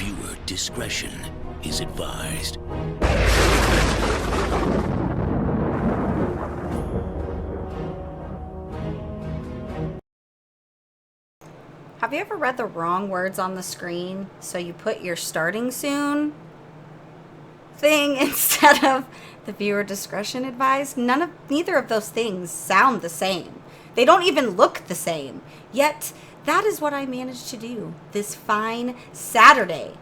Viewer discretion is advised. Have you ever read the wrong words on the screen, so you put your starting soon thing instead of the viewer discretion advised? Neither of those things sound the same. They don't even look the same. Yet, that is what I managed to do this fine Saturday.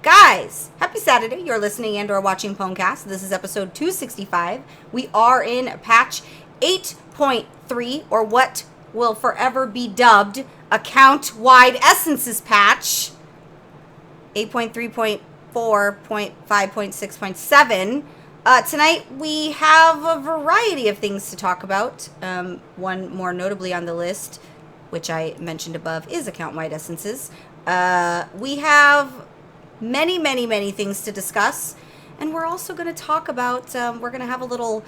Guys, happy Saturday. You're listening and or watching Pwnecast. This is episode 265. We are in patch 8.3, or what will forever be dubbed account-wide essences patch 8.3.4.5.6.7. Tonight we have a variety of things to talk about. One more notably on the list, which I mentioned above, is account-wide essences. We have many things to discuss, and we're also going to talk about, we're going to have a little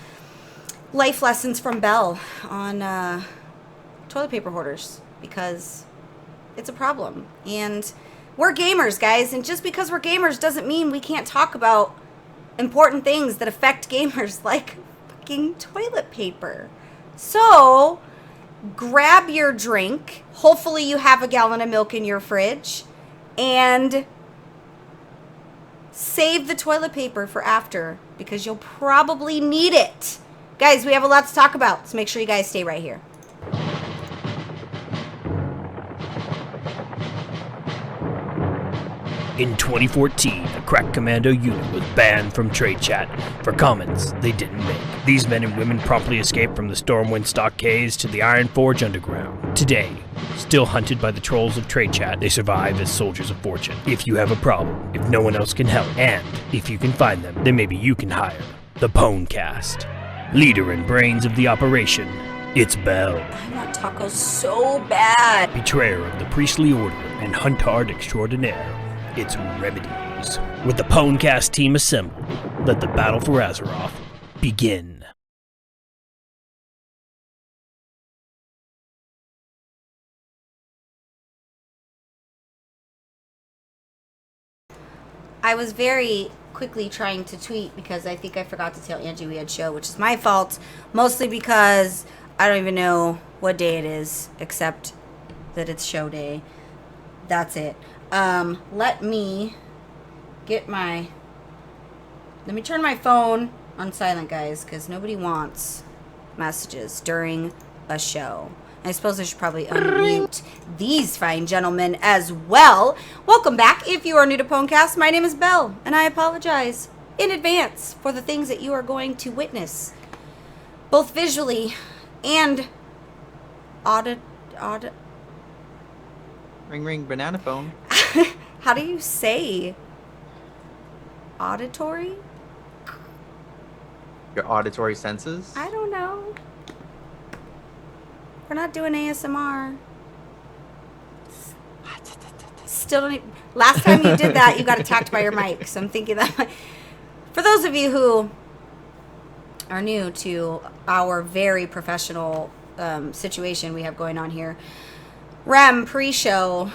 life lessons from Belle on toilet paper hoarders, because it's a problem. And we're gamers, guys, and just because we're gamers doesn't mean we can't talk about important things that affect gamers, like fucking toilet paper. So grab your drink. Hopefully you have a gallon of milk in your fridge, and save the toilet paper for after, because you'll probably need it. Guys, we have a lot to talk about, so make sure you guys stay right here. In 2014, a crack commando unit was banned from Trade Chat for comments they didn't make. These men and women promptly escaped from the Stormwind stockades to the Iron Forge underground. Today, still hunted by the trolls of Trade Chat, they survive as soldiers of fortune. If you have a problem, if no one else can help, and if you can find them, then maybe you can hire the Pwnecast. Leader and brains of the operation, it's Belle. I want tacos so bad. Betrayer of the priestly order and huntard extraordinaire, it's Remedies. With the Pwnecast team assembled, let the battle for Azeroth begin. I was very quickly trying to tweet because I think I forgot to tell Angie we had show, which is my fault, mostly because I don't even know what day it is, except that it's show day. That's it. Let me turn my phone on silent, guys, because nobody wants messages during a show. I suppose I should probably unmute these fine gentlemen as well. Welcome back. If you are new to Pwnecast, my name is Belle, and I apologize in advance for the things that you are going to witness, both visually and Ring ring banana phone. How do you say auditory? Your auditory senses? I don't know. We're not doing ASMR. Still don't even, last time you did that, you got attacked by your mic. So I'm thinking that for those of you who are new to our very professional situation we have going on here, Rem pre-show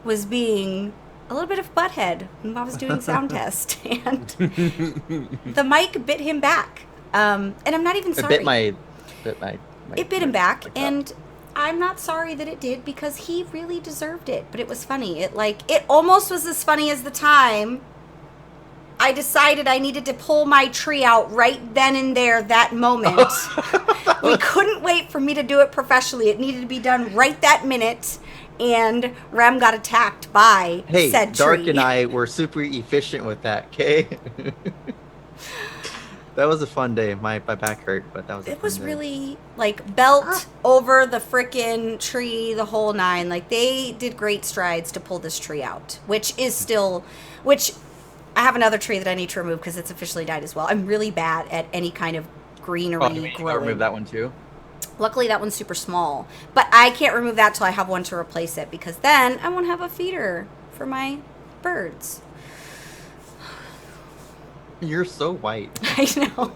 was being a little bit of butthead when I was doing sound test, and the mic bit him back. And I'm not even sorry. It bit him back, and I'm not sorry that it did, because he really deserved it. But it was funny. It almost was as funny as the time I decided I needed to pull my tree out right then and there, that moment. We couldn't wait for me to do it professionally. It needed to be done right that minute. And Rem got attacked by said tree. Dark and I were super efficient with that, okay? That was a fun day. My back hurt, but that was a fun day. It was really, belt over the frickin' tree, the whole nine. They did great strides to pull this tree out, which I have another tree that I need to remove because it's officially died as well. I'm really bad at any kind of greenery growing. I'll remove that one too? Luckily, that one's super small. But I can't remove that till I have one to replace it, because then I won't have a feeder for my birds. You're so white. I know.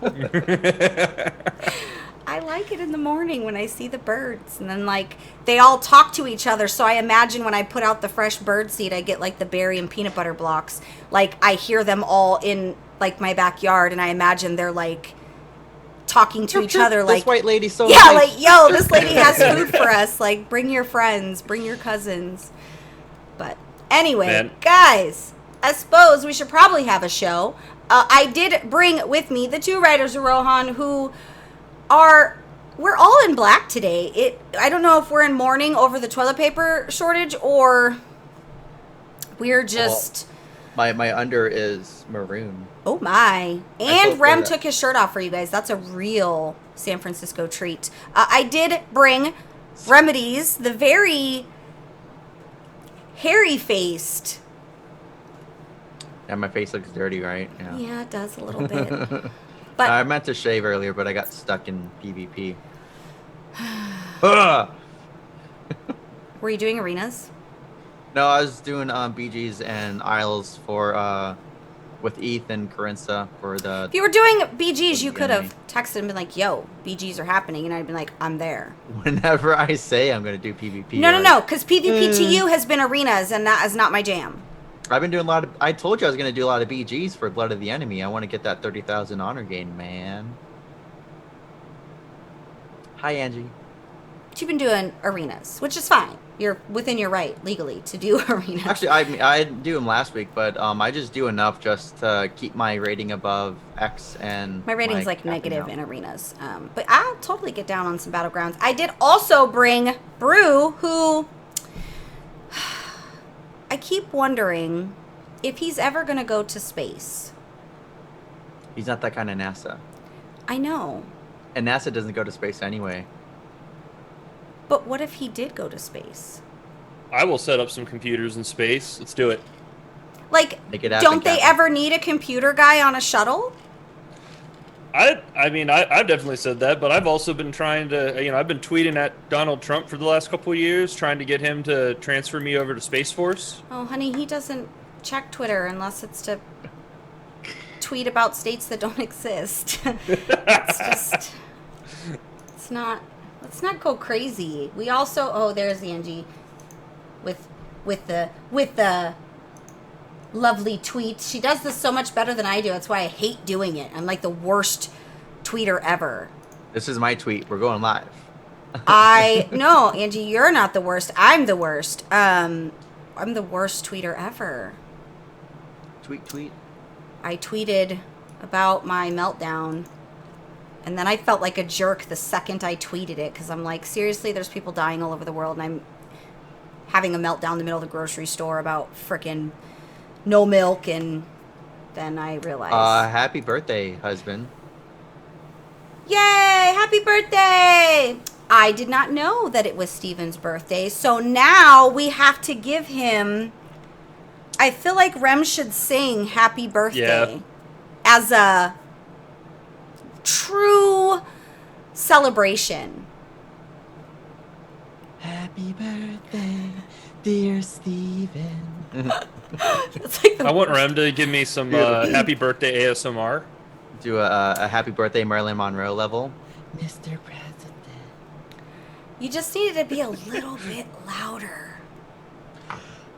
I like it in the morning when I see the birds. And then, like, they all talk to each other. So I imagine when I put out the fresh bird seed, I get, like, the berry and peanut butter blocks. Like, I hear them all in, like, my backyard. And I imagine they're, like, talking to each other. Like, this white lady's so yeah, nice. like, yo, this lady has food for us. Like, bring your friends. Bring your cousins. But anyway, Man. guys, I suppose we should probably have a show. I did bring with me the two writers of Rohan who we're all in black today. I don't know if we're in mourning over the toilet paper shortage or we're just My under is maroon. oh my. I And feel Rem for that. took his shirt off for you guys. That's a real San Francisco treat. I did bring Remedies, the very hairy-faced. Yeah, my face looks dirty, right? Yeah, it does a little bit. But I meant to shave earlier, but I got stuck in PvP. Ugh! were you doing arenas? No, I was doing BGs and Isles for with Eth and Carinsa for the. If you were doing BGs, you Yeah. could have texted and been like, yo, BGs are happening. And I'd been like, I'm there. Whenever I say I'm gonna do PvP. No, because PvP to you has been arenas, and that is not my jam. I've been doing a lot of. I told you I was gonna do a lot of BGs for Blood of the Enemy. I want to get that 30,000 honor gain, man. Hi, Angie. But you've been doing arenas, which is fine. You're within your right legally to do arenas. Actually, I didn't do them last week, but I just do enough just to keep my rating above X and. My rating's like capping negative out. in arenas. But I'll totally get down on some battlegrounds. I did also bring Brew, who I keep wondering if he's ever going to go to space. He's not that kind of NASA, I know. and NASA doesn't go to space anyway. But what if he did go to space? I will set up some computers in space. Let's do it. Like, Make it happen, don't they Captain. ever need a computer guy on a shuttle? I mean, I've definitely said that, but I've also been trying to, I've been tweeting at Donald Trump for the last couple of years, trying to get him to transfer me over to Space Force. Oh, honey, he doesn't check Twitter unless it's to tweet about states that don't exist. It's just, it's not. Let's not go crazy. We also, oh, there's the Angie with the lovely tweets. She does this so much better than I do. That's why I hate doing it. I'm like the worst tweeter ever. This is my tweet. We're going live. No, Angie, you're not the worst. I'm the worst. I'm the worst tweeter ever. Tweet. I tweeted about my meltdown, and then I felt like a jerk the second I tweeted it, because I'm like, seriously, there's people dying all over the world, and I'm having a meltdown in the middle of the grocery store about frickin' no milk, and then I realized, Happy birthday, husband. yay, happy birthday! I did not know that it was Steven's birthday, so now we have to give him, I feel like Rem should sing happy birthday Yeah. as a true celebration. Happy birthday, dear Steven. It's like the I want worst. Rem to give me some happy birthday ASMR. Do a happy birthday Marilyn Monroe level. Mr. President. You just needed to be a little bit louder.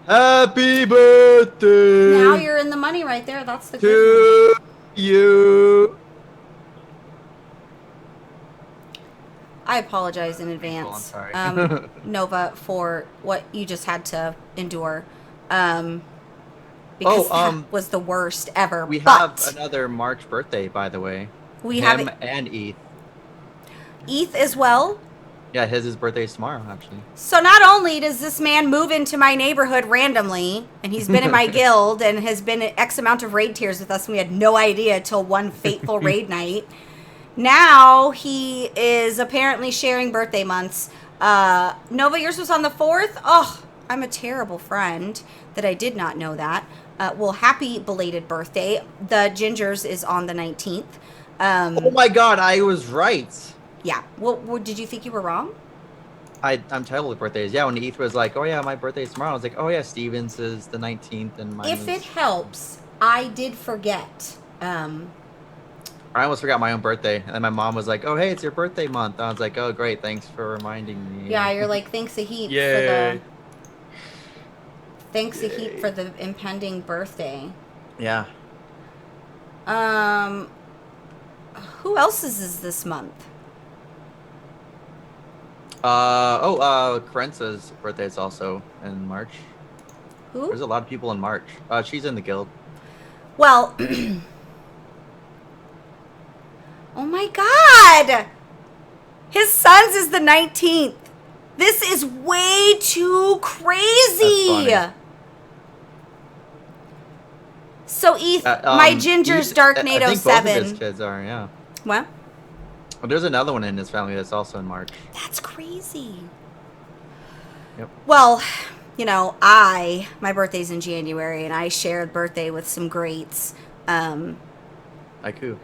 Happy birthday Now you're in the money right there. That's the good one. to you. I apologize in advance, Oh, I'm sorry. Nova, for what you just had to endure. Because that was the worst ever. We but have another March birthday, by the way. we Him have and Eth. Eth as well. Yeah, his birthday is tomorrow, actually. So not only does this man move into my neighborhood randomly, and he's been in my guild and has been X amount of raid tiers with us, and we had no idea till one fateful raid night. Now he is apparently sharing birthday months. Nova, yours was on the 4th? Oh, I'm a terrible friend that I did not know that. Well, happy belated birthday. The Ginger's is on the 19th. Oh my god, I was right. Yeah. Well, did you think you were wrong? I'm terrible with birthdays. Yeah, when Eth was like, oh yeah, my birthday's tomorrow, I was like, oh yeah, Steven's is the 19th and mine If is... it helps, I did forget. Are I almost forgot my own birthday, and my mom was like, "Oh, hey, it's your birthday month." I was like, "Oh, great, thanks for reminding me." Yeah, you're like, thanks a heap Yay. for the impending birthday. Yeah. Who else is this month? Carenza's birthday is also in March. Who? There's a lot of people in March. She's in the guild. Well, oh my God! His son's is the 19th. This is way too crazy. That's funny. So, my Ginger's Dark I NATO think both of his 7. kids are, yeah. What? Well, there's another one in his family that's also in March. That's crazy. Yep. Well, you know, my birthday's in January, and I shared birthday with some greats. Haiku.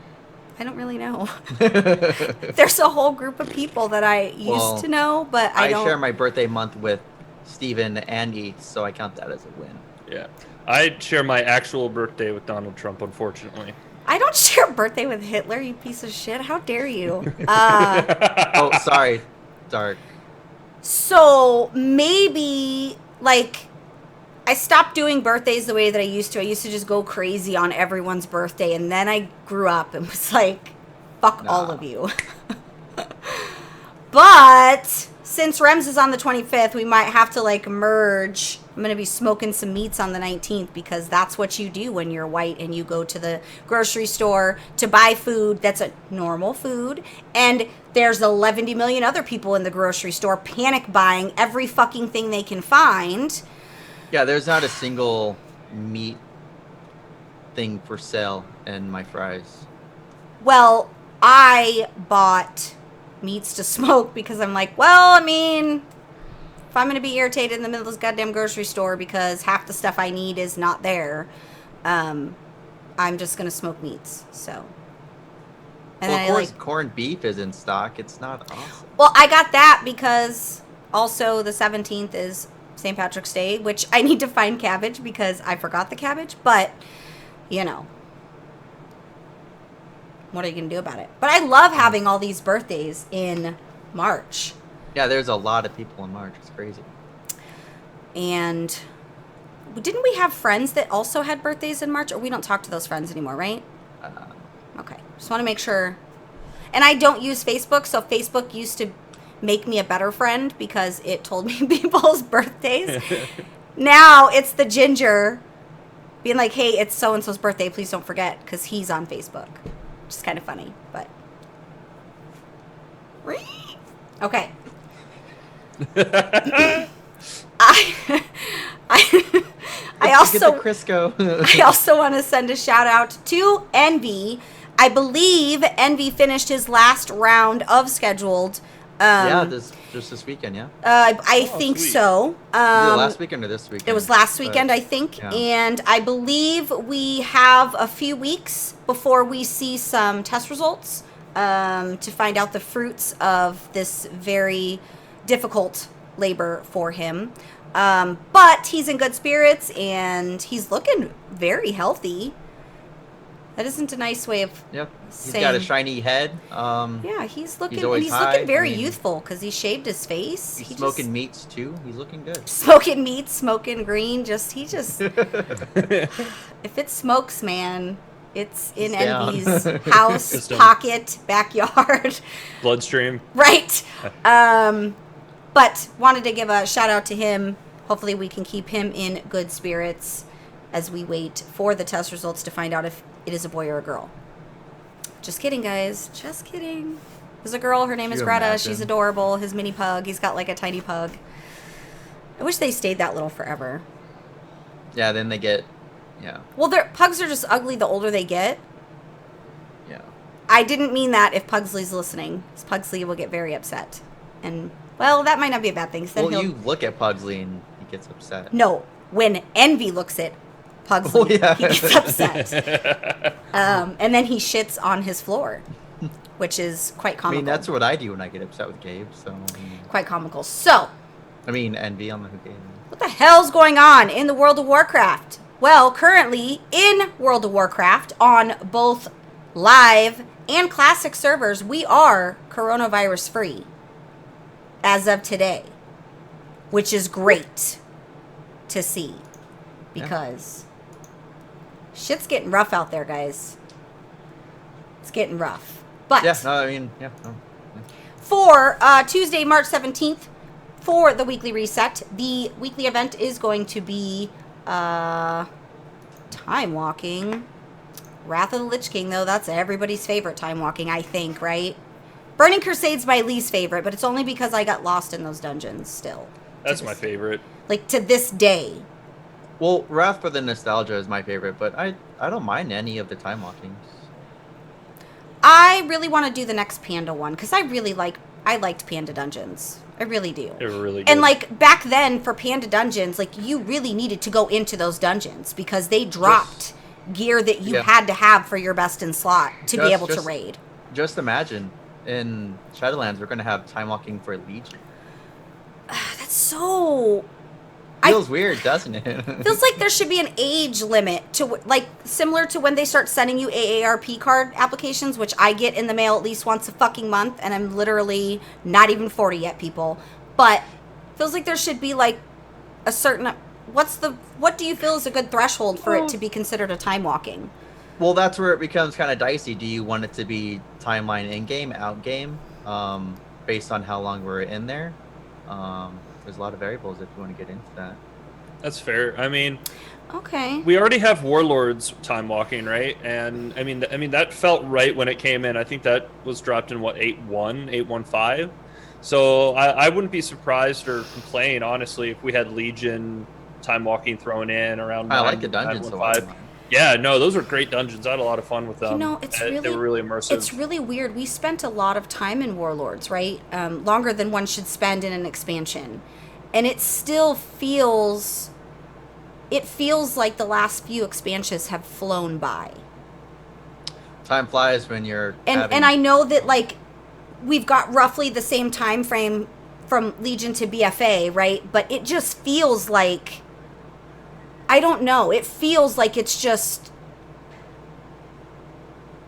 I don't really know. There's a whole group of people that I used to know, but I don't. share my birthday month with Steven and Eats, so I count that as a win. Yeah. I share my actual birthday with Donald Trump, unfortunately. I don't share birthday with Hitler, you piece of shit. How dare you? Oh, sorry. Dark. So maybe, like, I stopped doing birthdays the way that I used to. I used to just go crazy on everyone's birthday, and then I grew up and was like, fuck all of you. But since Rems is on the 25th, we might have to, like, merge. I'm going to be smoking some meats on the 19th because that's what you do when you're white and you go to the grocery store to buy food that's a normal food. And there's 11 million other people in the grocery store panic buying every fucking thing they can find. Yeah, there's not a single meat thing for sale in my fries. Well, I bought meats to smoke because I'm like, well, I mean, if I'm going to be irritated in the middle of this goddamn grocery store because half the stuff I need is not there, I'm just going to smoke meats. So. And Well, then of course, corned beef is in stock. It's not awesome. Well, I got that because also the 17th is St. Patrick's Day, which I need to find cabbage because I forgot the cabbage, but, you know. What are you going to do about it? But I love having all these birthdays in March. Yeah, there's a lot of people in March. It's crazy. And didn't we have friends that also had birthdays in March? Or we don't talk to those friends anymore, right? Okay. Just want to make sure. And I don't use Facebook, so Facebook used to make me a better friend because it told me people's birthdays. Now it's the Ginger being like, hey, it's so-and-so's birthday. Please don't forget because he's on Facebook. Which is kind of funny, but. Okay. I also get the Crisco. I also want to send a shout out to Envy. I believe Envy finished his last round of scheduled. Yeah, just this weekend, yeah. I think sweet. so. Either last weekend or this weekend. It was last weekend, I think. Yeah. And I believe we have a few weeks before we see some test results to find out the fruits of this very difficult labor for him. But he's in good spirits and he's looking very healthy. That isn't a nice way of Yep. He's saying. got a shiny head. Yeah, he's looking. always He's high. looking very I mean, youthful because he shaved his face. He's He smoking just- meats too. He's looking good. smoking meat, smoking green. If it smokes, man, it's in It's down. Envy's house, It's down. pocket, backyard. Bloodstream. Right. But wanted to give a shout out to him. Hopefully we can keep him in good spirits as we wait for the test results to find out if it is a boy or a girl. Just kidding, guys. Just kidding. There's a girl. Her name is you Greta. imagine? She's adorable. His mini pug. He's got like a tiny pug. I wish they stayed that little forever. Yeah, then they get, yeah, Well, pugs are just ugly the older they get. yeah. I didn't mean that if Pugsley's listening. 'Cause Pugsley will get very upset. And, well, that might not be a bad thing. 'Cause then Well, he'll... you look at Pugsley and he gets upset. No, when Envy looks at Pugsley, Oh, yeah. he gets upset. And then he shits on his floor, which is quite I comical. mean, that's what I do when I get upset with Gabe. So, quite comical. So, I mean, Envy on the Who Gabe. what the hell's going on in the World of Warcraft? Well, currently in World of Warcraft, on both live and classic servers, we are coronavirus free as of today, which is great to see because shit's getting rough out there, guys. It's getting rough. But for Tuesday, March 17th, for the weekly reset, the weekly event is going to be time walking. Wrath of the Lich King, though, that's everybody's favorite time walking, I think, right? Burning Crusade's my least favorite, but it's only because I got lost in those dungeons still. That's my favorite. Like, to this day. Well, Wrath for the Nostalgia is my favorite, but I don't mind any of the time walkings. I really want to do the next Panda one, because I liked Panda Dungeons. I really do. They were really good. And, like, back then, for Panda Dungeons, like, you really needed to go into those dungeons, because they dropped gear that you had to have for your best in slot to be able to raid. Just imagine, in Shadowlands, we're going to have time walking for Legion. That's so... Feels weird, doesn't it? Feels like there should be an age limit to, like, similar to when they start sending you AARP card applications, which I get in the mail at least once a fucking month, and I'm literally not even 40 yet, people. But feels like there should be, like, a certain... What do you feel is a good threshold for it to be considered a time walking? Well, that's where it becomes kind of dicey. Do you want it to be timeline in-game, out-game, based on how long we're in there? There's a lot of variables if you want to get into that. That's fair. I mean, okay. We already have Warlords time walking, right? And I mean that felt right when it came in. I think that was dropped in 8.1, 8.15. So I wouldn't be surprised or complain, honestly, if we had Legion time walking thrown in around. I like the dungeons. Yeah, no, those were great dungeons. I had a lot of fun with them. You know, they were really immersive. It's really weird. We spent a lot of time in Warlords, right? Longer than one should spend in an expansion, and it still feels. It feels like the last few expansions have flown by. Time flies when you're. And I know that, like, we've got roughly the same time frame from Legion to BFA, right? But it just feels like. I don't know. It feels like it's just...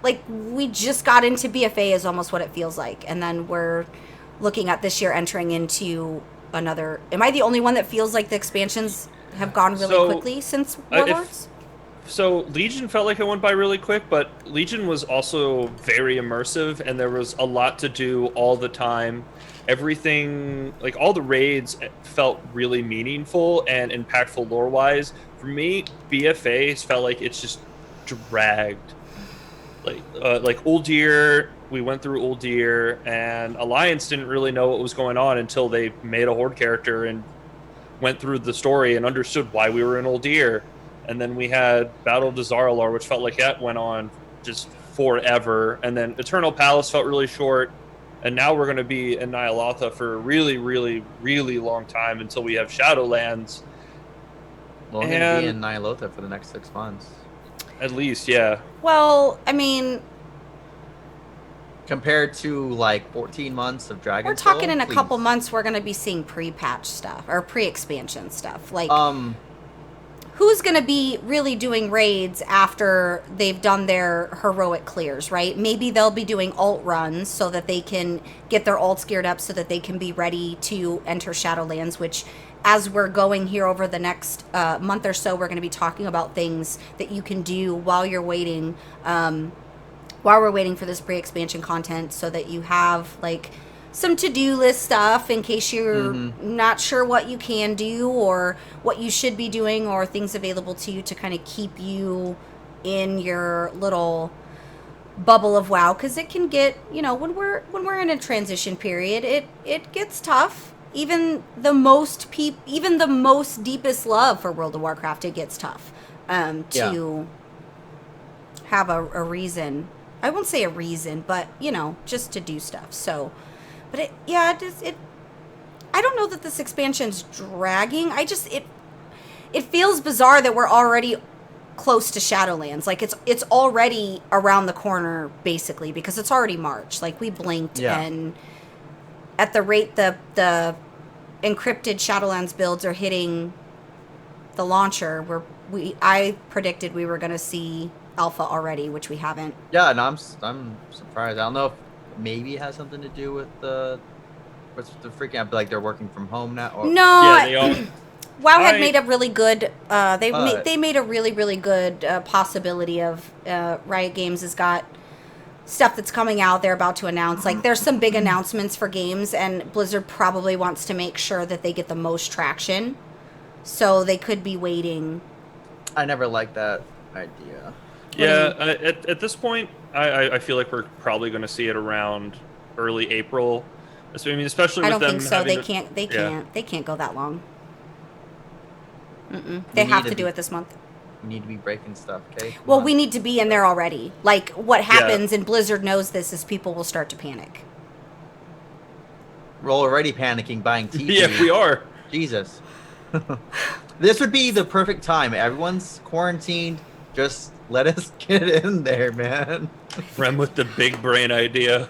Like, we just got into BFA is almost what it feels like. And then we're looking at this year entering into another... Am I the only one that feels like the expansions have gone really quickly since Warlords? So Legion felt like it went by really quick, but Legion was also very immersive, and there was a lot to do all the time. Everything, like all the raids felt really meaningful and impactful lore-wise. For me, BFA felt like it's just dragged. Like Uldir, we went through Uldir, and Alliance didn't really know what was going on until they made a Horde character and went through the story and understood why we were in Uldir. And then we had Battle of the Zaralor, which felt like that went on just forever. And then Eternal Palace felt really short. And now we're going to be in Ny'alotha for a really, really, really long time until we have Shadowlands. Well, we're going to be in Ny'alotha for the next 6 months. At least, yeah. Well, I mean... Compared to, like, 14 months of Dragon's We're talking in a couple months we're going to be seeing pre-patch stuff, or pre-expansion stuff. Like... Who's going to be really doing raids after they've done their heroic clears, right? Maybe they'll be doing alt runs so that they can get their alts geared up so that they can be ready to enter Shadowlands, which, as we're going here over the next month or so, we're going to be talking about things that you can do while you're waiting, while we're waiting for this pre-expansion content, so that you have, like, some to-do list stuff in case you're not sure what you can do or what you should be doing, or things available to you to kind of keep you in your little bubble of WoW, because it can get, you know, when we're in a transition period, it gets tough. Even the most deepest love for World of Warcraft, it gets tough to have a reason. I won't say a reason, but, you know, just to do stuff. So. But I don't know that this expansion's dragging. It feels bizarre that we're already close to Shadowlands. Like, it's already around the corner, basically, because it's already March. Like, we blinked, and at the rate the encrypted Shadowlands builds are hitting the launcher, I predicted we were going to see alpha already, which we haven't. Yeah, and I'm surprised. I don't know if maybe it has something to do with what's the freaking out, like they're working from home now. Or, No, Yeah, they all. WoW had I- made a really good. They But- made a really good possibility of Riot Games has got stuff that's coming out. They're about to announce. Like, there's some big announcements for games, and Blizzard probably wants to make sure that they get the most traction. So they could be waiting. I never liked that idea. Yeah, at this point, I feel like we're probably going to see it around early April. So, I mean, especially I with don't them think so. having They can't go that long. We They have need to to do be- it this month. We need to be breaking stuff, okay? Come Well, on. we need to be in there already. Like, what happens, and Blizzard knows this, is people will start to panic. We're already panicking buying TP. Yeah, we are. Jesus. This would be the perfect time. Everyone's quarantined. Just let us get in there, man. Rem with the big brain idea.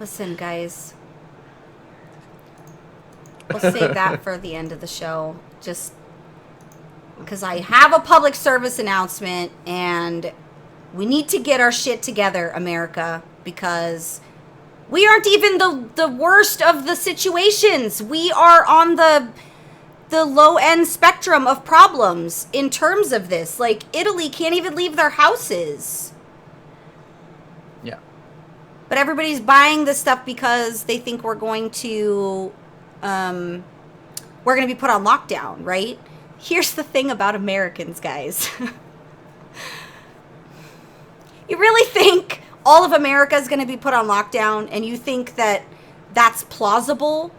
Listen, guys. We'll save that for the end of the show. Just because I have a public service announcement, and we need to get our shit together, America, because we aren't even the worst of the situations. We are on the low end spectrum of problems in terms of this. Like, Italy can't even leave their houses. Yeah. But everybody's buying this stuff because they think we're going to be put on lockdown, right? Here's the thing about Americans, guys. You really think all of America is going to be put on lockdown, and you think that that's plausible?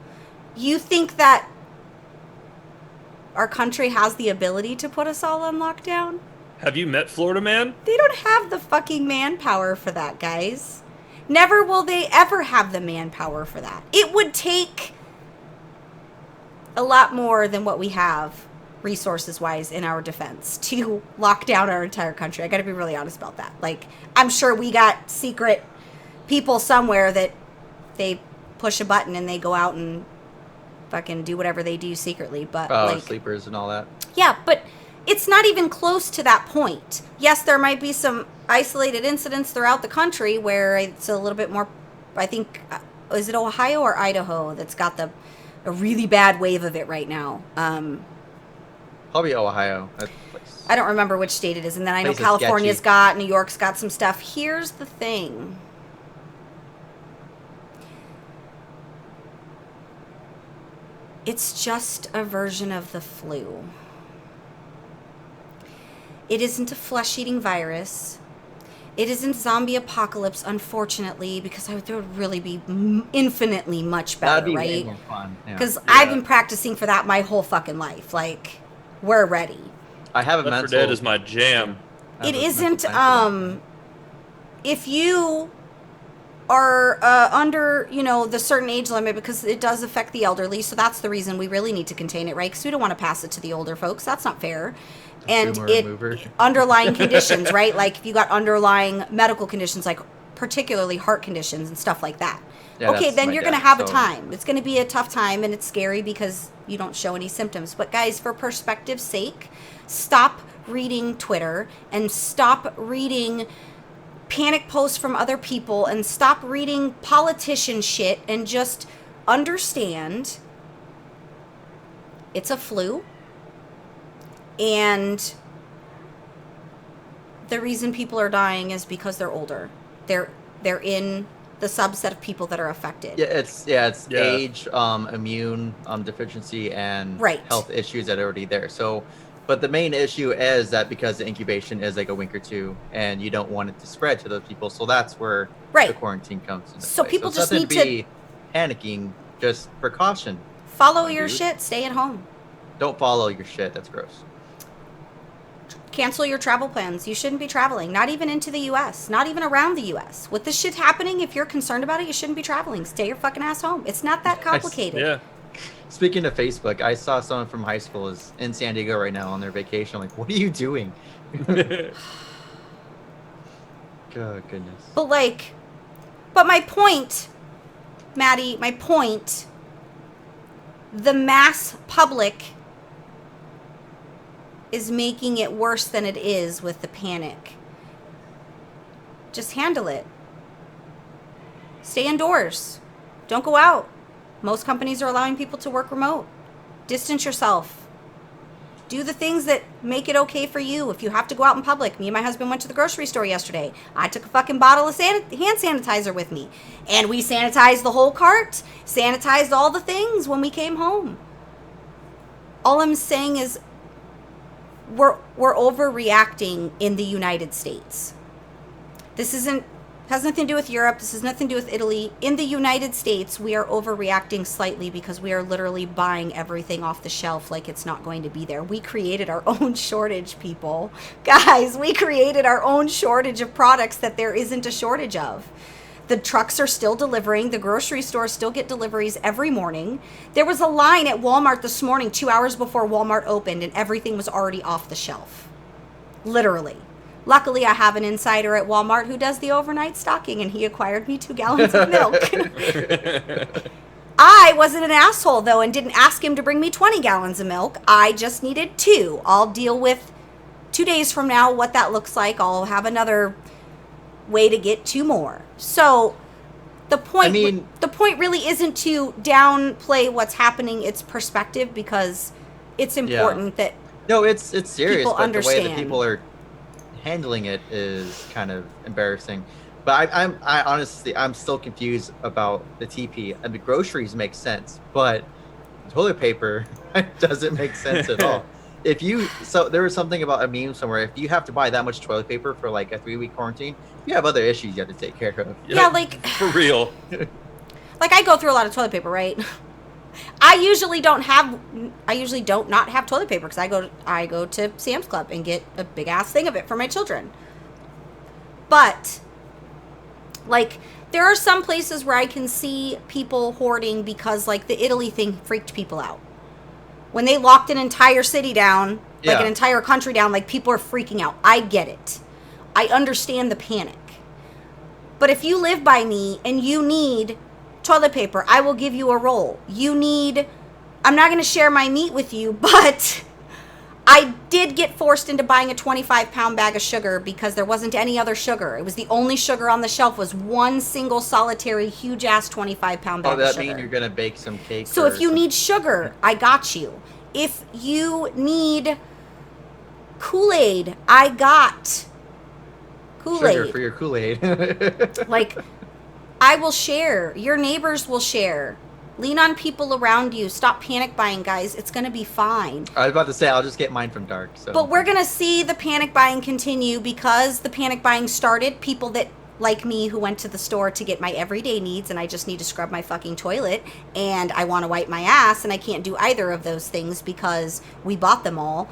You think that our country has the ability to put us all on lockdown? Have you met Florida Man? They don't have the fucking manpower for that, guys. Never will they ever have the manpower for that. It would take a lot more than what we have, resources-wise, in our defense to lock down our entire country. I gotta be really honest about that. Like, I'm sure we got secret people somewhere that they push a button and they go out and fucking do whatever they do secretly, but like... Sleepers and all that. Yeah, but it's not even close to that point. Yes, there might be some isolated incidents throughout the country where it's a little bit more, I think, is it Ohio or Idaho that's got a really bad wave of it right now? Probably Ohio. That place. I don't remember which state it is. And then I know Place is California's sketchy. got, New York's got some stuff. Here's the thing. It's just a version of the flu. It isn't a flesh-eating virus. It isn't zombie apocalypse, unfortunately, because that would really be infinitely much better, That'd be way right? more fun. Yeah. Because I've been practicing for that my whole fucking life. Like, we're ready. I have a Left 4 mental. Dead is my jam. I have It a mental isn't, plan for if you are under, the certain age limit, because it does affect the elderly, so that's the reason we really need to contain it, right? Because we don't want to pass it to the older folks. That's not fair. And Boomer it remover. underlying conditions, right? Like if you got underlying medical conditions, like particularly heart conditions and stuff like that. Yeah, Okay, that's then my you're going to dad, have a so- time. It's going to be a tough time, and it's scary because you don't show any symptoms. But guys, for perspective's sake, stop reading Twitter and stop reading panic posts from other people and stop reading politician shit and just understand it's a flu. And the reason people are dying is because they're older. They're in the subset of people that are affected. Yeah, it's Yeah. age, immune deficiency, and Right. health issues that are already there. So, but the main issue is that because the incubation is like a week or two, and you don't want it to spread to those people, so that's where the Right. quarantine comes into So play. people it's just nothing need to- be panicking, just precaution. Follow My your dude. shit. Stay at home. Don't follow your shit. That's gross. Cancel your travel plans. You shouldn't be traveling, not even into the U.S., not even around the U.S. With this shit happening, if you're concerned about it, you shouldn't be traveling. Stay your fucking ass home. It's not that complicated. Yeah. Speaking of Facebook, I saw someone from high school is in San Diego right now on their vacation. I'm like, what are you doing? Oh, goodness. But my point, Maddie, the mass public is making it worse than it is with the panic. Just handle it. Stay indoors. Don't go out. Most companies are allowing people to work remote. Distance yourself. Do the things that make it okay for you. If you have to go out in public, me and my husband went to the grocery store yesterday. I took a fucking bottle of hand sanitizer with me. And we sanitized the whole cart, sanitized all the things when we came home. All I'm saying is we're overreacting in the United States. This has nothing to do with Europe. This has nothing to do with Italy. In the United States, we are overreacting slightly because we are literally buying everything off the shelf like it's not going to be there. We created our own shortage, people. Guys, we created our own shortage of products that there isn't a shortage of. The trucks are still delivering. The grocery stores still get deliveries every morning. There was a line at Walmart this morning, 2 hours before Walmart opened, and everything was already off the shelf. Literally. Luckily, I have an insider at Walmart who does the overnight stocking, and he acquired me 2 gallons of milk. I wasn't an asshole, though, and didn't ask him to bring me 20 gallons of milk. I just needed 2. I'll deal with 2 days from now what that looks like. I'll have another way to get 2 more. So the point really isn't to downplay what's happening. It's perspective, because it's important that no, it's serious. people but understand. The way that people are handling it is kind of embarrassing. But I honestly, I'm still confused about the TP. I mean, groceries make sense, but toilet paper doesn't make sense at all. So there was something about a meme somewhere. If you have to buy that much toilet paper for like a 3-week quarantine, you have other issues you have to take care of. Yeah, like for real. Like, I go through a lot of toilet paper, right? I usually don't not have toilet paper because I go to Sam's Club and get a big ass thing of it for my children. But like, there are some places where I can see people hoarding because, like, the Italy thing freaked people out. When they locked an entire city down, like an entire country down, like, people are freaking out. I get it. I understand the panic. But if you live by me and you need toilet paper, I will give you a roll. I'm not going to share my meat with you, but I did get forced into buying a 25-pound bag of sugar because there wasn't any other sugar. It was the only sugar on the shelf was one single solitary huge-ass 25-pound bag of sugar. Oh, that mean you're going to bake some cake? So if you need sugar, I got you. If you need Kool-Aid, I got Kool-Aid. Sugar for your Kool-Aid. Like, I will share. Your neighbors will share. Lean on people around you. Stop panic buying, guys. It's going to be fine. I was about to say, I'll just get mine from Dark. So. But we're going to see the panic buying continue because the panic buying started. People that, like me, who went to the store to get my everyday needs, and I just need to scrub my fucking toilet, and I want to wipe my ass, and I can't do either of those things because we bought them all.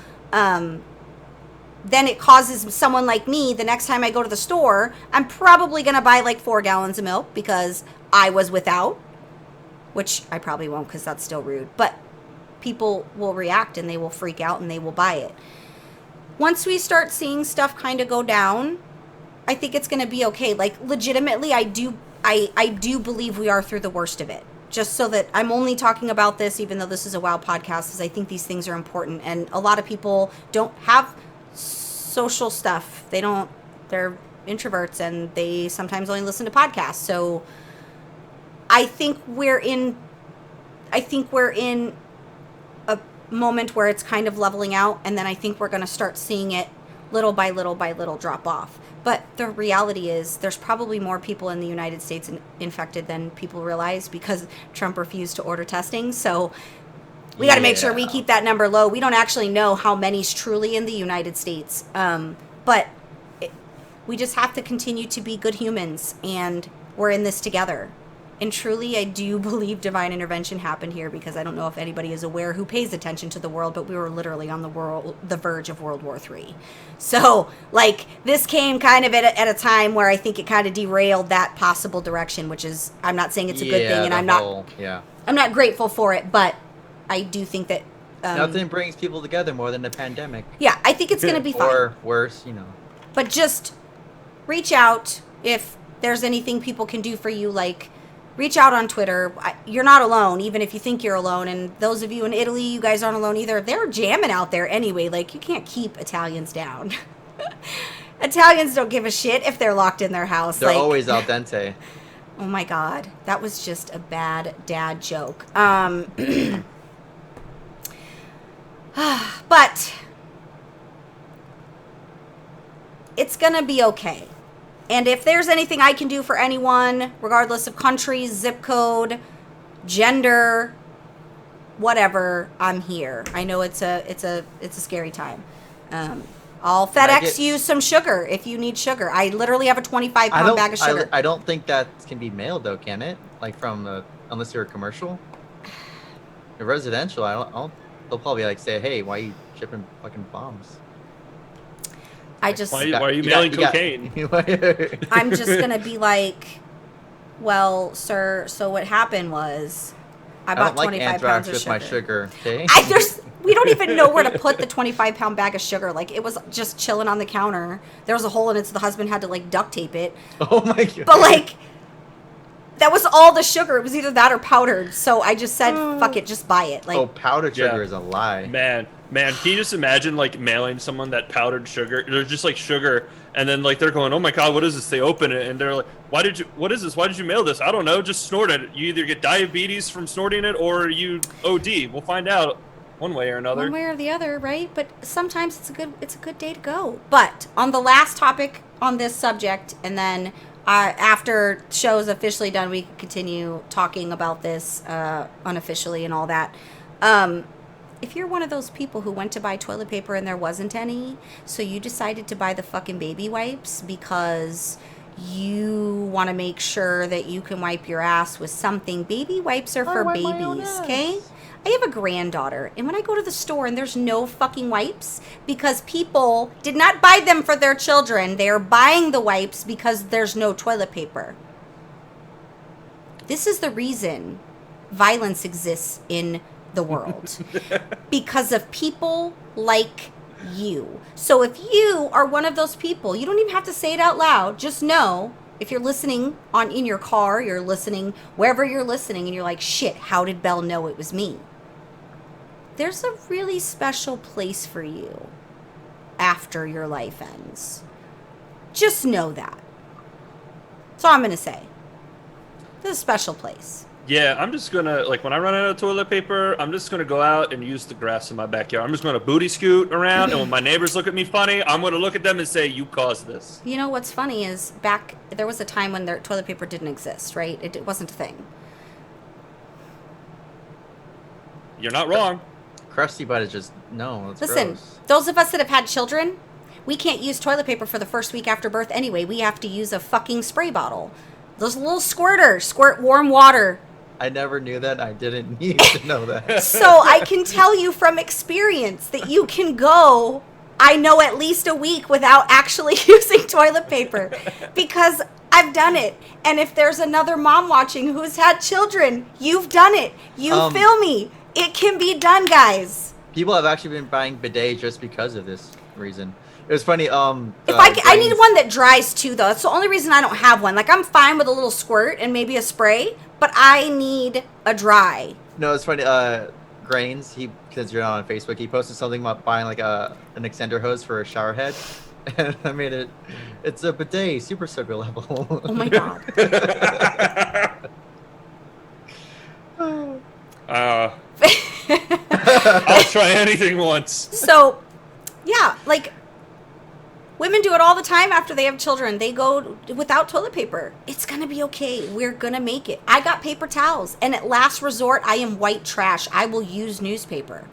Then it causes someone like me, the next time I go to the store, I'm probably going to buy like 4 gallons of milk because I was without, which I probably won't because that's still rude. But people will react and they will freak out and they will buy it. Once we start seeing stuff kind of go down, I think it's going to be okay. Like, legitimately, I do believe we are through the worst of it. Just so that I'm only talking about this, even though this is a WoW podcast, because I think these things are important. And a lot of people don't have social stuff. They're introverts and they sometimes only listen to podcasts. So I think we're in a moment where it's kind of leveling out, and then I think we're going to start seeing it little by little by little drop off. But the reality is there's probably more people in the United States infected than people realize because Trump refused to order testing. So we got to make sure we keep that number low. We don't actually know how many's truly in the United States. But we just have to continue to be good humans, and we're in this together. And truly, I do believe divine intervention happened here because I don't know if anybody is aware who pays attention to the world, but we were literally on the verge of World War III. So, like, this came kind of at a time where I think it kind of derailed that possible direction, which is, I'm not saying it's a good thing, and I'm not grateful for it, but I do think that nothing brings people together more than a pandemic. Yeah, I think it's going to be fine. Or worse, But just reach out if there's anything people can do for you, like, reach out on Twitter. You're not alone, even if you think you're alone. And those of you in Italy, you guys aren't alone either. They're jamming out there anyway. Like, you can't keep Italians down. Italians don't give a shit if they're locked in their house. They're like, always al dente. oh my god, that was just a bad dad joke. But it's gonna be okay. And if there's anything I can do for anyone, regardless of country, zip code, gender, whatever, I'm here. I know it's a scary time. I'll FedEx you some sugar if you need sugar. I literally have a 25-pound bag of sugar. I don't think that can be mailed though, can it? Like from unless you're a commercial. A residential, I don't. They'll probably like say, "Hey, why are you shipping fucking bombs?" I just Why are you mailing cocaine? I'm just gonna be like, well, sir. So what happened was, I bought don't like 25 anthrax pounds of with sugar. my sugar. Okay. We don't even know where to put the 25-pound bag of sugar. Like, it was just chilling on the counter. There was a hole in it, so the husband had to like duct tape it. Oh my god. But like, that was all the sugar. It was either that or powdered. So I just said, fuck it, just buy it. Like, Oh, powdered sugar Yeah. is a lie. Man, can you just imagine like mailing someone that powdered sugar? They're just like sugar, and then like they're going, "Oh my god, what is this?" They open it and they're like, what is this? Why did you mail this? I don't know. Just snort it. You either get diabetes from snorting it, or you OD. We'll find out one way or another. one way or the other, right? But sometimes it's a good day to go. But on the last topic on this subject, and then after show's officially done, we can continue talking about this unofficially and all that. If you're one of those people who went to buy toilet paper and there wasn't any, so you decided to buy the fucking baby wipes because you want to make sure that you can wipe your ass with something. Baby wipes are for wipe my own babies, ass. okay? I have a granddaughter, and when I go to the store and there's no fucking wipes because people did not buy them for their children, they are buying the wipes because there's no toilet paper. This is the reason violence exists in the world. Because of people like you. So if you are one of those people, you don't even have to say it out loud. Just know, if you're listening in your car, you're listening wherever you're listening, and you're like, shit, how did Belle know it was me? There's a really special place for you after your life ends. Just know that. That's all I'm going to say. There's a special place. Yeah, I'm just gonna, like, when I run out of toilet paper, I'm just gonna go out and use the grass in my backyard. I'm just gonna booty scoot around, and when my neighbors look at me funny, I'm gonna look at them and say, "You caused this." You know what's funny is there was a time when toilet paper didn't exist, right? It wasn't a thing. You're not wrong. Crusty butt is just no. It's Listen, gross. those of us that have had children, we can't use toilet paper for the first week after birth anyway. We have to use a fucking spray bottle. Those little squirters squirt warm water. I never knew that. I didn't need to know that. So I can tell you from experience that you can go, I know, at least a week without actually using toilet paper because I've done it. And if there's another mom watching who's had children, you've done it. You feel me? It can be done, guys. People have actually been buying bidets just because of this reason. It was funny. If I need one that dries too, though. That's the only reason I don't have one. Like, I'm fine with a little squirt and maybe a spray, but I need a dry. No, it's funny. Grains. Because you're not on Facebook, he posted something about buying like an extender hose for a shower head, and I made it. It's a bidet, super soaker level. Oh my god. I'll try anything once. So, yeah, like, women do it all the time after they have children. They go without toilet paper. It's going to be okay. We're going to make it. I got paper towels, and at last resort, I am white trash. I will use newspaper.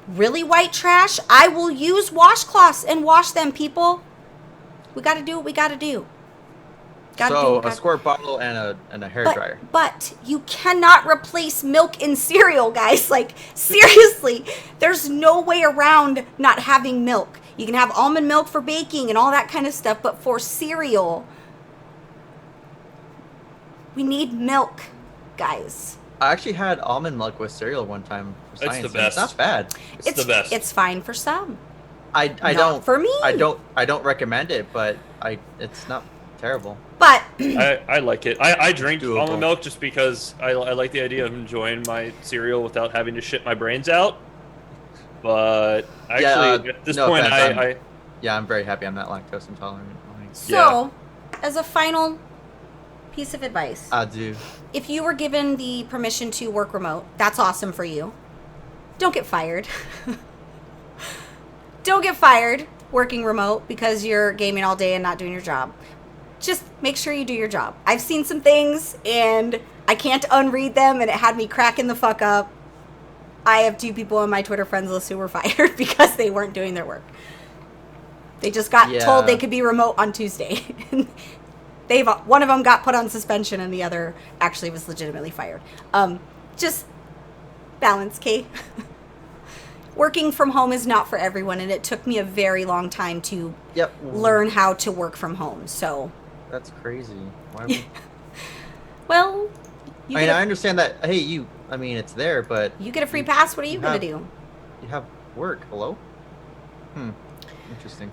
Really white trash, I will use washcloths and wash them, people. We got to do what we got to do. So a squirt bottle and a hair dryer. But you cannot replace milk in cereal, guys. Like, seriously, there's no way around not having milk. You can have almond milk for baking and all that kind of stuff, but for cereal, we need milk, guys. I actually had almond milk with cereal one time for It's science. the and best. It's not bad. It's the best. It's fine for some. I Not don't for me. I don't recommend it, but it's not terrible. But I like it. I drink Doable. almond milk just because I like the idea of enjoying my cereal without having to shit my brains out. But actually, at this no point, offense, Yeah, I'm very happy I'm not lactose intolerant. Like, So, as a final piece of advice, I do. if you were given the permission to work remote, that's awesome for you. Don't get fired. Don't get fired working remote because you're gaming all day and not doing your job. Just make sure you do your job. I've seen some things and I can't unread them and it had me cracking the fuck up. I have 2 people on my Twitter friends list who were fired because they weren't doing their work. They just got told they could be remote on Tuesday. One of them got put on suspension and the other actually was legitimately fired. Just balance, Kay. Working from home is not for everyone, and it took me a very long time to learn how to work from home. So that's crazy. Why would... Well, I understand that. Hey, it's there, but you get a free pass. What are you gonna do? You have work. Hello. Interesting.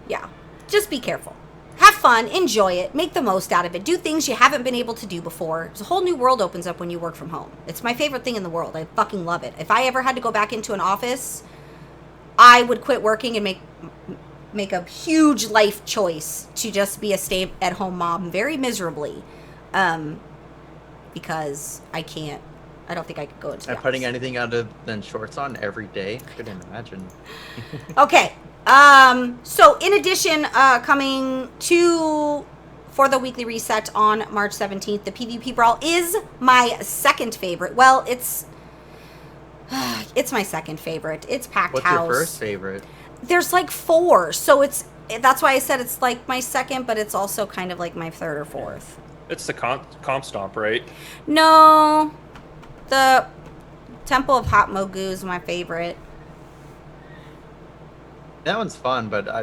Yeah, just be careful. Have fun, enjoy it, make the most out of it. Do things you haven't been able to do before. There's a whole new world opens up when you work from home. It's my favorite thing in the world. I fucking love it. If I ever had to go back into an office, I would quit working and make a huge life choice to just be a stay-at-home mom very miserably. Because I don't think I could go into the office. Putting anything other than shorts on every day? Couldn't imagine. Okay. So in addition, coming for the weekly reset on March 17th, the PvP Brawl is my second favorite. Well, it's my second favorite. It's Packed House. What's your first favorite? There's like 4, so that's why I said it's like my second, but it's also kind of like my third or fourth. It's the comp stomp, right? No, the Temple of Hot Mogu is my favorite. That one's fun, but I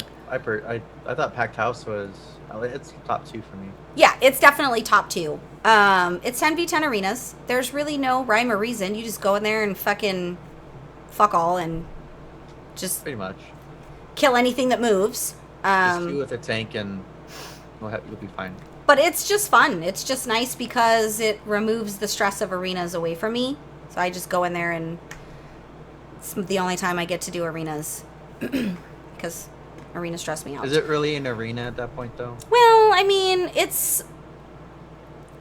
thought Packed House was it's top 2 for me. Yeah, it's definitely top 2. It's 10v10 arenas. There's really no rhyme or reason. You just go in there and fucking fuck all and just pretty much kill anything that moves. Just do with a tank and you'll be fine. But it's just fun. It's just nice because it removes the stress of arenas away from me. So I just go in there and it's the only time I get to do arenas. Because arenas stress me out. Is it really an arena at that point, though? Well, I mean, it's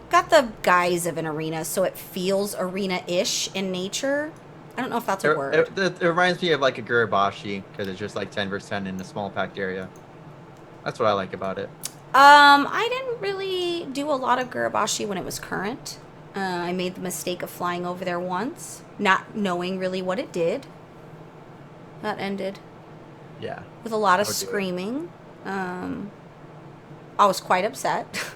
got the guise of an arena, so it feels arena-ish in nature. I don't know if that's a word. It reminds me of like a Gurabashi, because it's just like 10 versus 10 in a small packed area. That's what I like about it. I didn't really do a lot of Gurabashi when it was current. I made the mistake of flying over there once, not knowing really what it did. That ended. Yeah. With a lot of screaming. I was quite upset.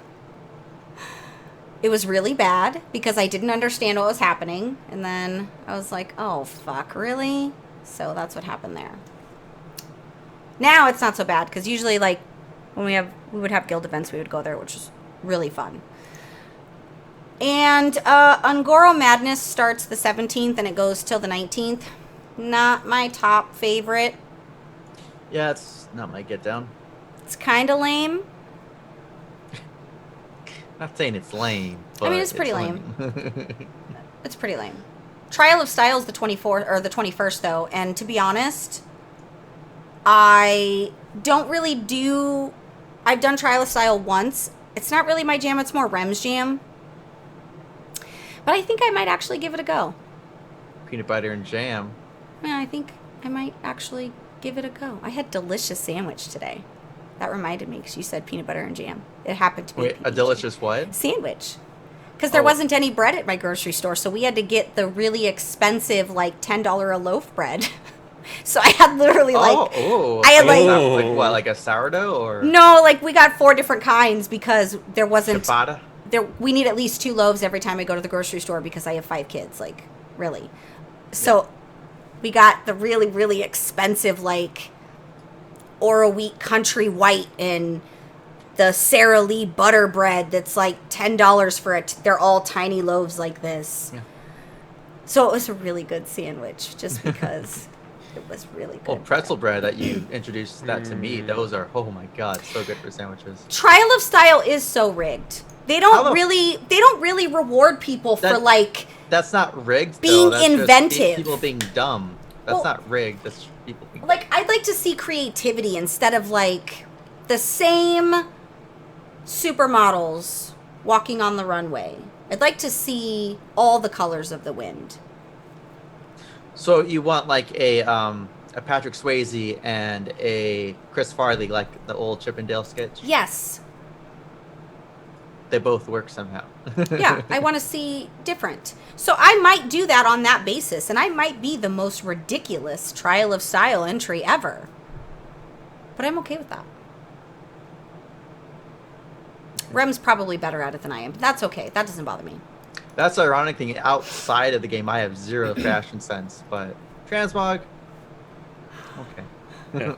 It was really bad because I didn't understand what was happening. And then I was like, oh, fuck, really? So that's what happened there. Now it's not so bad because usually, like, when we would have guild events, we would go there, which was really fun. And Ungoro Madness starts the 17th and it goes till the 19th. Not my top favorite. Yeah, it's not my get down. It's kind of lame. Not saying it's lame. But I mean, it's pretty lame. It's pretty lame. Trial of Styles the 24th or the 21st though, and to be honest, I don't really do. I've done Trial of Style once. It's not really my jam. It's more Rem's jam. But I think I might actually give it a go. Peanut butter and jam. Yeah, I think I might actually give it a go. I had delicious sandwich today. That reminded me because you said peanut butter and jam. It happened to be a delicious what? Sandwich. Because there wasn't any bread at my grocery store, so we had to get the really expensive, like $10 a loaf bread. So I had literally I had like what, like a sourdough or? No, like we got 4 different kinds because there wasn't. Ciabatta? We need at least 2 loaves every time I go to the grocery store because I have 5 kids. Like, really. So we got the really, really expensive, like, Oro Wheat Country White and the Sara Lee butter bread that's like $10 for it. They're all tiny loaves like this. Yeah. So it was a really good sandwich just because it was really good. Well, pretzel bread that you introduced that to me, those are, oh my God, so good for sandwiches. Trial of Style is so rigged. They don't really reward people for like that's not rigged. Being that's inventive. Just people being dumb. That's Well, not rigged. That's people. like, I'd like to see creativity instead of like the same supermodels walking on the runway. I'd like to see all the colors of the wind. So you want like a Patrick Swayze and a Chris Farley, like the old Chippendale sketch? Yes. They both work somehow. Yeah, I want to see different. So I might do that on that basis, and I might be the most ridiculous Trial of Style entry ever. But I'm okay with that. Rem's probably better at it than I am, but that's okay. That doesn't bother me. That's the ironic thing. Outside of the game, I have zero fashion sense, but transmog, okay. Yeah.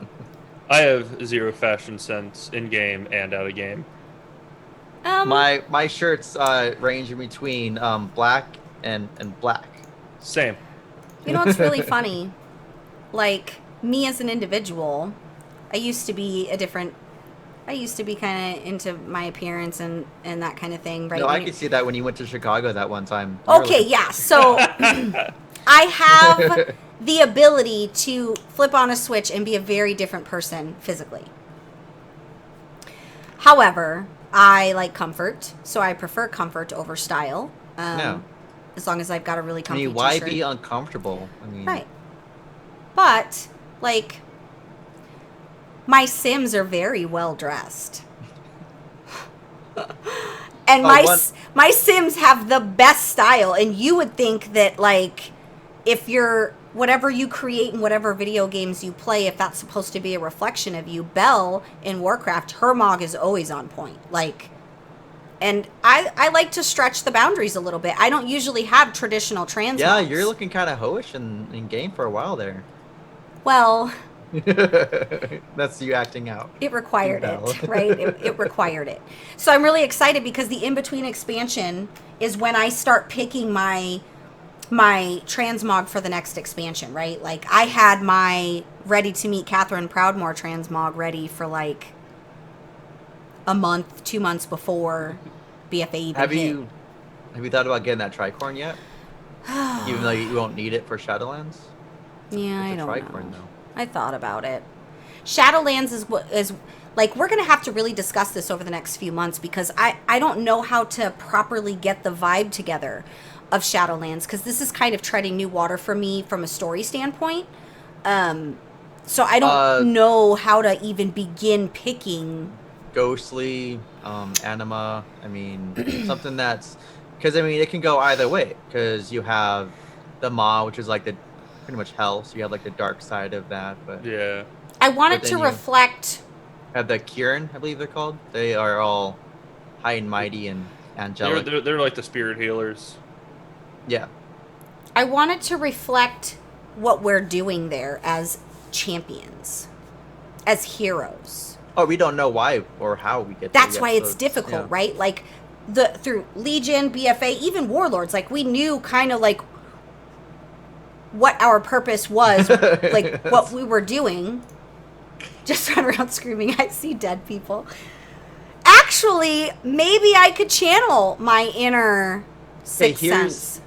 I have zero fashion sense in game and out of game. My shirts range in between black and black. Same. You know what's really funny? Like, me as an individual, I used to be kind of into my appearance and that kind of thing, right? No, I When you- could see that when you went to Chicago that one time. You were Okay, like- yeah. So I have the ability to flip on a switch and be a very different person physically. However, I like comfort, so I prefer comfort over style. Yeah. As long as I've got a really I comfy mean, why t-shirt. be uncomfortable? I mean, Right. But, like, my Sims are very well dressed. And my Sims have the best style, and you would think that, like, if you're whatever you create in whatever video games you play, if that's supposed to be a reflection of you, Belle in Warcraft, her mog is always on point. Like, and I like to stretch the boundaries a little bit. I don't usually have traditional trans Yeah, mods. you're looking kind of hoish in game for a while there. Well, That's you acting out. it required Belle. it, right? It required it. So I'm really excited because the in-between expansion is when I start picking my transmog for the next expansion, right? Like, I had my Ready to Meet Catherine Proudmore transmog ready for like a month, 2 months before BFA even Have hit. you thought about getting that tricorn yet? Even though you won't need it for Shadowlands. Yeah, I It's a don't tricorn know. though. I thought about it. Shadowlands is like, we're gonna have to really discuss this over the next few months because I don't know how to properly get the vibe together of Shadowlands because this is kind of treading new water for me from a story standpoint. So I don't know how to even begin picking. Ghostly, Anima. I mean, something that's because I mean it can go either way. Because you have the Maw, which is like the pretty much hell. So you have like the dark side of that. But Yeah. I want it But to then you- reflect. have the Kirin, I believe they're called. They are all high and mighty and angelic. They're like the spirit healers. Yeah. I want it to reflect what we're doing there as champions, as heroes. Oh, we don't know why or how we get. That's there why yet, it's so difficult, yeah. right? Like through Legion, BFA, even Warlords, like we knew kind of like what our purpose was, like what we were doing. Just run around screaming, I see dead people. Actually, maybe I could channel my inner sixth sense.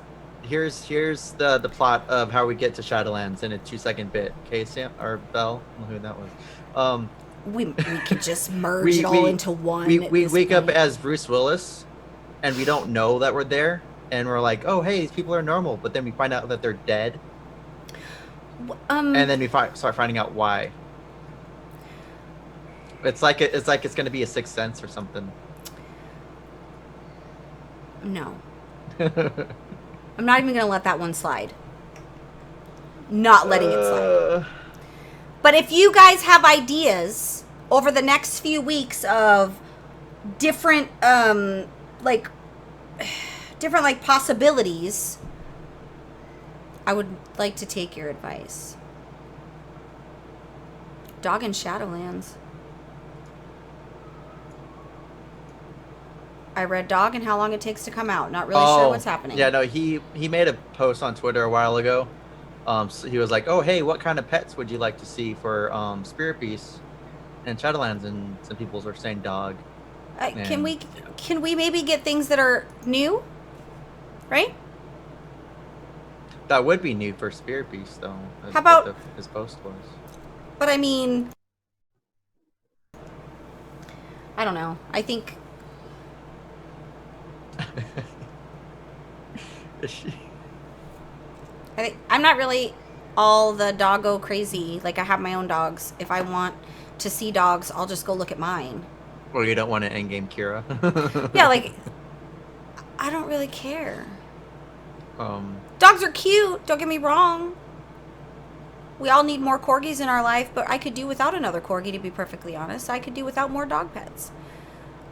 Here's the plot of how we get to Shadowlands in a 2-second bit. Okay, Sam or Belle, I don't know who that was. We could just merge We- it all we- into one. We at we this wake up point. as Bruce Willis, and we don't know that we're there, and we're like, oh hey, these people are normal, but then we find out that they're dead, and then we start finding out why. It's like it's gonna be a Sixth Sense or something. No. I'm not even going to let that one slide. Not letting it slide. But if you guys have ideas over the next few weeks of different like possibilities, I would like to take your advice. Dog in Shadowlands. I read Dog and how long it takes to come out. Not really sure what's happening. Yeah, no, he made a post on Twitter a while ago. So he was like, "Oh, hey, what kind of pets would you like to see for Spirit Beast and Shadowlands?" And some people are saying dog. Can we maybe get things that are new? Right? That would be new for Spirit Beast, though. That's How about- what his post was? But I mean, I don't know. I think I'm not really all the doggo crazy. Like, I have my own dogs. If I want to see dogs, I'll just go look at mine. Or you don't want an endgame Kira? Yeah, like, I don't really care. Um, Dogs are cute, don't get me wrong. We all need more corgis in our life, but I could do without another corgi, to be perfectly honest. I could do without more dog pets.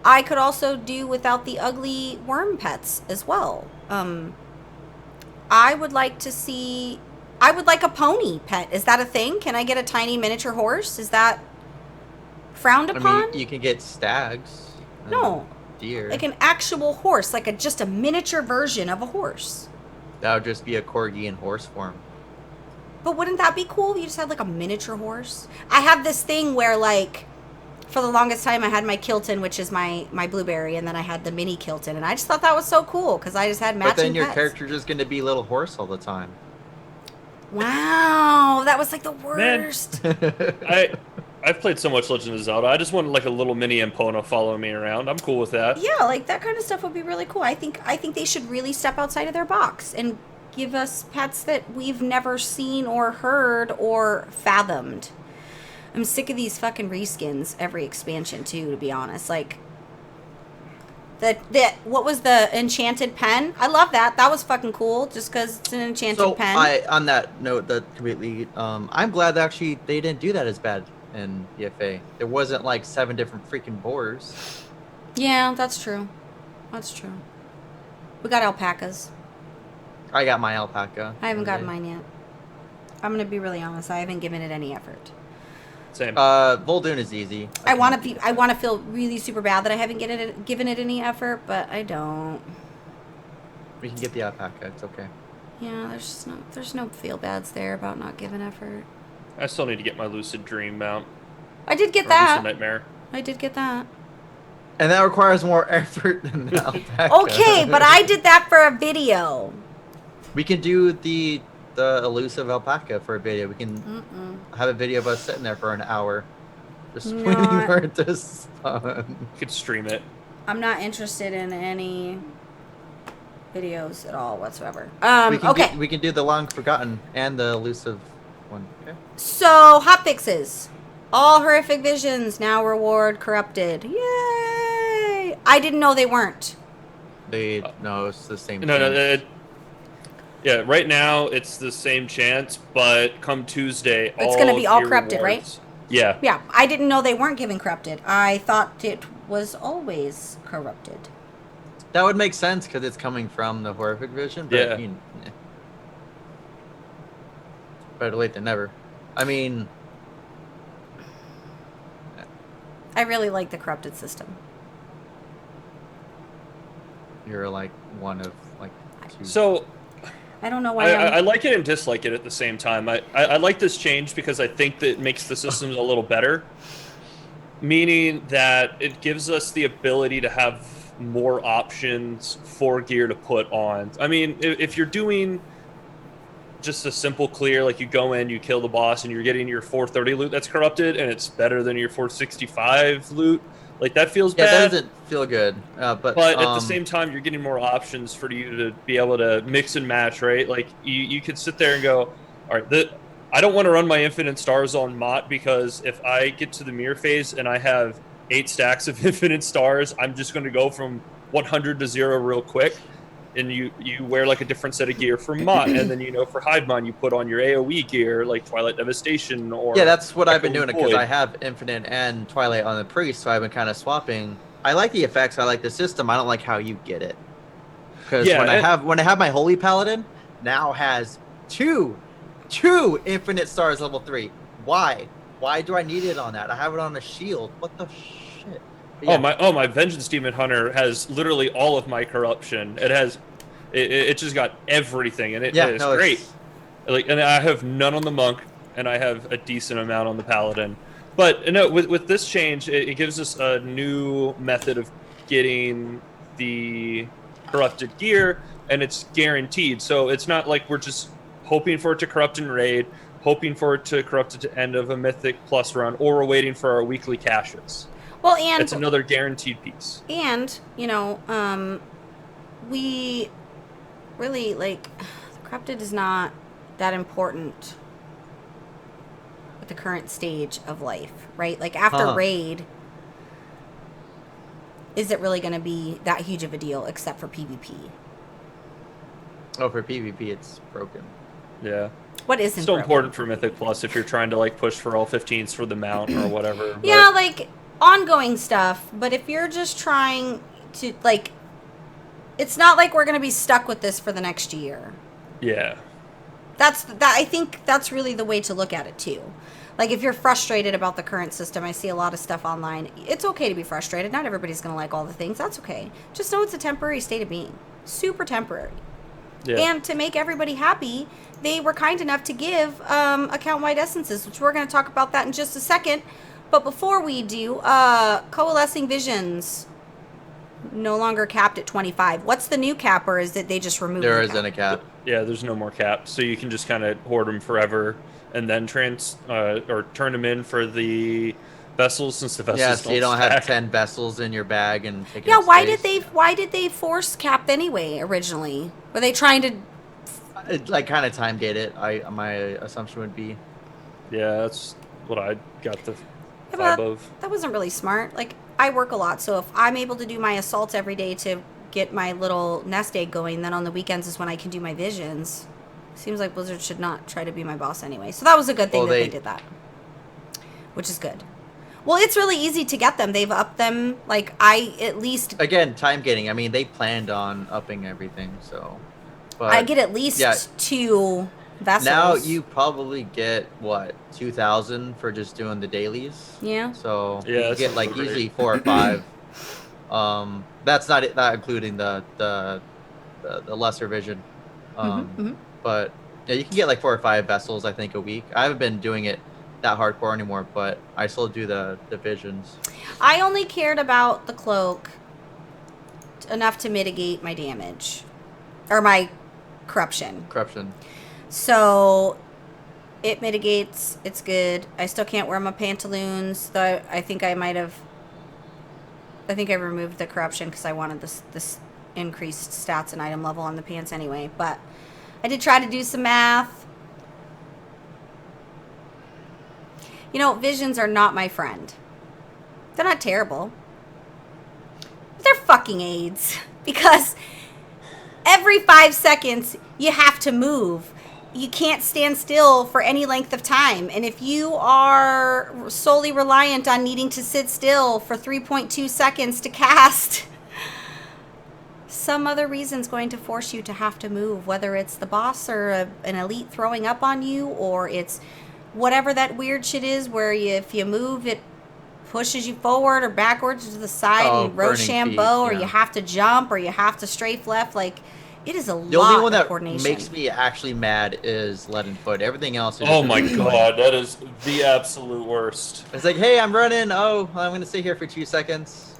I could also do without the ugly worm pets as well. I would like to see... I would like a pony pet. Is that a thing? Can I get a tiny miniature horse? Is that frowned I upon? mean, you can get stags. and No. Deer. Like an actual horse, like just a miniature version of a horse. That would just be a corgi in horse form. But wouldn't that be cool if you just had like a miniature horse? I have this thing where, like, for the longest time I had my Kilton, which is my blueberry, and then I had the mini Kilton, and I just thought that was so cool because I just had matching But then your pets. character's just going to be little horse all the time. Wow, that was like the worst. I've played so much Legend of Zelda. I just wanted like a little mini Epona following me around. I'm cool with that. Yeah, like that kind of stuff would be really cool. I think they should really step outside of their box and give us pets that we've never seen or heard or fathomed. I'm sick of these fucking reskins every expansion too, to be honest. Like that what was the enchanted pen? I love that. That was fucking cool just cuz it's an enchanted So pen. on that note, that completely, I'm glad that actually they didn't do that as bad in BFA. There wasn't like 7 different freaking boars. Yeah, that's true. That's true. We got alpacas. I got my alpaca. I haven't gotten Okay. mine yet. I'm going to be really honest. I haven't given it any effort. Same. Voldoon is easy. I want to feel really super bad that I haven't given it any effort, but I don't. We can get the alpaca. It's okay. Yeah, there's no feel bads there about not giving effort. I still need to get my Lucid Dream mount. I did get Or Lucid that. Nightmare. I did get that. And that requires more effort than the alpaca. Okay, but I did that for a video. We can do the elusive alpaca for a video. We can have a video of us sitting there for an hour, just No, waiting for it to spawn. You could stream it. I'm not interested in any videos at all whatsoever. Okay. We can do the long forgotten and the elusive one. Okay. So, hot fixes. All horrific visions now reward corrupted. Yay! I didn't know they weren't. No, it's the same. No, thing. Yeah, right now it's the same chance, but come Tuesday, It's gonna be all gear corrupted, right? rewards- Yeah. Yeah, I didn't know they weren't giving corrupted. I thought it was always corrupted. That would make sense because it's coming from the horrific vision. But, Yeah. Better late than never. I mean, I really like the corrupted system. you're like one of like 2. I So don't know why. I like it and dislike it at the same time. I like this change because I think that it makes the systems a little better, meaning that it gives us the ability to have more options for gear to put on. I mean, if you're doing just a simple clear, like you go in, you kill the boss, and you're getting your 430 loot that's corrupted, and it's better than your 465 loot, like that feels Yeah, bad. that doesn't feel good. But But at the same time, you're getting more options for you to be able to mix and match, right? Like you could sit there and go, all right, I don't want to run my infinite stars on Mott because if I get to the mirror phase and I have 8 stacks of infinite stars, I'm just going to go from 100 to 0 real quick. And you wear like a different set of gear for Mott, and then for Hivemon you put on your AoE gear like Twilight Devastation or yeah, that's what I've been Echo doing because Void. I have Infinite and Twilight on the Priest, so I've been kind of swapping. I like the effects, I like the system. I don't like how you get it. Because Yeah, when I have my Holy Paladin, now has two Infinite Stars level 3. Why? Why do I need it on that? I have it on a shield. What the shit? But yeah. My Vengeance Demon Hunter has literally all of my corruption. It just got everything, and it's great. And I have none on the monk, and I have a decent amount on the paladin. But no, with this change, it gives us a new method of getting the corrupted gear, and it's guaranteed. So it's not like we're just hoping for it to corrupt in raid, hoping for it to corrupt at the end of a Mythic Plus run, or we're waiting for our weekly caches. Well, and It's another guaranteed piece. And, you know, we really, like, Corrupted is not that important with the current stage of life, right? Like, after Raid, is it really going to be that huge of a deal except for PvP? Oh, for PvP, it's broken. Yeah. What isn't Still broken? important for Mythic Plus if you're trying to, like, push for all 15s for the mount or whatever. But Yeah, like, ongoing stuff, but if you're just trying to, like, it's not like we're going to be stuck with this for the next year. Yeah. I think that's really the way to look at it too. Like, if you're frustrated about the current system, I see a lot of stuff online. It's okay to be frustrated. Not everybody's going to like all the things. That's okay. Just know it's a temporary state of being. Super temporary. Yeah. And to make everybody happy, they were kind enough to give account-wide essences, which we're going to talk about that in just a second. But before we do, Coalescing Visions, no longer capped at 25. What's the new cap, or is it they just removed There the isn't a cap. Yeah, there's no more cap, so you can just kind of hoard them forever, and then or turn them in for the vessels, since the vessels. Yeah, so you don't stack. have 10 vessels in your bag and take. Yeah, up why space. did they force cap anyway originally? Were they trying to? It, like, kind of time gate it? My assumption would be. Yeah, that's what I got the Yeah, vibe but of. that wasn't really smart. Like, I work a lot, so if I'm able to do my assaults every day to get my little nest egg going, then on the weekends is when I can do my visions. Seems like Blizzard should not try to be my boss anyway. So that was a good thing Well, that they they did that, which is good. Well, it's really easy to get them. They've upped them. Like, I at least Again, time gating. I mean, they planned on upping everything, so. But I get at least yeah. 2 vessels. Now you probably get what 2,000 for just doing the dailies. Yeah. So Yeah, you that's get like great. easily 4 or 5. That's not including the lesser vision. Mhm. But yeah, you can get like 4 or 5 vessels, I think, a week. I haven't been doing it that hardcore anymore, but I still do the visions. I only cared about the cloak enough to mitigate my damage or my corruption. Corruption. So it mitigates. It's good. I still can't wear my pantaloons. Though I think I might have. I think I removed the corruption because I wanted this increased stats and item level on the pants anyway. But I did try to do some math. You know, visions are not my friend. They're not terrible. They're fucking AIDS. Because every 5 seconds, you have to move. You can't stand still for any length of time. And if you are solely reliant on needing to sit still for 3.2 seconds to cast, some other reason's going to force you to have to move. Whether it's the boss or an elite throwing up on you, or it's whatever that weird shit is where if you move, it pushes you forward or backwards to the side, and Burning Rochambeau, feet, or yeah. you have to jump, or you have to strafe left. Like, it is a The lot only one of that coordination. makes me actually mad is Leaden Foot. Everything else is Oh just my annoying. god, that is the absolute worst. It's like, hey, I'm running. Oh, I'm going to sit here for 2 seconds.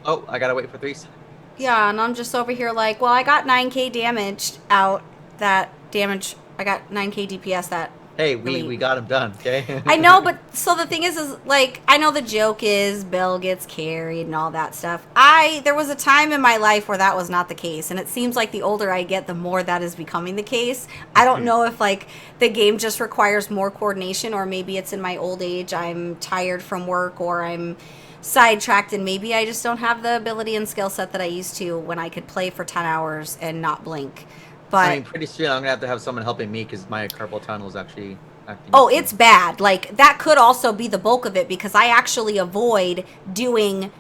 Oh, I got to wait for 3 seconds. Yeah, and I'm just over here like, well, I got 9k damaged out. That damage, I got 9k DPS that. Hey, Really? we got him done, okay? I know, but so the thing is like, I know the joke is Bill gets carried and all that stuff. There was a time in my life where that was not the case, and it seems like the older I get, the more that is becoming the case. I don't know if like the game just requires more coordination, or maybe it's in my old age, I'm tired from work, or I'm sidetracked, and maybe I just don't have the ability and skill set that I used to when I could play for 10 hours and not blink. But I mean, pretty soon I'm going to have someone helping me because my carpal tunnel is actually acting. oh, it's bad. Like, that could also be the bulk of it, because I actually avoid doing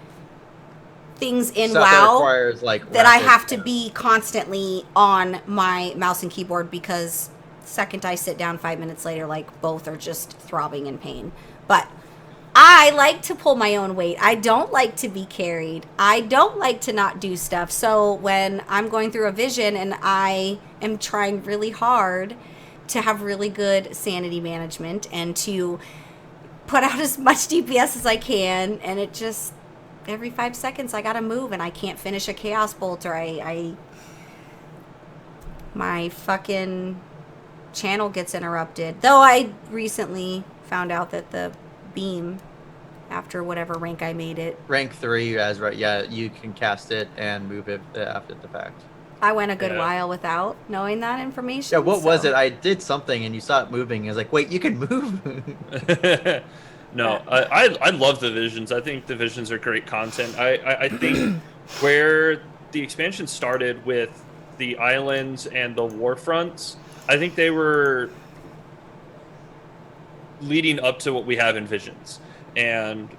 things in Stuff that WoW requires, like, that I rapid- have to be constantly on my mouse and keyboard, because the second I sit down 5 minutes later, like, both are just throbbing in pain. But I like to pull my own weight. I don't like to be carried. I don't like to not do stuff. So when I'm going through a vision and I am trying really hard to have really good sanity management and to put out as much DPS as I can, and it just, every 5 seconds I gotta move, and I can't finish a Chaos Bolt, or my fucking channel gets interrupted. Though I recently found out that the beam, after whatever rank I made it, Rank 3, as right, yeah, you can cast it and move it after the fact. I went a good Yeah. while without knowing that information. Yeah, what was so- it? I did something and you saw it moving. I was like, wait, you can move? No, I love the visions. I think the visions are great content. I think where the expansion started with the islands and the war fronts, I think they were leading up to what we have in visions. And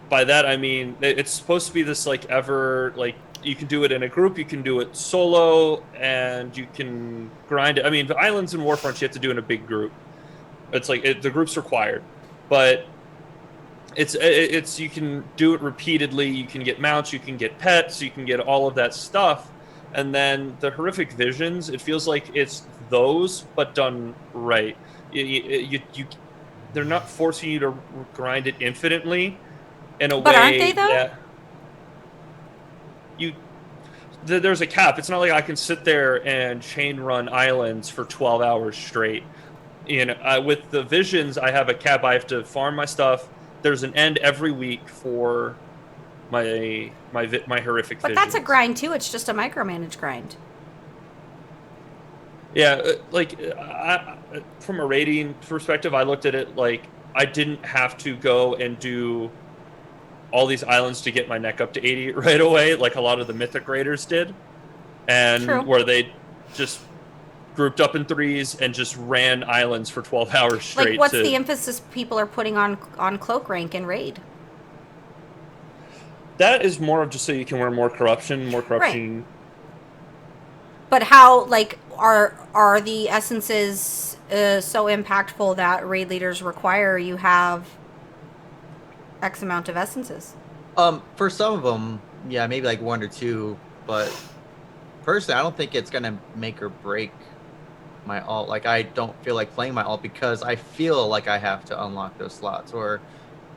by that I mean it's supposed to be this like ever like you can do it in a group, you can do it solo, and you can grind it. I mean, the islands and warfronts you have to do in a big group. It's like the group's required, but it's you can do it repeatedly. You can get mounts, you can get pets, you can get all of that stuff. And then the horrific visions, it feels like it's those but done right. They're not forcing you to grind it infinitely in a way. But aren't they, though? That there's a cap. It's not like I can sit there and chain run islands for 12 hours straight. With the visions, I have a cap. I have to farm my stuff. There's an end every week for my horrific But visions. that's a grind too. It's just a micromanaged grind. Yeah, from a rating perspective, I looked at it like I didn't have to go and do all these islands to get my neck up to 80 right away, like a lot of the Mythic Raiders did, and True. where they just grouped up in threes and just ran islands for 12 hours straight. Like, what's the emphasis people are putting on cloak rank and raid? That is more of just so you can wear more corruption. But how, like, are the essences so impactful that raid leaders require you have X amount of essences? For some of them, yeah, maybe like 1 or 2, but personally, I don't think it's gonna make or break my alt. Like, I don't feel like playing my alt because I feel like I have to unlock those slots or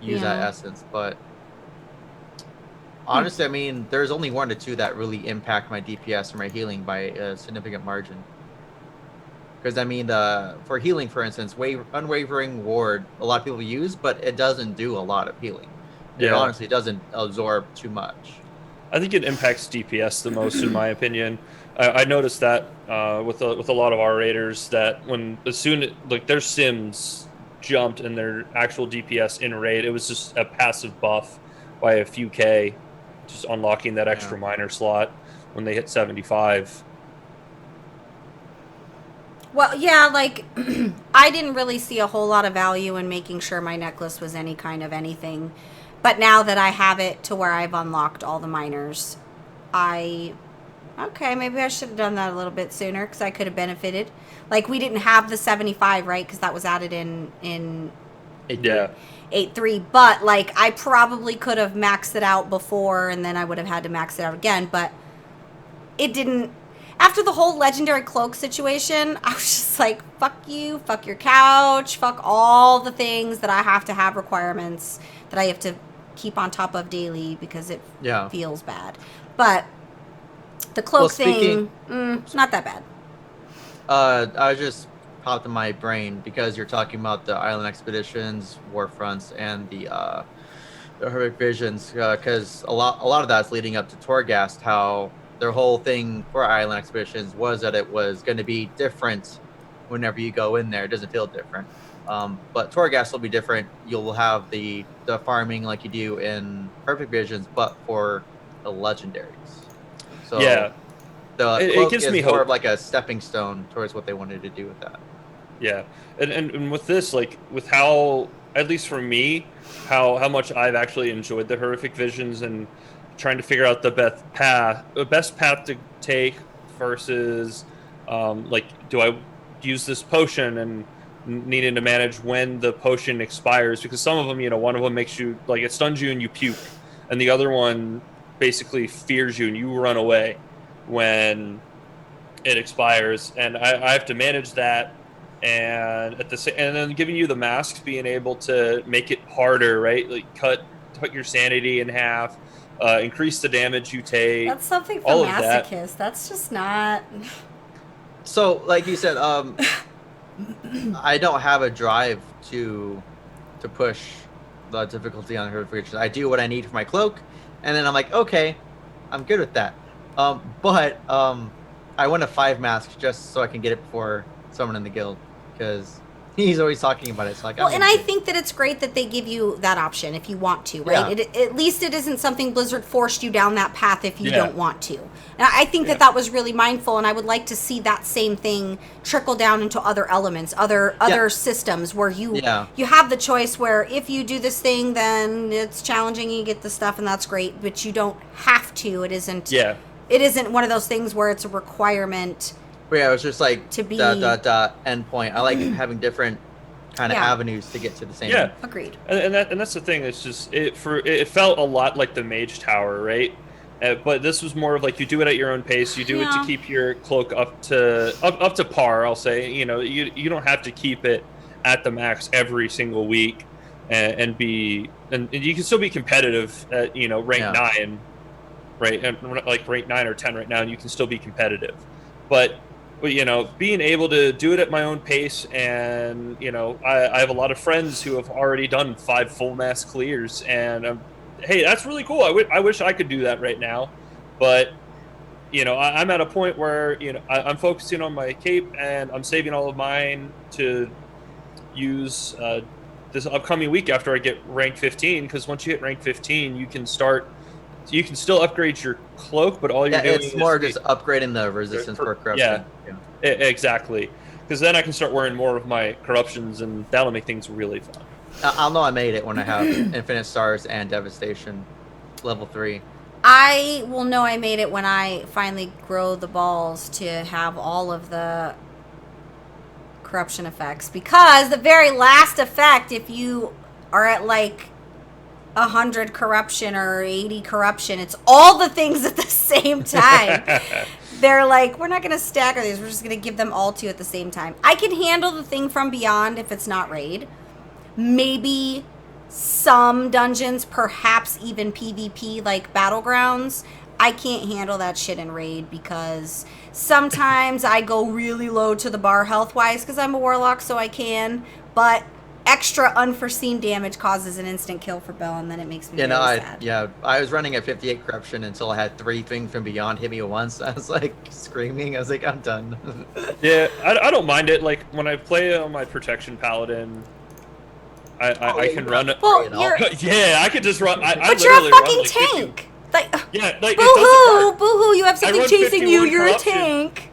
use that Yeah. essence. But honestly, I mean, there's only 1 or 2 that really impact my DPS and my healing by a significant margin. Because I mean, for healing, for instance, Unwavering Ward, a lot of people use, but it doesn't do a lot of healing. It Yeah. honestly doesn't absorb too much. I think it impacts DPS the most, in my opinion. I noticed that with a lot of our raiders that their sims jumped and their actual DPS in raid, it was just a passive buff by a few K, just unlocking that extra miner slot when they hit 75. Well, yeah, like, I didn't really see a whole lot of value in making sure my necklace was any kind of anything. But now that I have it to where I've unlocked all the miners, maybe I should have done that a little bit sooner because I could have benefited. Like, we didn't have the 75, right? Because that was added in Yeah. 8.3. But, like, I probably could have maxed it out before, and then I would have had to max it out again. But it didn't. After the whole legendary cloak situation, I was just like, fuck you, fuck your couch, fuck all the things that I have to have requirements that I have to keep on top of daily because it feels bad. But the cloak thing, not that bad. I just popped in my brain because you're talking about the island expeditions, war fronts, and the horrific visions. Because a lot of that's leading up to Torghast. How their whole thing for island expeditions was that it was going to be different whenever you go in there. It doesn't feel different. But Torghast will be different. You'll have the farming like you do in Perfect Visions, but for the legendaries. So Yeah. the It cloak gives is me more hope. of like a stepping stone towards what they wanted to do with that. Yeah, and with this, like, with how, at least for me, how much I've actually enjoyed the horrific visions and trying to figure out the best path to take versus, like, do I use this potion and needing to manage when the potion expires, because some of them, one of them makes you, like, it stuns you and you puke, and the other one basically fears you and you run away when it expires, and I have to manage that. And and then giving you the masks, being able to make it harder, right? Like cut your sanity in half, increase the damage you take. That's something for all of that. masochists. That's just not. So, like you said, I don't have a drive to push the difficulty on her creatures. I do what I need for my cloak, and then I'm like, okay, I'm good with that. But I want a 5 mask just so I can get it before someone in the guild, because he's always talking about it. So like, Well, and I think that it's great that they give you that option if you want to, right? Yeah. At least it isn't something Blizzard forced you down that path if you Yeah. don't want to. And I think that was really mindful, and I would like to see that same thing trickle down into other elements, other systems where you have the choice where if you do this thing, then it's challenging, you get the stuff, and that's great, but you don't have to. It isn't. Yeah. It isn't one of those things where it's a requirement. But yeah, it was just like To be- endpoint. I like having different kind of Yeah. avenues to get to the same. Yeah. Agreed. And that's the thing. It's just it felt a lot like the Mage Tower, right? But this was more of like you do it at your own pace. You do it to Yeah. keep your cloak up to par. I'll say, you don't have to keep it at the max every single week, and you can still be competitive at rank 9, right? And like rank 9 or 10 right now, and you can still be competitive. But being able to do it at my own pace, and I have a lot of friends who have already done 5 full mass clears, and hey, that's really cool. I wish I could do that right now, but I'm at a point where I'm focusing on my cape, and I'm saving all of mine to use this upcoming week after I get rank 15. Because once you hit rank 15, you can still upgrade your cloak, but all you're doing it's more just upgrading the resistance for corruption. Exactly. Because then I can start wearing more of my corruptions, and that'll make things really fun. I'll know I made it when I have Infinite Stars and Devastation, level 3. I will know I made it when I finally grow the balls to have all of the corruption effects. Because the very last effect, if you are at like 100 corruption or 80 corruption, it's all the things at the same time. They're like, we're not going to stagger these. We're just going to give them all to you at the same time. I can handle the thing from beyond if it's not raid. Maybe some dungeons, perhaps even PvP like Battlegrounds. I can't handle that shit in raid because sometimes I go really low to the bar health wise because I'm a warlock, so I can. But extra unforeseen damage causes an instant kill for Bell, and then it makes me very sad. I was running at 58 corruption until I had 3 things from beyond hit me once. I was like screaming. I was like, I'm done. Yeah, I don't mind it. Like when I play on my protection paladin, I can run. Well, yeah, I could just run. But you're a fucking tank. Like, boo-hoo, boo-hoo, you have something chasing you, you're corruption. a tank.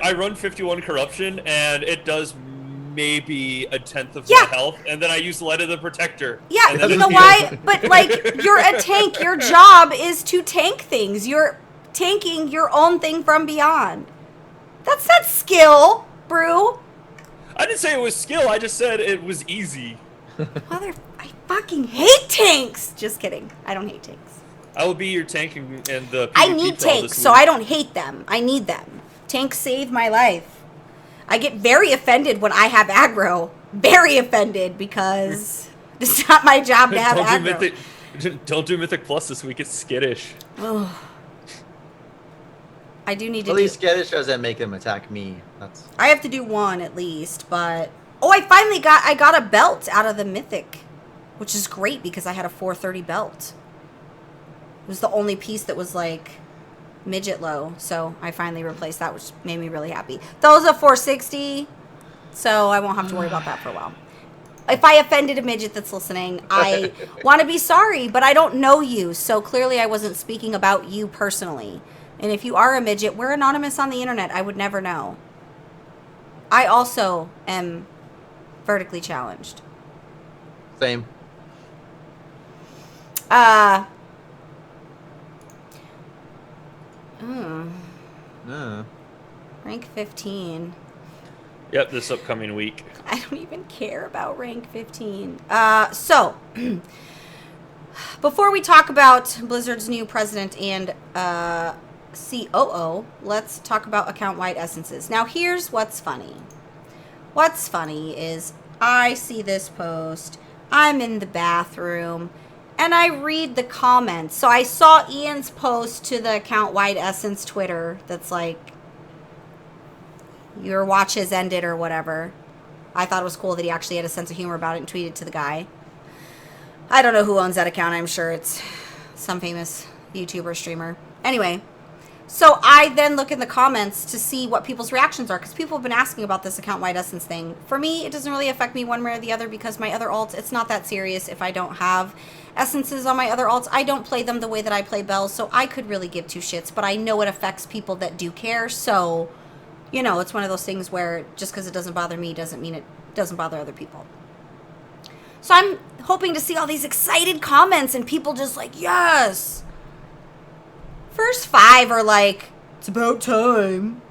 I run 51 corruption, and it does maybe 1/10 of my health, and then I use Light of the Protector. Yeah, and then you know why? But, like, you're a tank. Your job is to tank things. You're tanking your own thing from beyond. That's not skill, Brew. I didn't say it was skill, I just said it was easy. I fucking hate tanks. Just kidding. I don't hate tanks. I will be your tank in the PvP I need brawl tanks, this so week. I don't hate them. I need them. Tanks save my life. I get very offended when I have aggro. Very offended because it's not my job to have aggro. Don't do Mythic Plus this week. It's skittish. Ugh. I do need to At least skittish doesn't make them attack me. I have to do 1 at least, but I got a belt out of the Mythic, which is great because I had a 430 belt. It was the only piece that was like midget low, so I finally replaced that, which made me really happy. That was a 460, so I won't have to worry about that for a while. If I offended a midget that's listening, I want to be sorry, but I don't know you, so clearly I wasn't speaking about you personally. And if you are a midget, we're anonymous on the internet. I would never know. I also am vertically challenged. Same. Rank 15. Yep, this upcoming week. I don't even care about rank 15. So, before we talk about Blizzard's new president and COO, let's talk about account-wide essences. Now, here's what's funny. What's funny is I see this post, I'm in the bathroom, and I read the comments. So I saw Ian's post to the account-wide essence Twitter that's like, your watch has ended or whatever. I thought it was cool that he actually had a sense of humor about it and tweeted to the guy. I don't know who owns that account. I'm sure it's some famous YouTuber streamer. Anyway, so I then look in the comments to see what people's reactions are, because people have been asking about this account White Essence thing. For me, it doesn't really affect me one way or the other, because my other alts, it's not that serious if I don't have essences on my other alts. I don't play them the way that I play Bells, so I could really give two shits, but I know it affects people that do care, so, you know, it's one of those things where just because it doesn't bother me doesn't mean it doesn't bother other people. So I'm hoping to see all these excited comments and people just like, yes! First 5 are like, it's about time.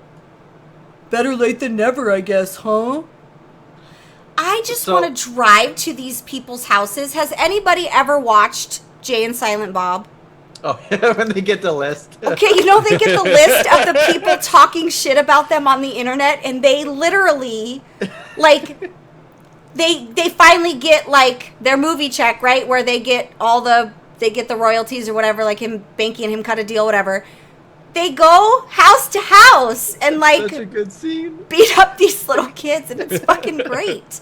Better late than never, I guess, huh? I just want to drive to these people's houses. Has anybody ever watched Jay and Silent Bob? Oh, when they get the list. Okay, you know they get the list of the people talking shit about them on the internet, and they literally, like, they finally get, like, their movie check, right? Where they get they get the royalties or whatever, like him, Banky and him cut a deal, whatever. They go house to house and, like, such a good scene. Beat up these little kids, and it's fucking great.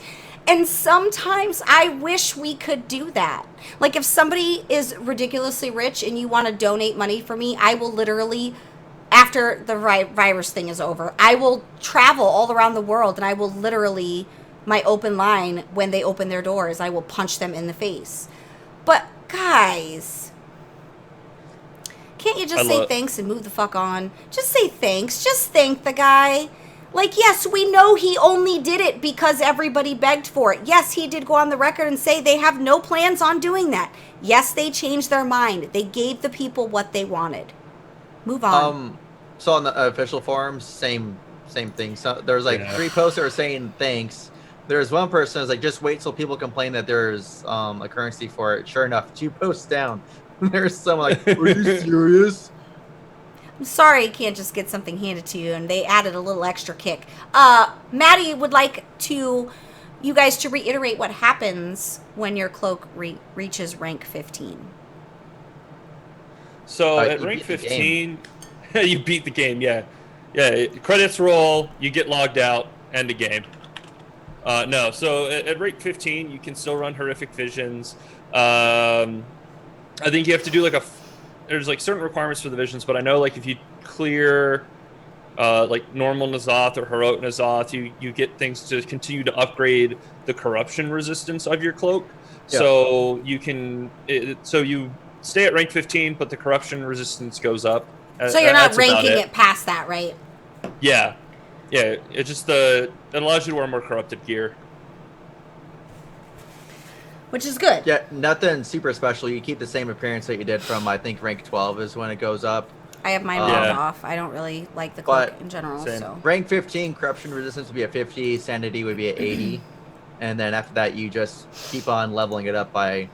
And sometimes I wish we could do that. Like, if somebody is ridiculously rich and you want to donate money for me, I will literally, after the virus thing is over, I will travel all around the world, and I will literally, my open line, when they open their doors, I will punch them in the face. But, guys, can't you just say thanks and move the fuck on? Just say thanks. Just thank the guy. Like, yes, we know he only did it because everybody begged for it. Yes, he did go on the record and say they have no plans on doing that. Yes, they changed their mind. They gave the people what they wanted. Move on. So on the official forums, same thing. So there's like 3 posts that are saying thanks. There's one person who's like, just wait till people complain that there's a currency for it. Sure enough, 2 posts down, there's someone like, are you serious? I'm sorry you can't just get something handed to you, and they added a little extra kick. Maddie would like you guys to reiterate what happens when your cloak reaches rank 15. So at rank 15, you beat the game, yeah. Yeah, credits roll, you get logged out, end the game. No, so at rank 15, you can still run horrific visions. I think you have to do like there's like certain requirements for the visions, but I know like if you clear like normal N'Zoth or heroic N'Zoth, you get things to continue to upgrade the corruption resistance of your cloak. Yeah. So you can so you stay at rank 15, but the corruption resistance goes up. So you're not ranking it past that, right? Yeah. Yeah, it just it allows you to wear more corrupted gear. Which is good. Yeah, nothing super special. You keep the same appearance that you did from, I think, rank 12 is when it goes up. I have mine rolled off. I don't really like the cloak in general. So rank 15, corruption resistance would be at 50, sanity would be at 80. And then after that, you just keep on leveling it up by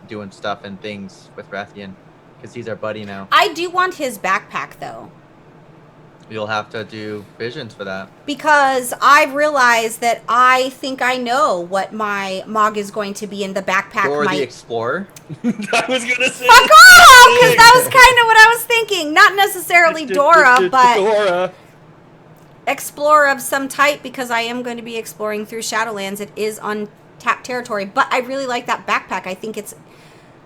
doing stuff and things with Rathian. Because he's our buddy now. I do want his backpack, though. You'll have to do visions for that. Because I've realized that I think I know what my Mog is going to be in the backpack. Or the Explorer. I was going to say. Fuck off! Because that was kind of what I was thinking. Not necessarily Dora, but Dora. Explorer of some type, because I am going to be exploring through Shadowlands. It is untapped territory. But I really like that backpack. I think it's...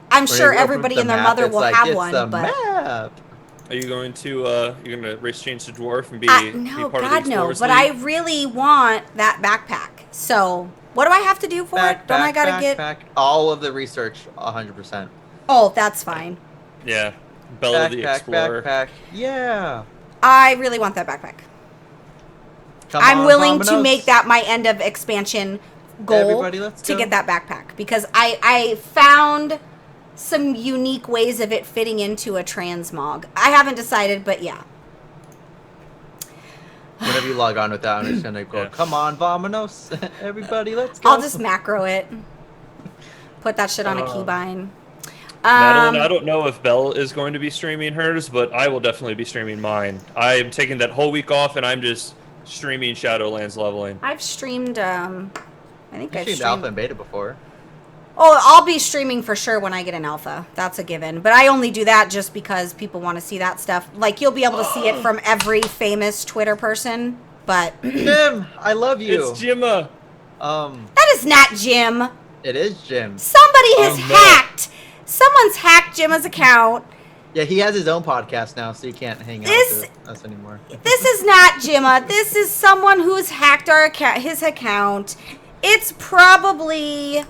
I'm sure everybody and their mother will have one, but... Map. Are you going to you're gonna race change to dwarf and be no, part God of the no, Explorers but League? I really want that backpack. So what do I have to do for it? Don't I gotta get all of the research 100%? Oh, that's fine. Yeah, Bella the Explorer. Backpack, yeah. I really want that backpack. I'm willing to make that my end of expansion goal to get that backpack, because I found some unique ways of it fitting into a transmog. I haven't decided, but yeah. Whenever you log on with that, I'm just gonna go, come on, Vominos. Everybody, let's go. I'll just macro it. Put that shit on a keybind. Madeline, I don't know if Belle is going to be streaming hers, but I will definitely be streaming mine. I'm taking that whole week off, and I'm just streaming Shadowlands leveling. I've streamed, I think I've streamed alpha and beta before. Oh, I'll be streaming for sure when I get an alpha. That's a given. But I only do that just because people want to see that stuff. Like, you'll be able to see it from every famous Twitter person, but... Jim, I love you. It's Jimma. That is not Jim. It is Jim. Somebody has no. hacked. Someone's hacked Jim's account. Yeah, he has his own podcast now, so he can't hang out This- with us anymore. This is not Jimma. This is someone who's hacked our account, his account. It's probably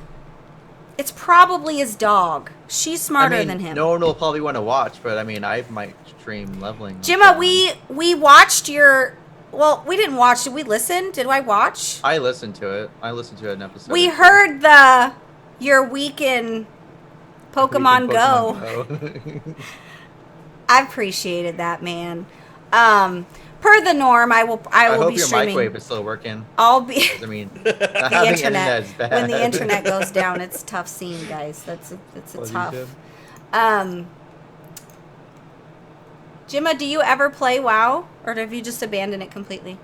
his dog. She's smarter than him. No one will probably want to watch, but I mean, I might stream leveling. Jimma, we watched your. Well, we didn't watch. Did we listen? Did I watch? I listened to it. I listened to an episode. We or two. heard your week in Pokemon Go. Go. I appreciated that, man. Per the norm, I will I will hope be your streaming. microwave is still working. I'll be. 'Cause, I mean, The having internet. is bad. When the internet goes down, it's a tough scene, guys. It's a Love you, tough. Jim. Jimma, do you ever play WoW, or have you just abandoned it completely?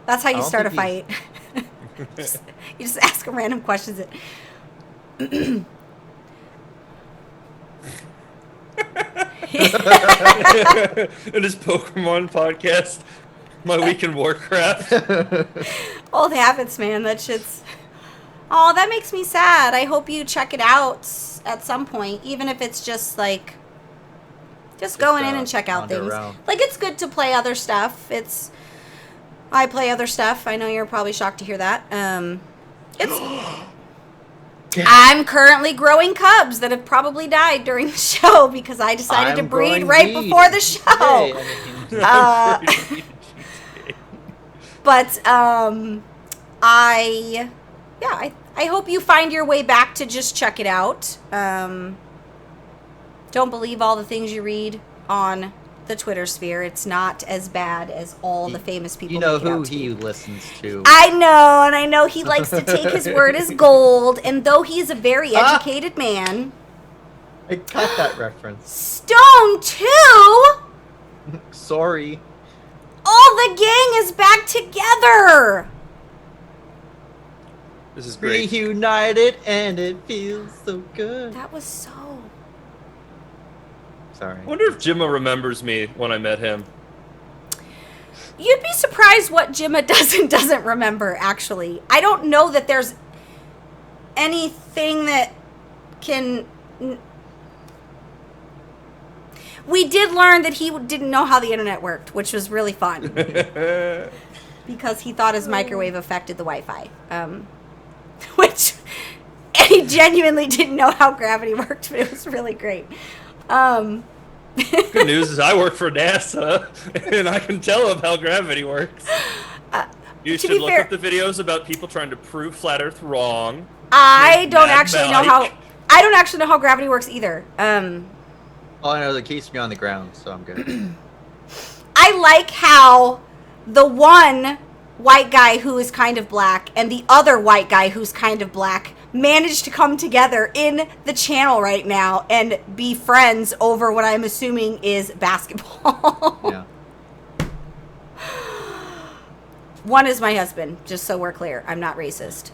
That's how I you don't start a think fight. You just ask him random questions. In his Pokemon podcast, My Week in Warcraft. Old habits, man. That shit's. Oh, that makes me sad. I hope you check it out at some point, even if it's just like. Just going in and check out wander things. around. Like, it's good to play other stuff. I play other stuff. I know you're probably shocked to hear that. I'm currently growing cubs that have probably died during the show because I decided to I'm breed growing right weed. before the show. Yay, I mean, But I hope you find your way back to just check it out. Don't believe all the things you read on the Twitter sphere. It's not as bad as all the famous people. you know make it who out to he be. listens to. I know, and I know he likes to take his word as gold. And though he's a very educated man, I caught that reference. Stone 2, Sorry. all the gang is back together. This is great. Reunited and it feels so good. That was so. Sorry. I wonder if Jimma remembers me when I met him. You'd be surprised what Jimma does and doesn't remember, actually. I don't know that there's anything that can... We did learn that he didn't know how the internet worked, which was really fun. Because he thought his microwave affected the Wi-Fi. Which... And he genuinely didn't know how gravity worked, but it was really great. Good news is I work for NASA, and I can tell them how gravity works. You to should be look fair- up the videos about people trying to prove flat Earth wrong. I don't Mad actually know Mike. how... I don't actually know how gravity works either. All I know is it keeps me on the ground, so I'm good. I like how the one white guy who is kind of black and the other white guy who's kind of black managed to come together in the channel right now and be friends over what I'm assuming is basketball. Yeah. One is my husband, just so we're clear. I'm not racist.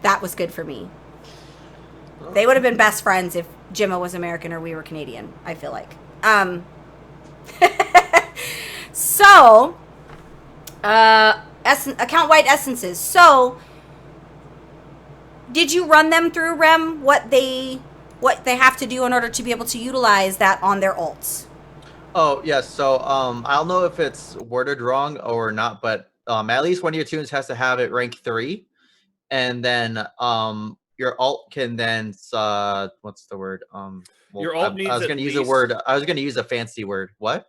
That was good for me. They would have been best friends if Jimma was American or we were Canadian, I feel like. So, account-wide essences. So, did you run them through Rem, what they have to do in order to be able to utilize that on their alts? Oh, yes. So, I don't know if it's worded wrong or not, but at least one of your tunes has to have it rank 3. And then your alt can then what's the word? Your alt needs I was at going to use a least- word. I was going to use a fancy word. What?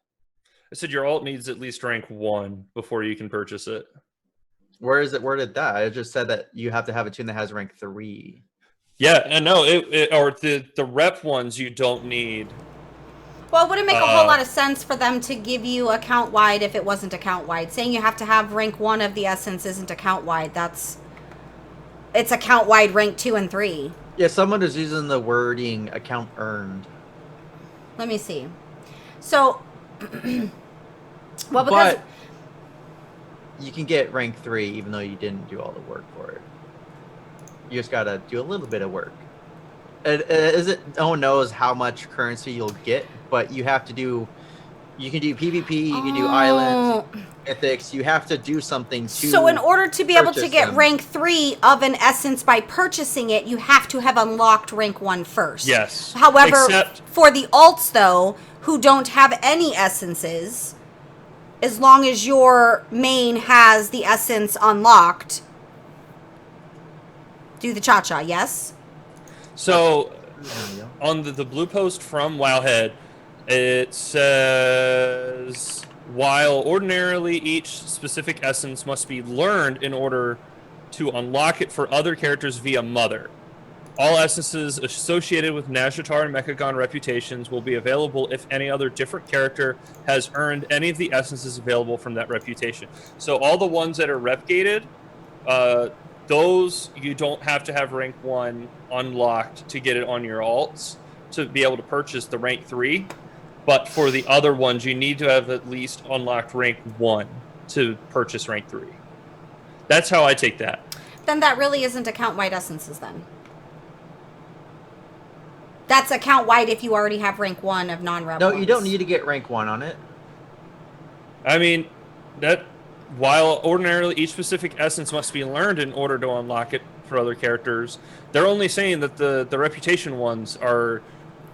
I said your alt needs at least rank 1 before you can purchase it. Where is it worded that? I just said that you have to have a tune that has rank 3. Yeah, and no, or the rep ones you don't need. Well, it wouldn't make a whole lot of sense for them to give you account-wide if it wasn't account-wide. Saying you have to have rank 1 of the essence isn't account-wide. It's account-wide rank 2 and 3. Yeah, someone is using the wording account earned. Let me see. So, well, because... But you can get rank 3 even though you didn't do all the work for it. You just gotta do a little bit of work. No one knows how much currency you'll get, but you have to do You can do PvP, you can do Oh. islands, mythics. You have to do something to. So in order to be able to purchase get them. rank 3 of an essence by purchasing it, you have to have unlocked rank 1 first. Yes. However, Except- for the alts though, who don't have any essences, as long as your main has the essence unlocked, do the cha-cha, yes? So There you go. on the blue post from Wowhead, it says, while ordinarily each specific essence must be learned in order to unlock it for other characters via Mother, all essences associated with Nazjatar and Mechagon reputations will be available if any other different character has earned any of the essences available from that reputation. So all the ones that are rep gated, those you don't have to have rank 1 unlocked to get it on your alts to be able to purchase the rank 3. But for the other ones, you need to have at least unlocked rank 1 to purchase rank 3. That's how I take that. Then that really isn't account-wide essences then. That's account-wide if you already have rank 1 of non-rep No, ones. you don't need to get rank 1 on it. I mean, that while ordinarily each specific essence must be learned in order to unlock it for other characters, they're only saying that the reputation ones are.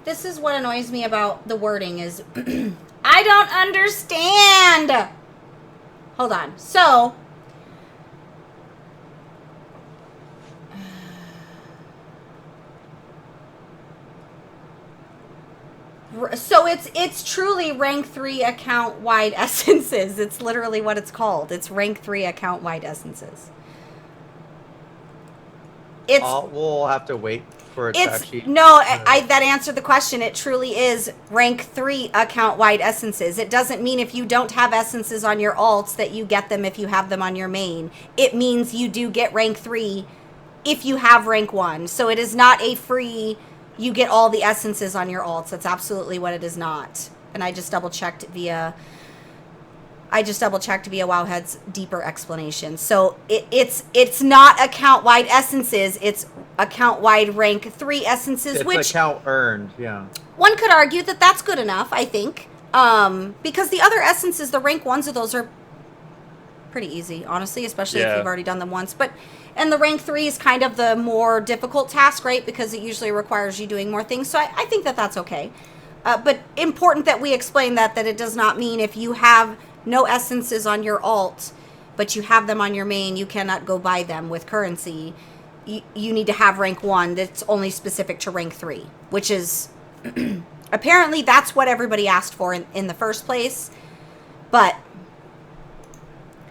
This is what annoys me about the wording is I don't understand. Hold on. So it's truly rank 3 account wide essences. It's literally what it's called. It's rank 3 account wide essences. It's We'll have to wait for it to It's actually. no, I that answered the question. It truly is rank 3 account wide essences. It doesn't mean if you don't have essences on your alts that you get them if you have them on your main. It means you do get rank 3 if you have rank 1. So it is not a free. You get all the essences on your alts. That's absolutely what it is not. And I just double checked via Wowhead's deeper explanation. So it's not account wide essences. It's account wide rank 3 essences, It's which account earned, yeah. one could argue that that's good enough. I think because the other essences, the rank 1s of those are pretty easy, honestly, especially if Yeah. you've already done them once. And the rank 3 is kind of the more difficult task, right? Because it usually requires you doing more things. So I think that that's okay. But important that we explain that it does not mean if you have no essences on your alt, but you have them on your main, you cannot go buy them with currency. You need to have rank 1 that's only specific to rank 3, which is apparently that's what everybody asked for in the first place. But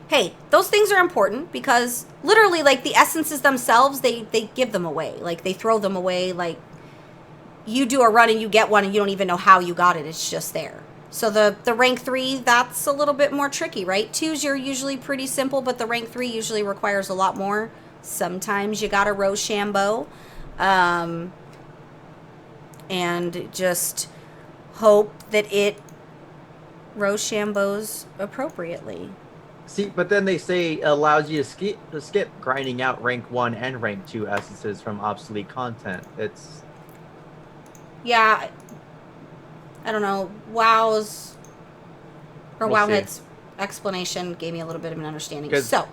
hey, those things are important because literally, like, the essences themselves, they give them away. Like, they throw them away. Like, you do a run and you get one and you don't even know how you got it. It's just there. So the rank 3, that's a little bit more tricky, right? 2s, you're usually pretty simple, but the rank 3 usually requires a lot more. Sometimes you got to Rochambeau. And just hope that it Rochambeaus appropriately. See, but then they say it allows you to skip grinding out rank 1 and rank 2 essences from obsolete content. It's Yeah, I don't know. Wow's or We'll see. Wowhead's explanation gave me a little bit of an understanding. 'Cause- So,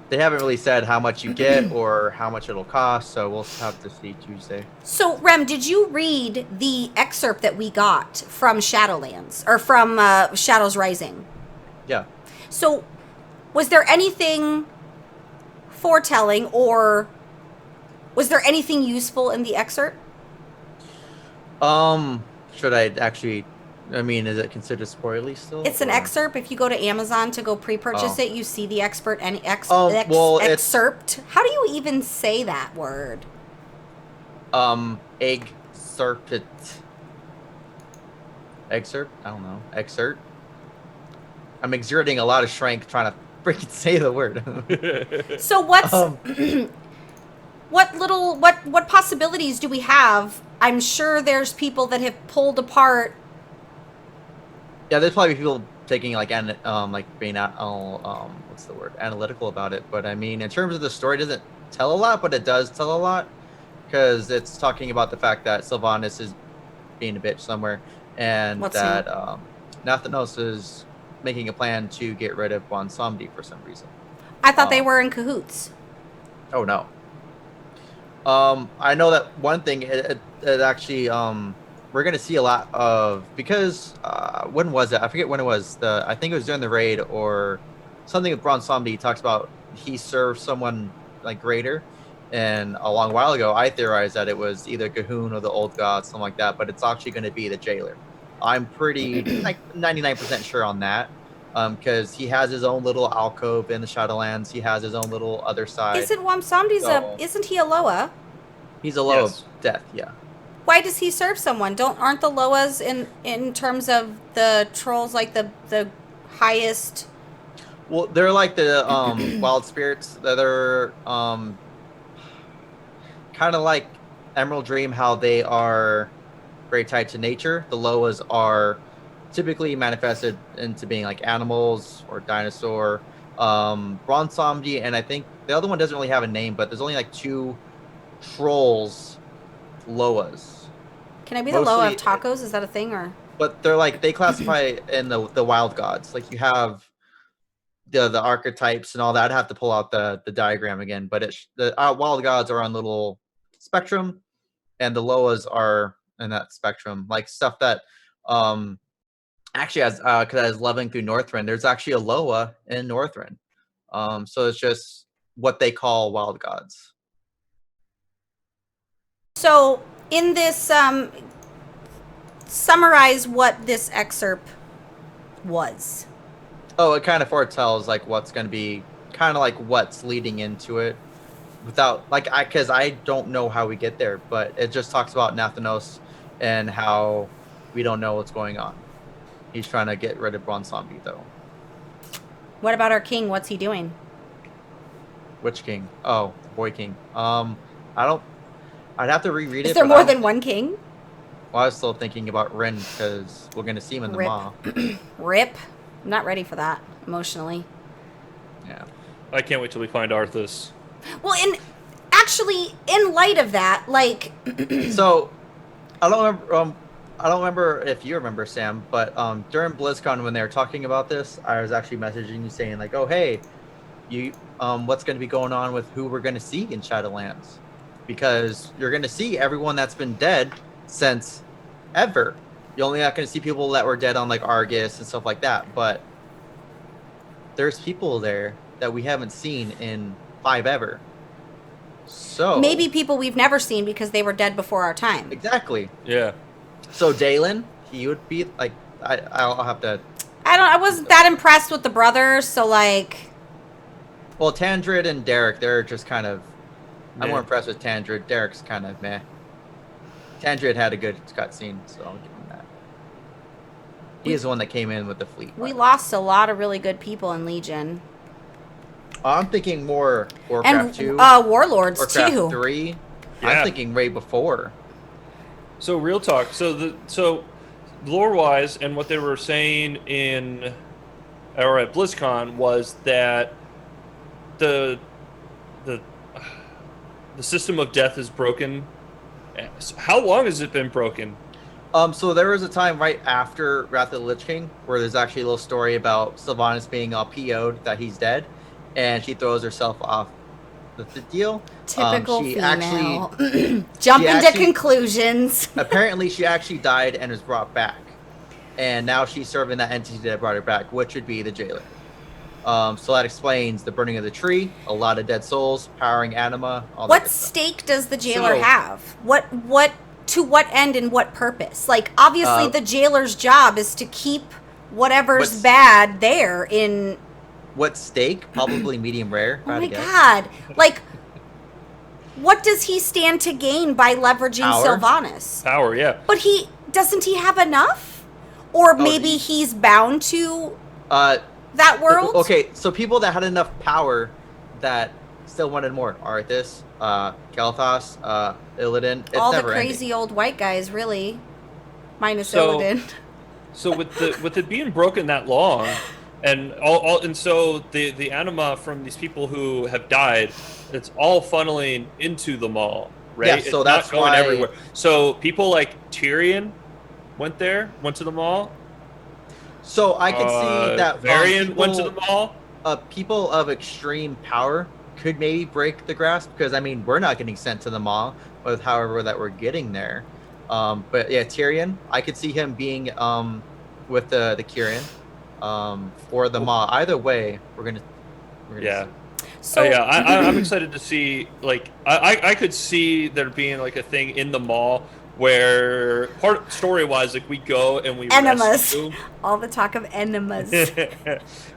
they haven't really said how much you get or how much it'll cost, so we'll have to see Tuesday. so Rem, did you read the excerpt that we got from Shadowlands or from Shadows Rising? Yeah. So, was there anything foretelling or was there anything useful in the excerpt? Should I actually? I mean, is it considered spoilery still? It's an or- excerpt. If you go to Amazon to go pre-purchase Oh. it, you see the expert and well, it's- excerpt. How do you even say that word? Excerpt. Excerpt? I don't know. Excerpt. I'm exerting a lot of strength trying to freaking say the word. So what's Um, what possibilities do we have? I'm sure there's people that have pulled apart. Yeah, there's probably people taking like being out what's the word, analytical about it. But I mean, in terms of the story, it doesn't tell a lot, but it does tell a lot because it's talking about the fact that Sylvanas is being a bitch somewhere, and What's that Nathanos is making a plan to get rid of Bonsomdi for some reason. I thought they were in cahoots. Oh no. I know that one thing. It actually we're gonna see a lot of, because when was it? I forget when it was. I think it was during the raid or something with Bronzomdi. He talks about he served someone like greater, and a long while ago I theorized that it was either Cahoon or the Old God, something like that. But it's actually going to be the jailer. I'm pretty like 99% sure on that, because he has his own little alcove in the Shadowlands. He has his own little other side. Isn't Wamsamdi's So- isn't he a Loa? He's a low Yes. of death, yeah. Why does he serve someone? Aren't the Loas in terms of the trolls like the highest? Well, they're like the wild spirits. They're kind of like Emerald Dream, how they are very tied to nature. The Loas are typically manifested into being like animals or dinosaur. Bronzomdi, and I think the other one doesn't really have a name, but there's only like 2 trolls Loas. Can I be the Loa of Mostly- tacos? Is that a thing or? But they're like, they classify in the wild gods. Like you have the archetypes and all that. I'd have to pull out the diagram again, but it's the wild gods are on little spectrum, and the Loas are in that spectrum. Like stuff that actually has because I was leveling through Northrend. There's actually a Loa in Northrend. So it's just what they call wild gods. So in this, summarize what this excerpt was. Oh, it kind of foretells like what's going to be, kind of like what's leading into it, without like because I don't know how we get there, but it just talks about Nathanos and how we don't know what's going on. He's trying to get rid of Bronzombi though. What about our king? What's he doing? Which king? Oh, Boy King. I don't. I'd have to reread it. Is there but more I don't- than one king? Well, I was still thinking about Ren because we're gonna see him in the Rip. Maw. Rip. I'm not ready for that emotionally. Yeah. I can't wait till we find Arthas. Well, actually, in light of that, like, So, I don't remember. I don't remember if you remember, Sam, but during BlizzCon when they were talking about this, I was actually messaging you saying like, "Oh, hey, you, what's going to be going on with who we're going to see in Shadowlands? Because you're going to see everyone that's been dead since ever. You're only not going to see people that were dead on like Argus and stuff like that, but there's people there that we haven't seen in 5 ever. So maybe people we've never seen because they were dead before our time. exactly." Yeah. So Dalen, he would be like, I'll have to. I wasn't that impressed with the brothers, so like, Well, Tandrid and Derek, they're just kind of. I'm Meh. more impressed with Tandrid. Derek's kind of meh. Tandrid had a good cutscene, so I'll give him that. He is the one that came in with the fleet. we right? lost a lot of really good people in Legion. I'm thinking more Warcraft And 2, Warlords Warcraft too. 3. Yeah. I'm thinking way before. So real talk. So lore wise, and what they were saying in or at BlizzCon was that the system of death is broken. How long has it been broken? So there was a time right after Wrath of the Lich King where there's actually a little story about Sylvanas being PO'd that he's dead, and she throws herself off the deal. Typical she female. actually- Jump she into actually- conclusions. Apparently, she actually died and was brought back, and now she's serving that entity that brought her back, which would be the jailer. So that explains the burning of the tree, a lot of dead souls, powering anima. All that What good stuff. stake does the jailer So- have? What to what end and what purpose? Like, obviously the jailer's job is to keep whatever's What's- bad there in. What steak? Probably medium rare. if I Oh had my to guess. god! Like, what does he stand to gain by leveraging Power. Sylvanas? Power, yeah. But doesn't he have enough? Or Oh, maybe he's bound to that world? Okay, so people that had enough power that still wanted more. Arthas, Kel'Thas, Illidan. It's All the never crazy ending. old white guys, really. Minus So- Illidan. So with it being broken that long, and so the anima from these people who have died, it's all funneling into the mall, right? Yeah, It's so not that's going why- everywhere. So people like Tyrion went to the mall. So I could see that Varian went to the people, mall. people of extreme power could maybe break the grasp because I mean we're not getting sent to the maw with however that we're getting there. But yeah, Tyrion, I could see him being with the Kieran or the maw. Either way, we're gonna Yeah. So Yeah, I'm excited to see. Like, I could see there being like a thing in the mall where story wise, like we go and we enemas. rescue, All the talk of enemas.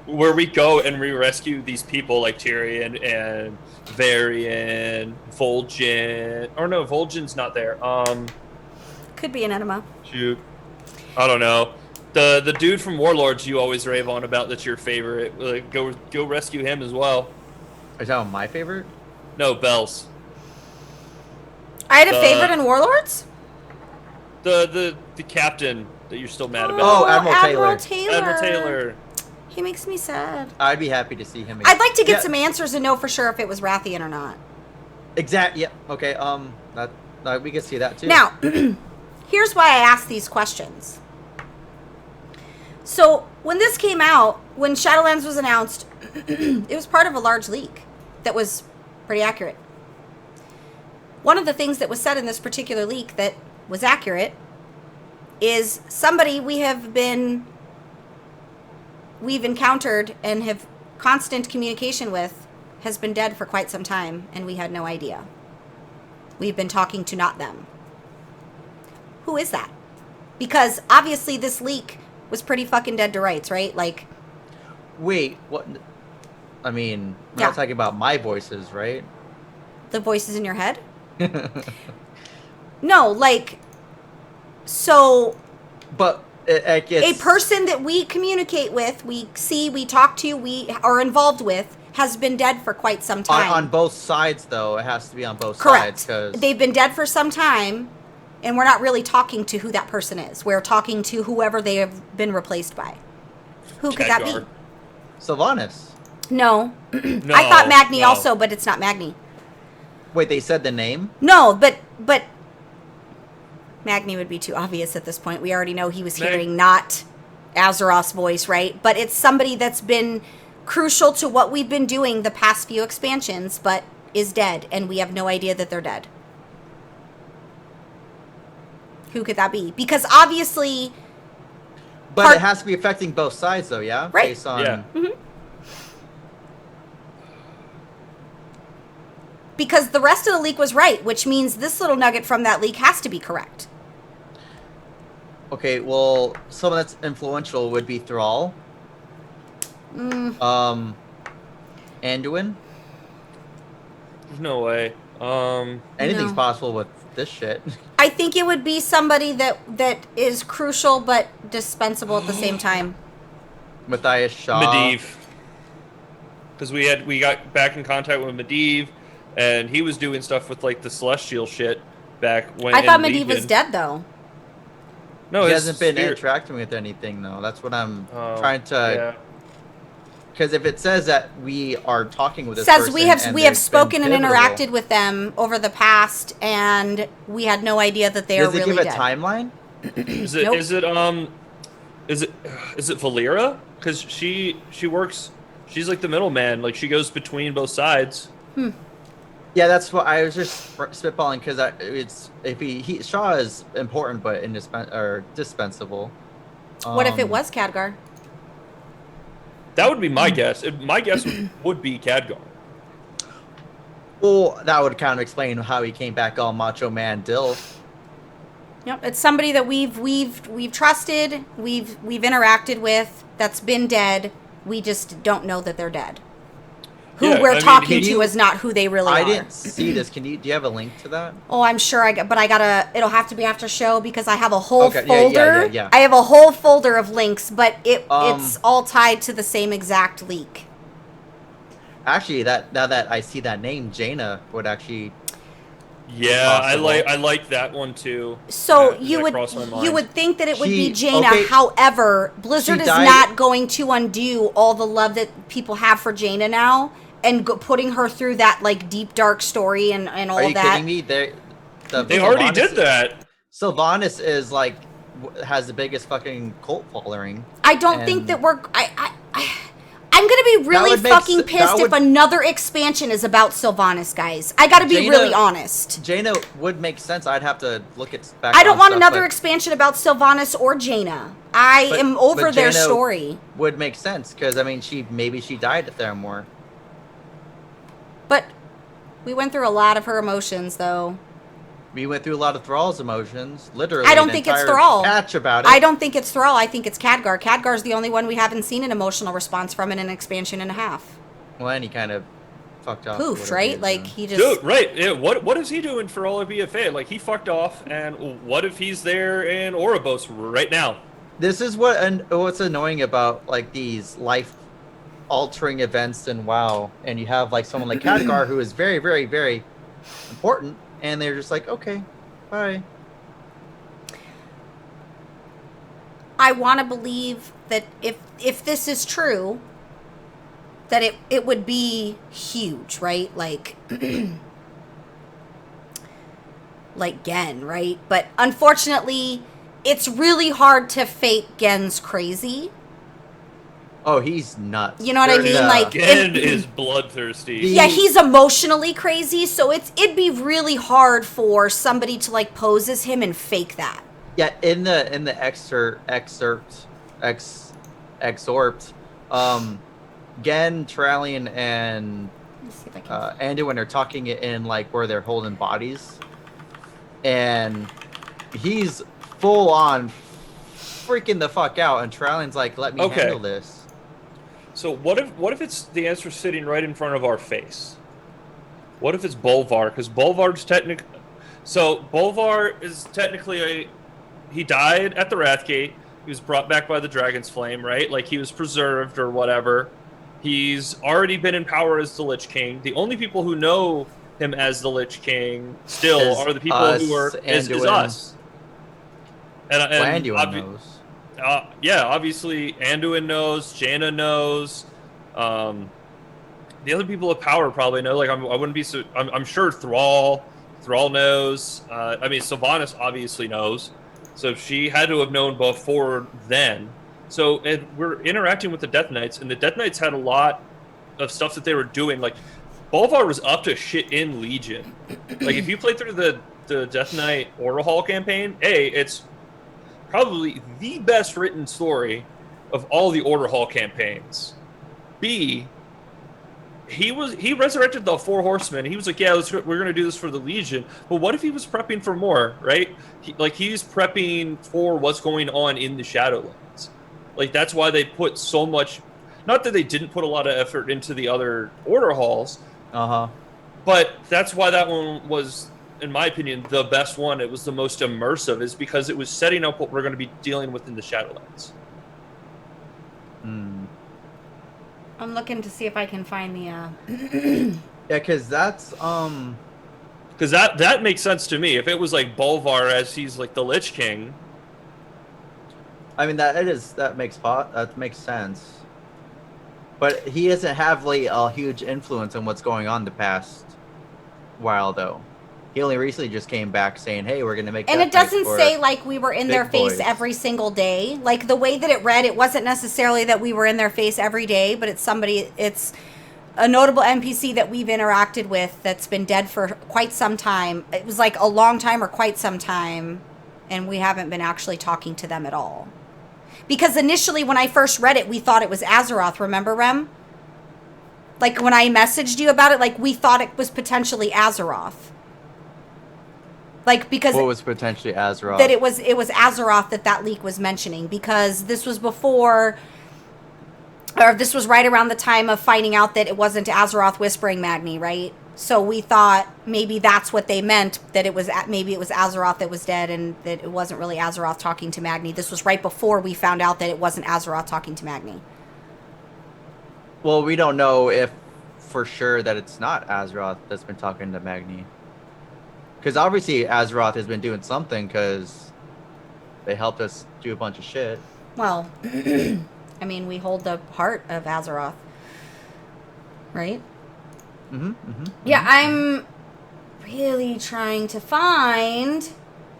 where we go and we rescue these people like Tyrion and Varian, Vol'jin. Or no, Vol'jin's not there. Could be an enema. Shoot, I don't know. The dude from Warlords you always rave on about that's your favorite. Like, go rescue him as well. Is that my favorite? No, Bells. I had a favorite in Warlords. The captain that you're still mad about. Oh, Admiral Admiral Taylor. Taylor. Admiral Taylor. He makes me sad. I'd be happy to see him again. I'd like to get Yeah, some answers and know for sure if it was Rathian or not. Exact. Yeah. Okay. That we could see that too. Now, here's why I ask these questions. So, when this came out, when Shadowlands was announced, it was part of a large leak that was pretty accurate. One of the things that was said in this particular leak that was accurate is somebody we've encountered and have constant communication with has been dead for quite some time, and we had no idea. We've been talking to not them. Who is that? Because obviously this leak was pretty fucking dead to rights, right? Like, Wait. What? I mean, we're Yeah. not talking about my voices, right? the voices in your head? No, like, so But it gets a person that we communicate with, we see, we talk to, we are involved with, has been dead for quite some time. on both sides, though. It has to be on both Correct. sides because They've been dead for some time, and we're not really talking to who that person is. We're talking to whoever they have been replaced by. Who could that Khadgar. be? Sylvanas. No. No, I thought Magni no. also, but it's not Magni. Wait, they said the name. No, but Magni would be too obvious at this point. We already know he was Mag- hearing not Azeroth's voice, right? But it's somebody that's been crucial to what we've been doing the past few expansions, but is dead, and we have no idea that they're dead. Who could that be? Because obviously, But Part- it has to be affecting both sides, though. Yeah. Right. Based on. Yeah. because the rest of the leak was right, which means this little nugget from that leak has to be correct. Okay. Well, someone that's influential would be Thrall. Anduin. There's no way. Anything's No. possible with this shit. I think it would be somebody that is crucial but dispensable at the same time. Matthias Shaw. Medivh. Because we got back in contact with Medivh, and he was doing stuff with like the celestial shit back when. I thought in Medivh was Legion. dead, though. No, He his hasn't been spirit- interacting with anything, though. That's what I'm Oh, trying to. yeah. Because if it says that we are talking with this Says person we have and we have there's been spoken and pivotal- interacted with them over the past, and we had no idea that they are Does it really give a dead. timeline? Is it Nope. is it Valera? Because she works. She's like the middleman. Like she goes between both sides. Yeah, that's what I was just spitballing because it's if Shaw is important but dispensable. What if it was Khadgar? That would be my guess. My guess would be Khadgar. Well, that would kind of explain how he came back all Macho Man Dill. Yep, it's somebody that we've trusted, we've interacted with, that's been dead. We just don't know that they're dead. Who Yeah, I we're mean, talking can to you- is not who they really I are. didn't see this. Do you have a link to that? Oh, I'm sure but I gotta. It'll have to be after show because I have a whole Okay, yeah, folder. yeah. I have a whole folder of links, but Um, it's all tied to the same exact leak. Actually, now that I see that name, Jaina would actually. Yeah, Possible. I like that one too. So That- you that would crossed my mind. you would think that it would be She- Jaina. okay, However, Blizzard she is died- not going to undo all the love that people have for Jaina now and putting her through that like deep dark story and all Are of you that. kidding me? They already did that. Sylvanas is like has the biggest fucking cult following. I don't think that we're. I'm gonna be really would make fucking that pissed if would- another expansion is I Sylvanas, guys. I gotta be Jaina- really honest. Jaina would make sense. I'd have to look at back. I don't want another expansion about Sylvanas or Jaina. I am over their Jaina story. Would make sense because I mean, maybe she died at Theramore. But we went through a lot of her emotions, though. We went through a lot of Thrall's emotions. Literally, I don't an think it's entire Thrall. Patch about it. I don't think it's Thrall. I think it's Khadgar. Khadgar's the only one we haven't seen an emotional response from in an expansion and a half. Well, and he kind of fucked off. Poof, whatever he right? was Like, doing. he just... Dude, right? Yeah, what is he doing for all of BFA? Like, he fucked off, and what if he's there in Oribos right now? This is what's annoying about like these life-altering events in WoW, and you have like someone like Khadgar who is very, very, very important, and they're just like, okay, bye. I want to believe that if this is true, that it would be huge, right? Like like Gen, right? But unfortunately, it's really hard to fake Gen's crazy. Oh, he's nuts. You know what I mean? No. Like, Gen is bloodthirsty. yeah, he's emotionally crazy, so it'd be really hard for somebody to like pose as him and fake that. Yeah, in the excerpt, Gen, Trallion, and Let's see if I can. Anduin are talking in like where they're holding bodies, and he's full on freaking the fuck out, and Trallion's like, "Let me Okay. handle this." So what if it's the answer sitting right in front of our face? What if it's Bolvar? Because Bolvar's Bolvar is technically he died at the Wrathgate. He was brought back by the Dragon's Flame, right? Like he was preserved or whatever. He's already been in power as the Lich King. The only people who know him as the Lich King still Is are the people us, who are is Anduin. us. And Anduin knows. Yeah, obviously Anduin knows, Jaina knows, the other people of power probably know. Like I wouldn't be so. I'm sure Thrall knows. I mean, Sylvanas obviously knows, so she had to have known before then. So we're interacting with the Death Knights, and the Death Knights had a lot of stuff that they were doing. Like Bolvar was up to shit in Legion. Like if you play through the Death Knight Order Hall campaign, it's probably the best written story of all the Order Hall campaigns. B, he resurrected the Four Horsemen. He was like, yeah, we're gonna do this for the Legion. But what if he was prepping for more, right? He's prepping for what's going on in the Shadowlands. Like that's why they put so much. Not that they didn't put a lot of effort into the other Order Halls, but that's why that one was, in my opinion, the best one. It was the most immersive, is because it was setting up what we're going to be dealing with in the Shadowlands. I'm looking to see if I can find the. Yeah, because that's Because that makes sense to me. If it was like Bolvar as he's like the Lich King. I mean that makes sense. But he doesn't have like a huge influence on what's going on the past while though. He only recently just came back saying, "Hey, we're gonna make." And Death it Knights doesn't for say like we were in their big face boys." every single day. Like the way that it read, it wasn't necessarily that we were in their face every day, but it's a notable NPC that we've interacted with that's been dead for quite some time. It was like a long time or quite some time, and we haven't been actually talking to them at all. Because initially when I first read it, we thought it was Azeroth, remember, Rem? Like when I messaged you about it, like we thought it was potentially Azeroth. Like because What was potentially Azeroth? that it was Azeroth that leak was mentioning, because this was before, or this was right around the time of finding out that it wasn't Azeroth whispering Magni, right? So we thought maybe that's what they meant, that maybe it was Azeroth that was dead and that it wasn't really Azeroth talking to Magni. This was right before we found out that it wasn't Azeroth talking to Magni. Well, we don't know if for sure that it's not Azeroth that's been talking to Magni. Because obviously Azeroth has been doing something because they helped us do a bunch of shit. Well, I mean, we hold the heart of Azeroth, right? Yeah, I'm really trying to find...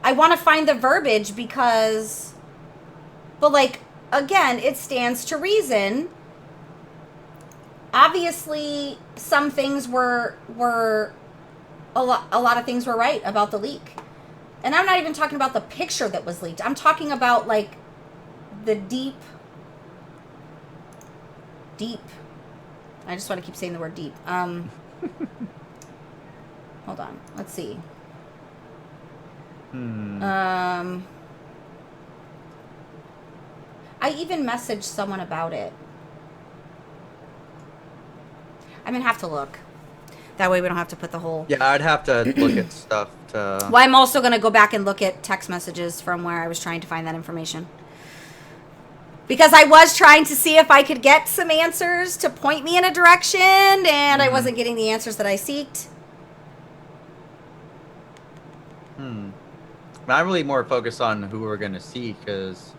I want to find the verbiage because... But, like, again, it stands to reason. Obviously, some things were a lot of things were right about the leak. And I'm not even talking about the picture that was leaked. I'm talking about like the deep. I just want to keep saying the word deep. Hold on. Let's see. I even messaged someone about it. I'm gonna have to look. That way we don't have to put the whole. Yeah, I'd have to look at stuff to. Well, I'm also gonna go back and look at text messages from where I was trying to find that information. Because I was trying to see if I could get some answers to point me in a direction, and I wasn't getting the answers that I seeked. But I'm really more focused on who we're gonna see, because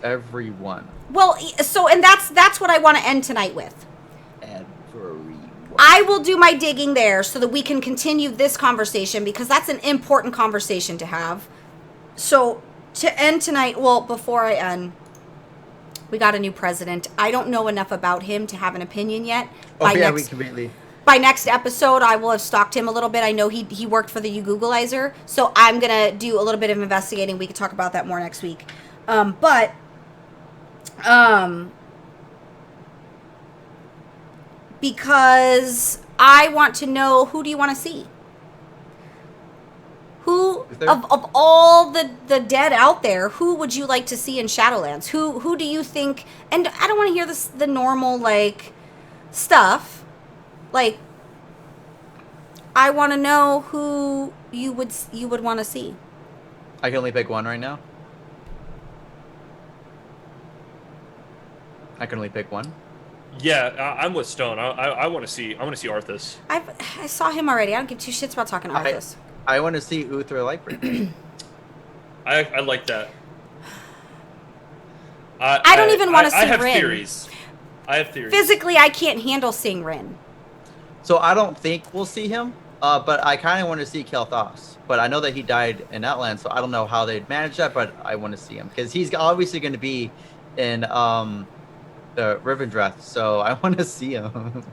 everyone. Well, so and that's what I want to end tonight with. Everyone. I will do my digging there so that we can continue this conversation, because that's an important conversation to have. So to end tonight, well, before I end, we got a new president. I don't know enough about him to have an opinion yet. We completely. By next episode, I will have stalked him a little bit. I know he worked for the YouGoogleizer, so I'm gonna do a little bit of investigating. We can talk about that more next week. Because I want to know, who do you want to see? Who of all the dead out there, who would you like to see in Shadowlands? Who do you think? And I don't want to hear the normal like stuff. Like, I want to know who you would want to see. I can only pick one right now. I can only pick one. Yeah, I'm with Stone. I want to see Arthas. I saw him already. I don't give two shits about talking to Arthas. I want to see Uther Lightbringer. I like that. I don't even want to see Rin. I have theories. Physically, I can't handle seeing Rin. So I don't think we'll see him, but I kind of want to see Kel'Thas. But I know that he died in Outland, so I don't know how they'd manage that, but I want to see him. Because he's obviously going to be in the Rivendreth, so I want to see him.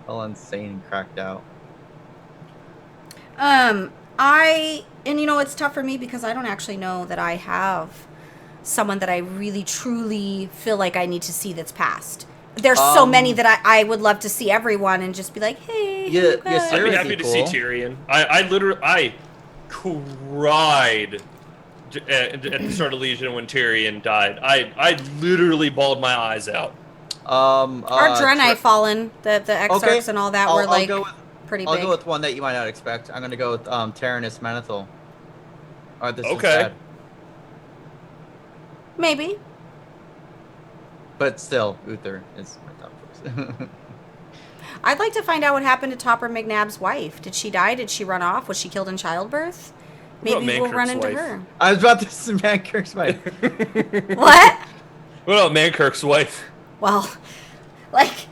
All insane and cracked out. And you know, it's tough for me because I don't actually know that I have someone that I really truly feel like I need to see that's passed. There's so many that I would love to see everyone and just be like, hey. Yeah, I'd be happy to see Tyrion. I cried at the start of Legion when Tyrion died. I literally bawled my eyes out. Our Draenei Fallen, the excerpts and all that were like pretty big. I'll go with one that you might not expect. I'm gonna go with Taranis Manethil. This is Okay. sad. Maybe. But still, Uther is my top choice. I'd like to find out what happened to Topper McNabb's wife. Did she die? Did she run off? Was she killed in childbirth? Maybe we'll run into her. I was about to say Mankirk's wife. What? What about Mankirk's wife? Well, like,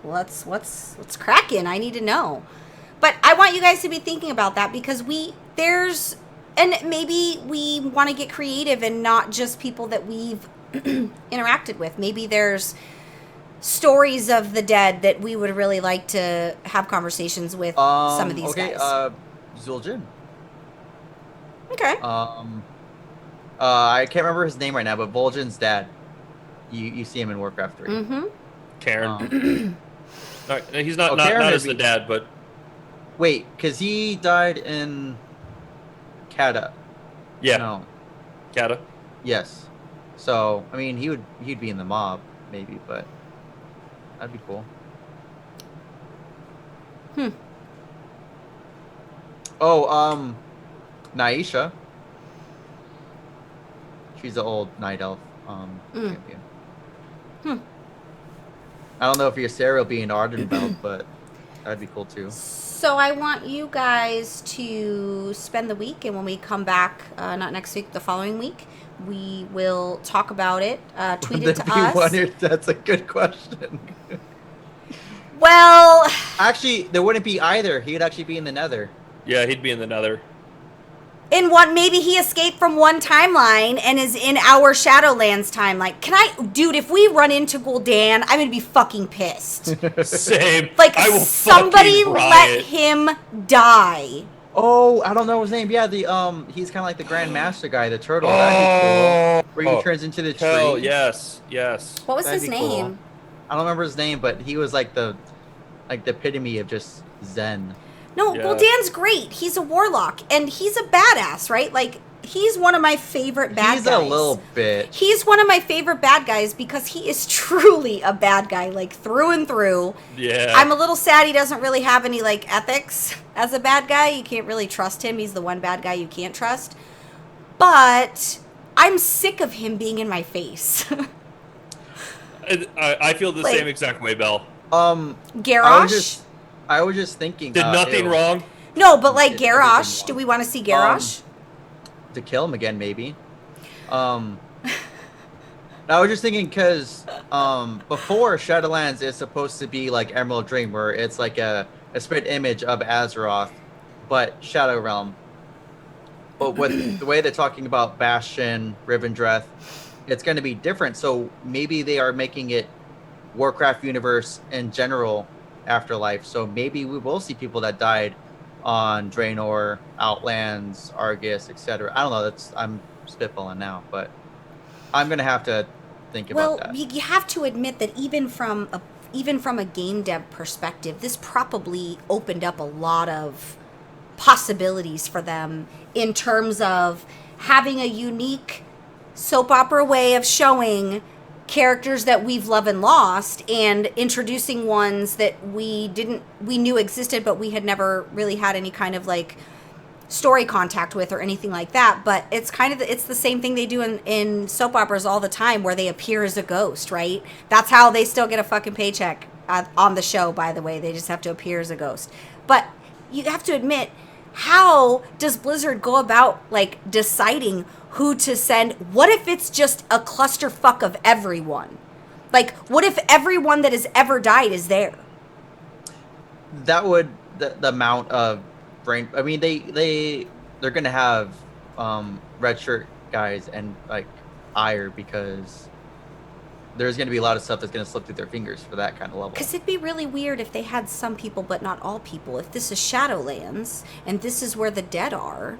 what's cracking? I need to know. But I want you guys to be thinking about that because and maybe we want to get creative and not just people that we've interacted with. Maybe there's stories of the dead that we would really like to have conversations with some of these guys. Zul'jin. Okay. I can't remember his name right now, but Vol'jin's dad. You see him in Warcraft 3. Mm-hmm. Cairn. No, he's not Cairn as the dad, but wait, because he died in Cata. yeah, No. Cata. Yes. So I mean, he'd be in the mob maybe, but that'd be cool. Oh, Naisha. She's the old night elf champion. I don't know if Ysera will be in Ardenveld, but that'd be cool too. So I want you guys to spend the week, and when we come back, not next week, the following week, we will talk about it. Tweet it to us. That's a good question. Well, Actually, there wouldn't be either. He'd actually be in the Nether. Yeah, he'd be in the Nether. in one, maybe he escaped from one timeline and is in our Shadowlands timeline. Dude, if we run into Gul'dan, I'm gonna be fucking pissed. Same. Like, I will somebody fucking let riot. him die. Oh, I don't know his name. Yeah, he's kind of like the Grand Master guy, the turtle. That'd be cool. Where he turns into the Hell, tree. yes. What was That'd his be cool. name? I don't remember his name, but he was like the epitome of just Zen. No, Yeah. Gul'dan's great. He's a warlock, and he's a badass, right? Like, he's one of my favorite bad He's guys. a little bit. He's one of my favorite bad guys because he is truly a bad guy, like, through and through. Yeah. I'm a little sad he doesn't really have any, like, ethics as a bad guy. You can't really trust him. He's the one bad guy you can't trust. But I'm sick of him being in my face. I feel the Like- same exact way, Belle. Garrosh? I was just thinking. Did nothing ew, wrong. No, but, like, Did everything Garrosh. wrong. Do we want to see Garrosh? To kill him again, maybe. I was just thinking because before Shadowlands is supposed to be like Emerald Dream, where it's like a split image of Azeroth, but Shadow Realm. But with the way they're talking about Bastion, Rivendreth, it's going to be different. So maybe they are making it Warcraft universe in general afterlife. So maybe we will see people that died on Draenor, Outlands, Argus, etc. I don't know. I'm spitballing now, but I'm gonna have to think about that. You have to admit that even from a game dev perspective, this probably opened up a lot of possibilities for them in terms of having a unique soap opera way of showing characters that we've loved and lost and introducing ones that we knew existed but we had never really had any kind of like story contact with or anything like that. But it's it's the same thing they do in soap operas all the time where they appear as a ghost, right? That's how they still get a fucking paycheck on the show, by the way. They just have to appear as a ghost. But you have to admit, how does Blizzard go about like deciding who to send? What if it's just a clusterfuck of everyone? Like, what if everyone that has ever died is there? That would the amount of brain. I mean, they're gonna have red shirt guys and like ire because there's gonna be a lot of stuff that's gonna slip through their fingers for that kind of level. Because it'd be really weird if they had some people but not all people. If this is Shadowlands and this is where the dead are,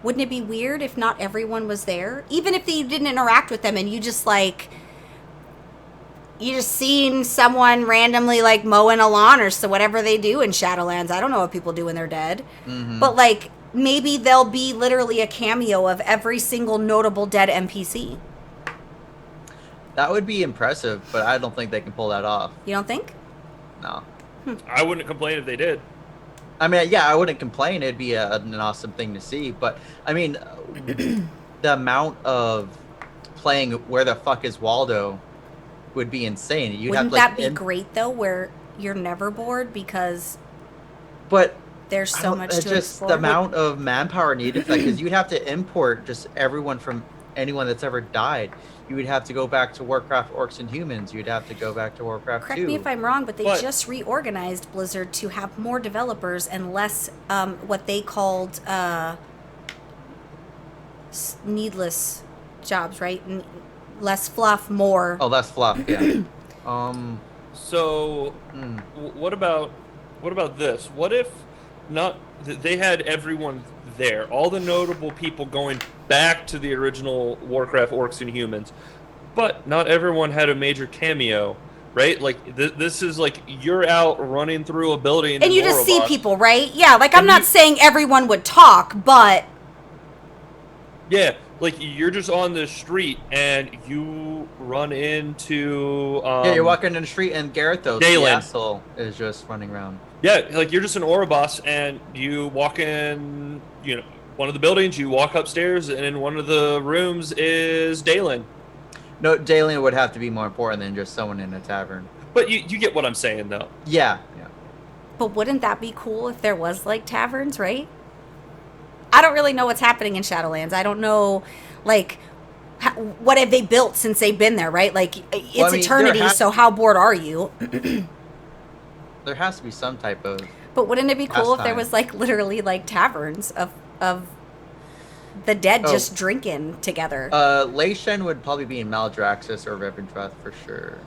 wouldn't it be weird if not everyone was there? Even if you didn't interact with them and you just seen someone randomly like mowing a lawn or so whatever they do in Shadowlands. I don't know what people do when they're dead. Mm-hmm. But like maybe there'll be literally a cameo of every single notable dead NPC. That would be impressive, but I don't think they can pull that off. You don't think? No. I wouldn't complain if they did. I mean, yeah, I wouldn't complain. It'd be an awesome thing to see. But I mean, the amount of playing Where the Fuck is Waldo would be insane. Wouldn't that be great though, where you're never bored because But there's so much it's to just explore? the amount of manpower needed, because you'd have to import just everyone from anyone that's ever died. You would have to go back to Warcraft Orcs and Humans. You'd have to go back to Warcraft Correct 2. me if I'm wrong, but they But- just reorganized Blizzard to have more developers and less what they called needless jobs, right? Less fluff, more. Oh, that's fluff. Yeah. So, what about this? What if they had everyone there, all the notable people going back to the original Warcraft Orcs and Humans, but not everyone had a major cameo, right? Like this is like you're out running through a building and in you just see Noroboth. people, right? Yeah, like I'm And not saying everyone would talk, but Yeah, like you're just on the street and you run into Yeah, you're walking in the street and Garethos, the Dalen. asshole, is just running around. Yeah, like you're just in Orobos and you walk in, one of the buildings, you walk upstairs, and in one of the rooms is Dalen. No, Dalen would have to be more important than just someone in a tavern. But you get what I'm saying, though. Yeah. But wouldn't that be cool if there was like taverns, right? I don't really know what's happening in Shadowlands. I don't know, like, what have they built since they've been there, right? Like, it's Well, I mean, eternity, so how bored are you? There has to be some type of... But wouldn't it be cool if there Pastime. was like literally like taverns of the dead Oh. just drinking together. Lei Shen would probably be in Maldraxxus or Revendreth for sure.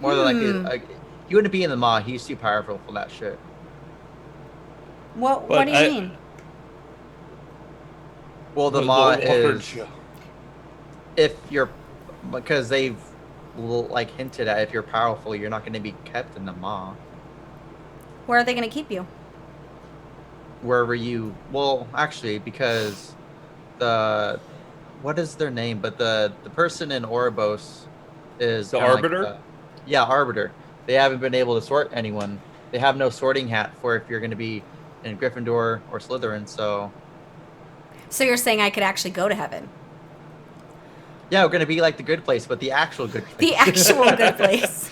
More than likely, he wouldn't be in the Maw. He's too powerful for that shit. What but do you I- mean? Well, the Maw is if you're because they've like hinted at if you're powerful, you're not going to be kept in the Maw. Where are they going to keep you? Wherever you well, actually, because the what is their name? But the person in Oribos is The kinda like Arbiter? yeah, Arbiter. They haven't been able to sort anyone. They have no sorting hat for if you're going to be in Gryffindor or Slytherin. So So you're saying I could actually go to heaven? yeah, we're going to be like the good place, but the actual good place. The actual good place.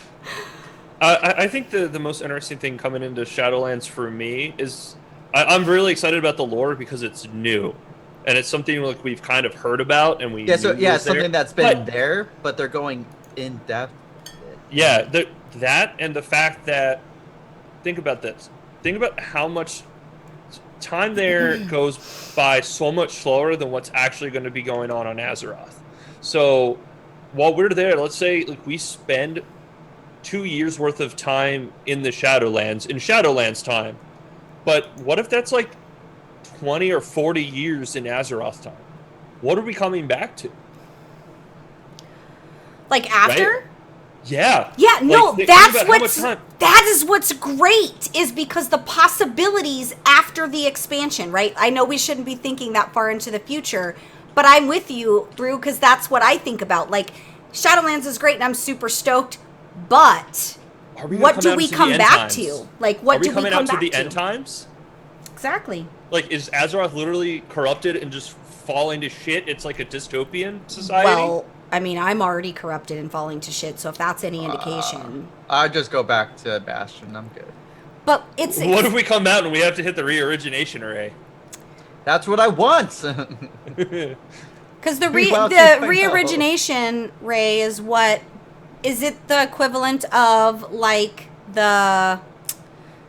I think the most interesting thing coming into Shadowlands for me is I'm really excited about the lore because it's new, and it's something like we've kind of heard about and we Yeah, so knew yeah, was it's something there. that's been But- there, but they're going in depth. Yeah, that and the fact that think about this. Think about how much time there goes by so much slower than what's actually going to be going on Azeroth. So while we're there, let's say like we spend 2 years worth of time in the Shadowlands in Shadowlands time, but what if that's like 20 or 40 years in Azeroth time? What are we coming back to? Like after? Right? Yeah. Yeah, no, Like, think that's about how much what's time- that is what's great is because the possibilities after the expansion, right? I know we shouldn't be thinking that far into the future, but I'm with you, Brew, because that's what I think about. Like, Shadowlands is great, and I'm super stoked, but Are we gonna what come do out we to the come end back times? to? Like, what Are we do we coming come out to back the to? end times? Exactly. Like, is Azeroth literally corrupted and just falling to shit? It's like a dystopian society? Well, I mean, I'm already corrupted and falling to shit, so if that's any indication. I'd just go back to Bastion. I'm good. But it's What if we come out and we have to hit the re-origination array? That's what I want. because the Well, I know. re-origination, Ray, is what is it the equivalent of like the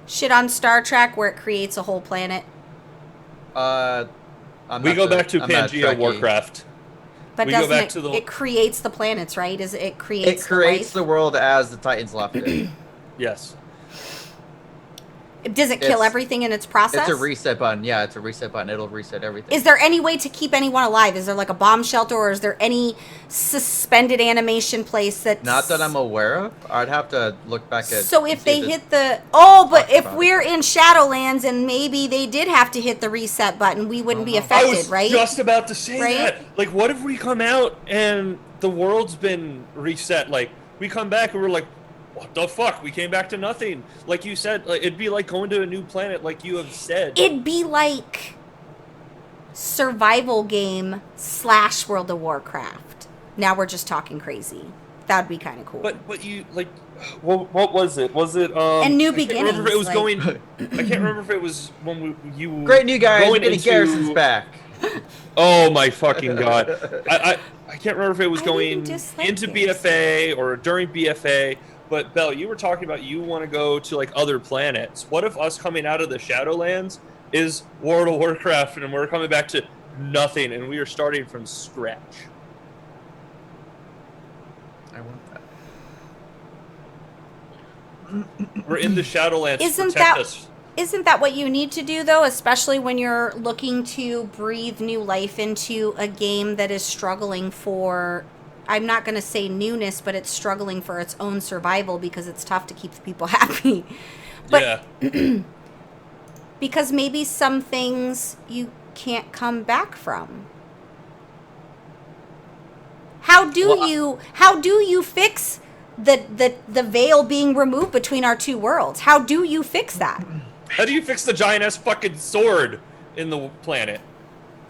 shit on Star Trek where it creates a whole planet? I'm We not go the- back to I'm not Pangea Trekkie. Warcraft. But We go doesn't back it, to the- it creates the planets, right? Is it creates It creates the the world as the Titans left it. Yes. life? Does it kill it's- everything in its process? It's a reset button. Yeah, it's a reset button. It'll reset everything. Is there any way to keep anyone alive? Is there like a bomb shelter, or is there any suspended animation place that? Not that I'm aware of. I'd have to look back at. So if see they it's- hit the but talked if about we're in Shadowlands and maybe they did have to hit the reset button, we wouldn't be Uh-huh. I affected, was right? just about to say Right? that. Like, what if we come out and the world's been reset? Like, we come back and we're like, what the fuck? We came back to nothing. Like you said, like, it'd be like going to a new planet, like you have said. It'd be like survival game / World of Warcraft. Now we're just talking crazy. That'd be kind of cool. But you like, what was it? Was it And New I can't remember if it was Beginnings, going. I can't remember if it was when you Great new guys. going Getting into- Garrison's back. Oh my fucking god! I can't remember if it was I going didn't dislike into it. BFA or during BFA. But Belle, you were talking about you want to go to like other planets. What if us coming out of the Shadowlands is World of Warcraft and we're coming back to nothing and we are starting from scratch? I want that. We're in the Shadowlands. Isn't Protect that- us. Isn't that what you need to do, though, especially when you're looking to breathe new life into a game that is struggling for, I'm not going to say newness, but it's struggling for its own survival because it's tough to keep the people happy. But Yeah. because maybe some things you can't come back from. How do Well, you fix the veil being removed between our two worlds? How do you fix that? How do you fix the giant ass fucking sword in the planet?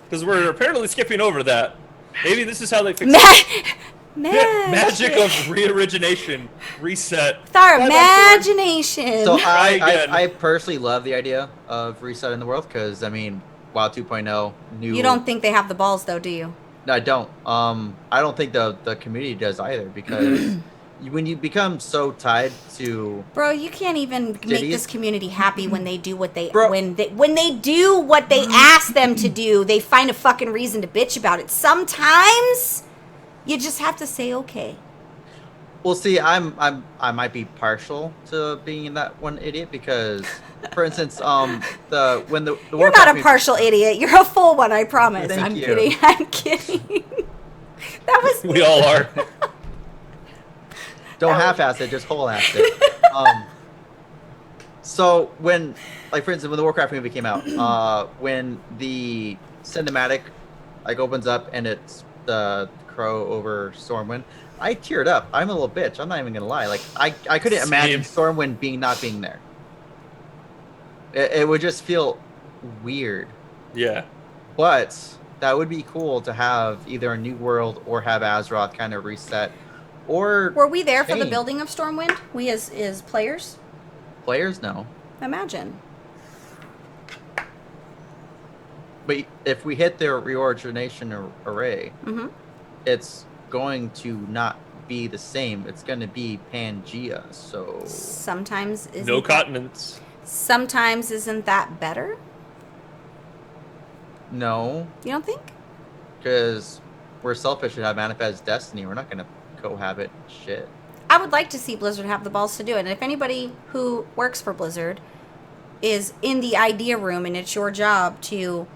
Because we're apparently skipping over that. Maybe this is how they fix it. Magic of re-origination, reset. With our Bye-bye, sword. imagination. So Try again. I personally love the idea of resetting the world because I mean, WoW 2.0 new. You don't think they have the balls, though, do you? No, I don't. I don't think the community does either because when you become so tied to Bro, you can't even make Cities? this community happy when they do what they Bro. when they do what they ask them to do. They find a fucking reason to bitch about it. Sometimes you just have to say okay. Well, see, I might be partial to being that one idiot because, for instance, when the You're Warcraft not a movie- partial idiot. You're a full one, I promise. Thank I'm you. kidding. I'm kidding. That was We all are. Don't half-ass it, just whole-ass it. So when, like, for instance, when the Warcraft movie came out, when the cinematic like opens up and it's the crow over Stormwind, I teared up. I'm a little bitch. I'm not even gonna lie. Like, I couldn't imagine Stormwind not being there. It would just feel weird. Yeah. But that would be cool to have either a new world or have Azeroth kind of reset. Or Were we there for the change. building of Stormwind? We as players? Players, no. Imagine. But if we hit their reorigination array, Mm-hmm. it's going to not be the same. It's going to be Pangea. So Sometimes isn't No that- continents. Sometimes isn't that better? no, You don't think? because we're selfish and have Manifest Destiny. We're not going to cohabit shit. I would like to see Blizzard have the balls to do it. And if anybody who works for Blizzard is in the idea room and it's your job to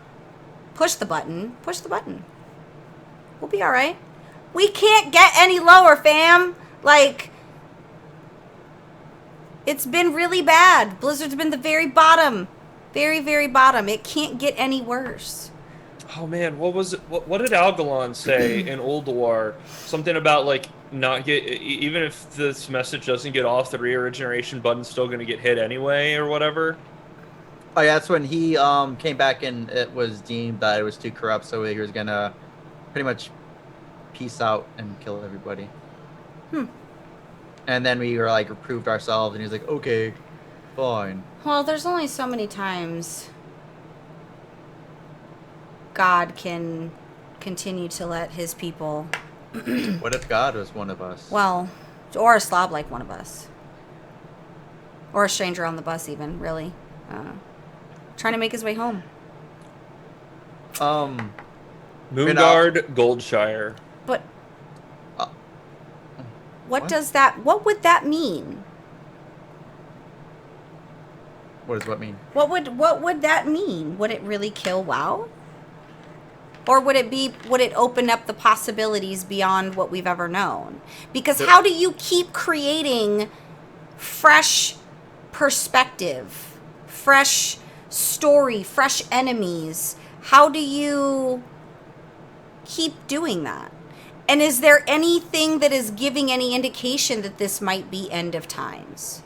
push the button, push the button. We'll be all right. We can't get any lower, fam. Like, it's been really bad. Blizzard's been the very bottom. Very, very bottom. It can't get any worse. Oh man, what was it? What did Algalon say in Ulduar? Something about like not get even if this message doesn't get off, the reorigination button's still going to get hit anyway, or whatever. Oh yeah, that's when he came back and it was deemed that it was too corrupt, so he was gonna pretty much peace out and kill everybody. And then we were like reproved ourselves, and he was like, "Okay, fine." Well, there's only so many times God can continue to let his people, What if God was one of us? well, or a slob like one of us. Or a stranger on the bus, even, really. Trying to make his way home. Moonguard, Goldshire. But Uh, what what? does that, what would that mean? What does what mean? What would that mean? Would it really kill WoW? Or would it open up the possibilities beyond what we've ever known? Because how do you keep creating fresh perspective, fresh story, fresh enemies? How do you keep doing that? And is there anything that is giving any indication that this might be end of times?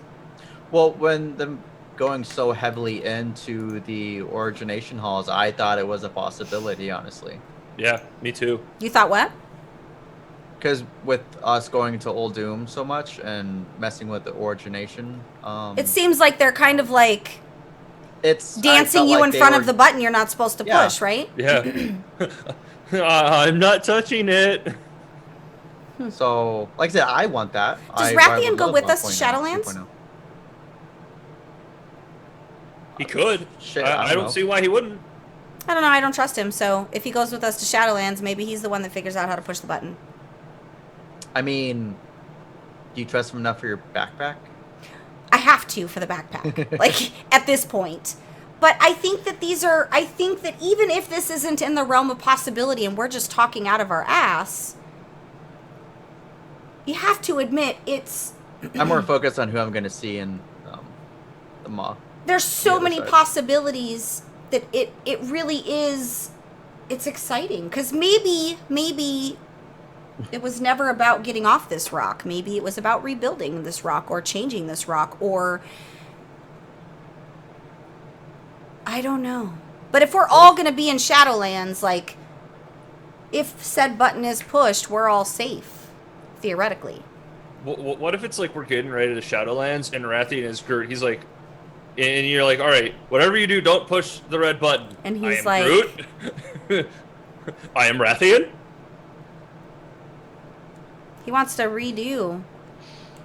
Well, when them going so heavily into the origination halls, I thought it was a possibility, honestly. Yeah, me too. You thought what? Because with us going to Old Doom so much and messing with the origination, It seems like they're kind of like it's I dancing felt you like in they front were- of the button you're not supposed to Yeah. push, right? Yeah. I'm not touching it. So, like I said, I want that. Does I Rathian would go love with us to 1.0, Shadowlands? 2.0. He could. Shit, I know. don't see why he wouldn't. I don't know. I don't trust him. So if he goes with us to Shadowlands, maybe he's the one that figures out how to push the button. I mean, do you trust him enough for your backpack? I have to for the backpack, like at this point. But I think that I think that even if this isn't in the realm of possibility and we're just talking out of our ass, you have to admit it's, I'm more focused on who I'm going to see in the mock. there's so other many side. possibilities that it really is, it's exciting. Because maybe it was never about getting off this rock. Maybe it was about rebuilding this rock or changing this rock, or I don't know. But if we're all going to be in Shadowlands, like, if said button is pushed, we're all safe, theoretically. What if it's like we're getting ready to Shadowlands and Rathian is Groot? He's like, and you're like, all right, whatever you do, don't push the red button. And I he's am like- Groot. I am Rathian. He wants to redo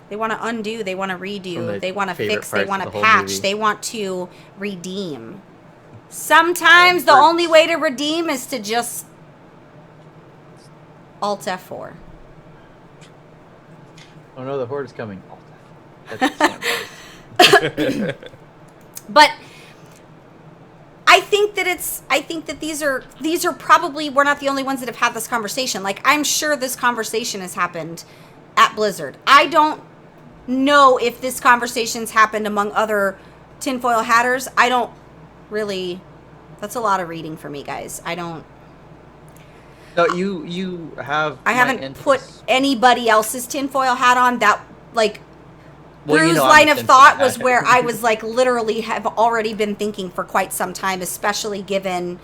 They want to undo. They want to From redo. the They want to favorite fix. They parts want to of the whole patch. movie. They want to redeem. Sometimes the only way to redeem is to just Alt F4. Oh no, the horde is coming. Oh, that's the same. But I think that these are probably, we're not the only ones that have had this conversation. Like, I'm sure this conversation has happened at Blizzard. I don't know if this conversation's happened among other tinfoil hatters. I don't really, that's a lot of reading for me, guys. No, you have. I my haven't put interest. anybody else's tinfoil hat on. That, like, Well, Bruce's I'm line a of tinfoil thought hat. was where I was like, literally have already been thinking for quite some time, especially given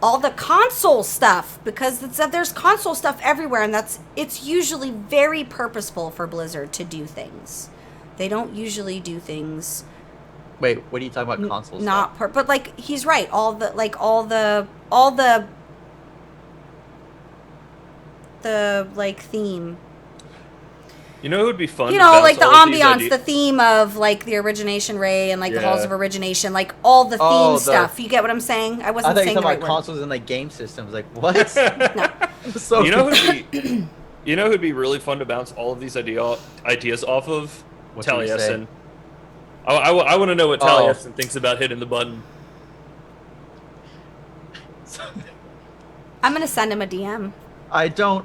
all the console stuff, because there's console stuff everywhere, and it's usually very purposeful for Blizzard to do things. They don't usually do things Wait, what are you talking about? Console not stuff? but like, he's right. All the like theme. You know, it would be fun. You to know, bounce like the all of these ambiance, the theme of like the Origination Ray and like the Halls Yeah. of Origination, like all the theme Oh, the- stuff. You get what I'm saying? I I wasn't thought you saying were the talking right about word. consoles and like game systems. Like what? No. So You know who'd be really fun to bounce all of these ideas off of? What should we say? Taliesin. I want to know what Oh. Taliesin thinks about hitting the button. I'm gonna send him a DM. I don't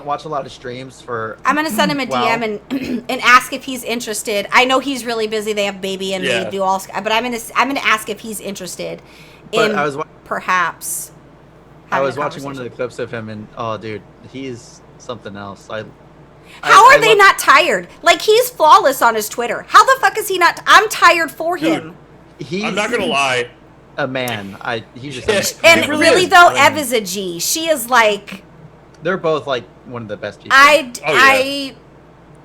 watch a lot of streams for. I'm gonna send him a Wow. DM and ask if he's interested. I know he's really busy. They have baby and Yeah. they do all. But I'm gonna ask if he's interested But in I was perhaps. I having was a watching one of the conversation. clips of him, and oh, dude, he's something else. How are they love- not tired? Like, he's flawless on his Twitter. How the fuck is he not? I'm tired for Dude. him. He's I'm not gonna lie. a man. He's just. Yes. And He really really, is. though, Ev is a G. She is like, They're both like one of the best people. I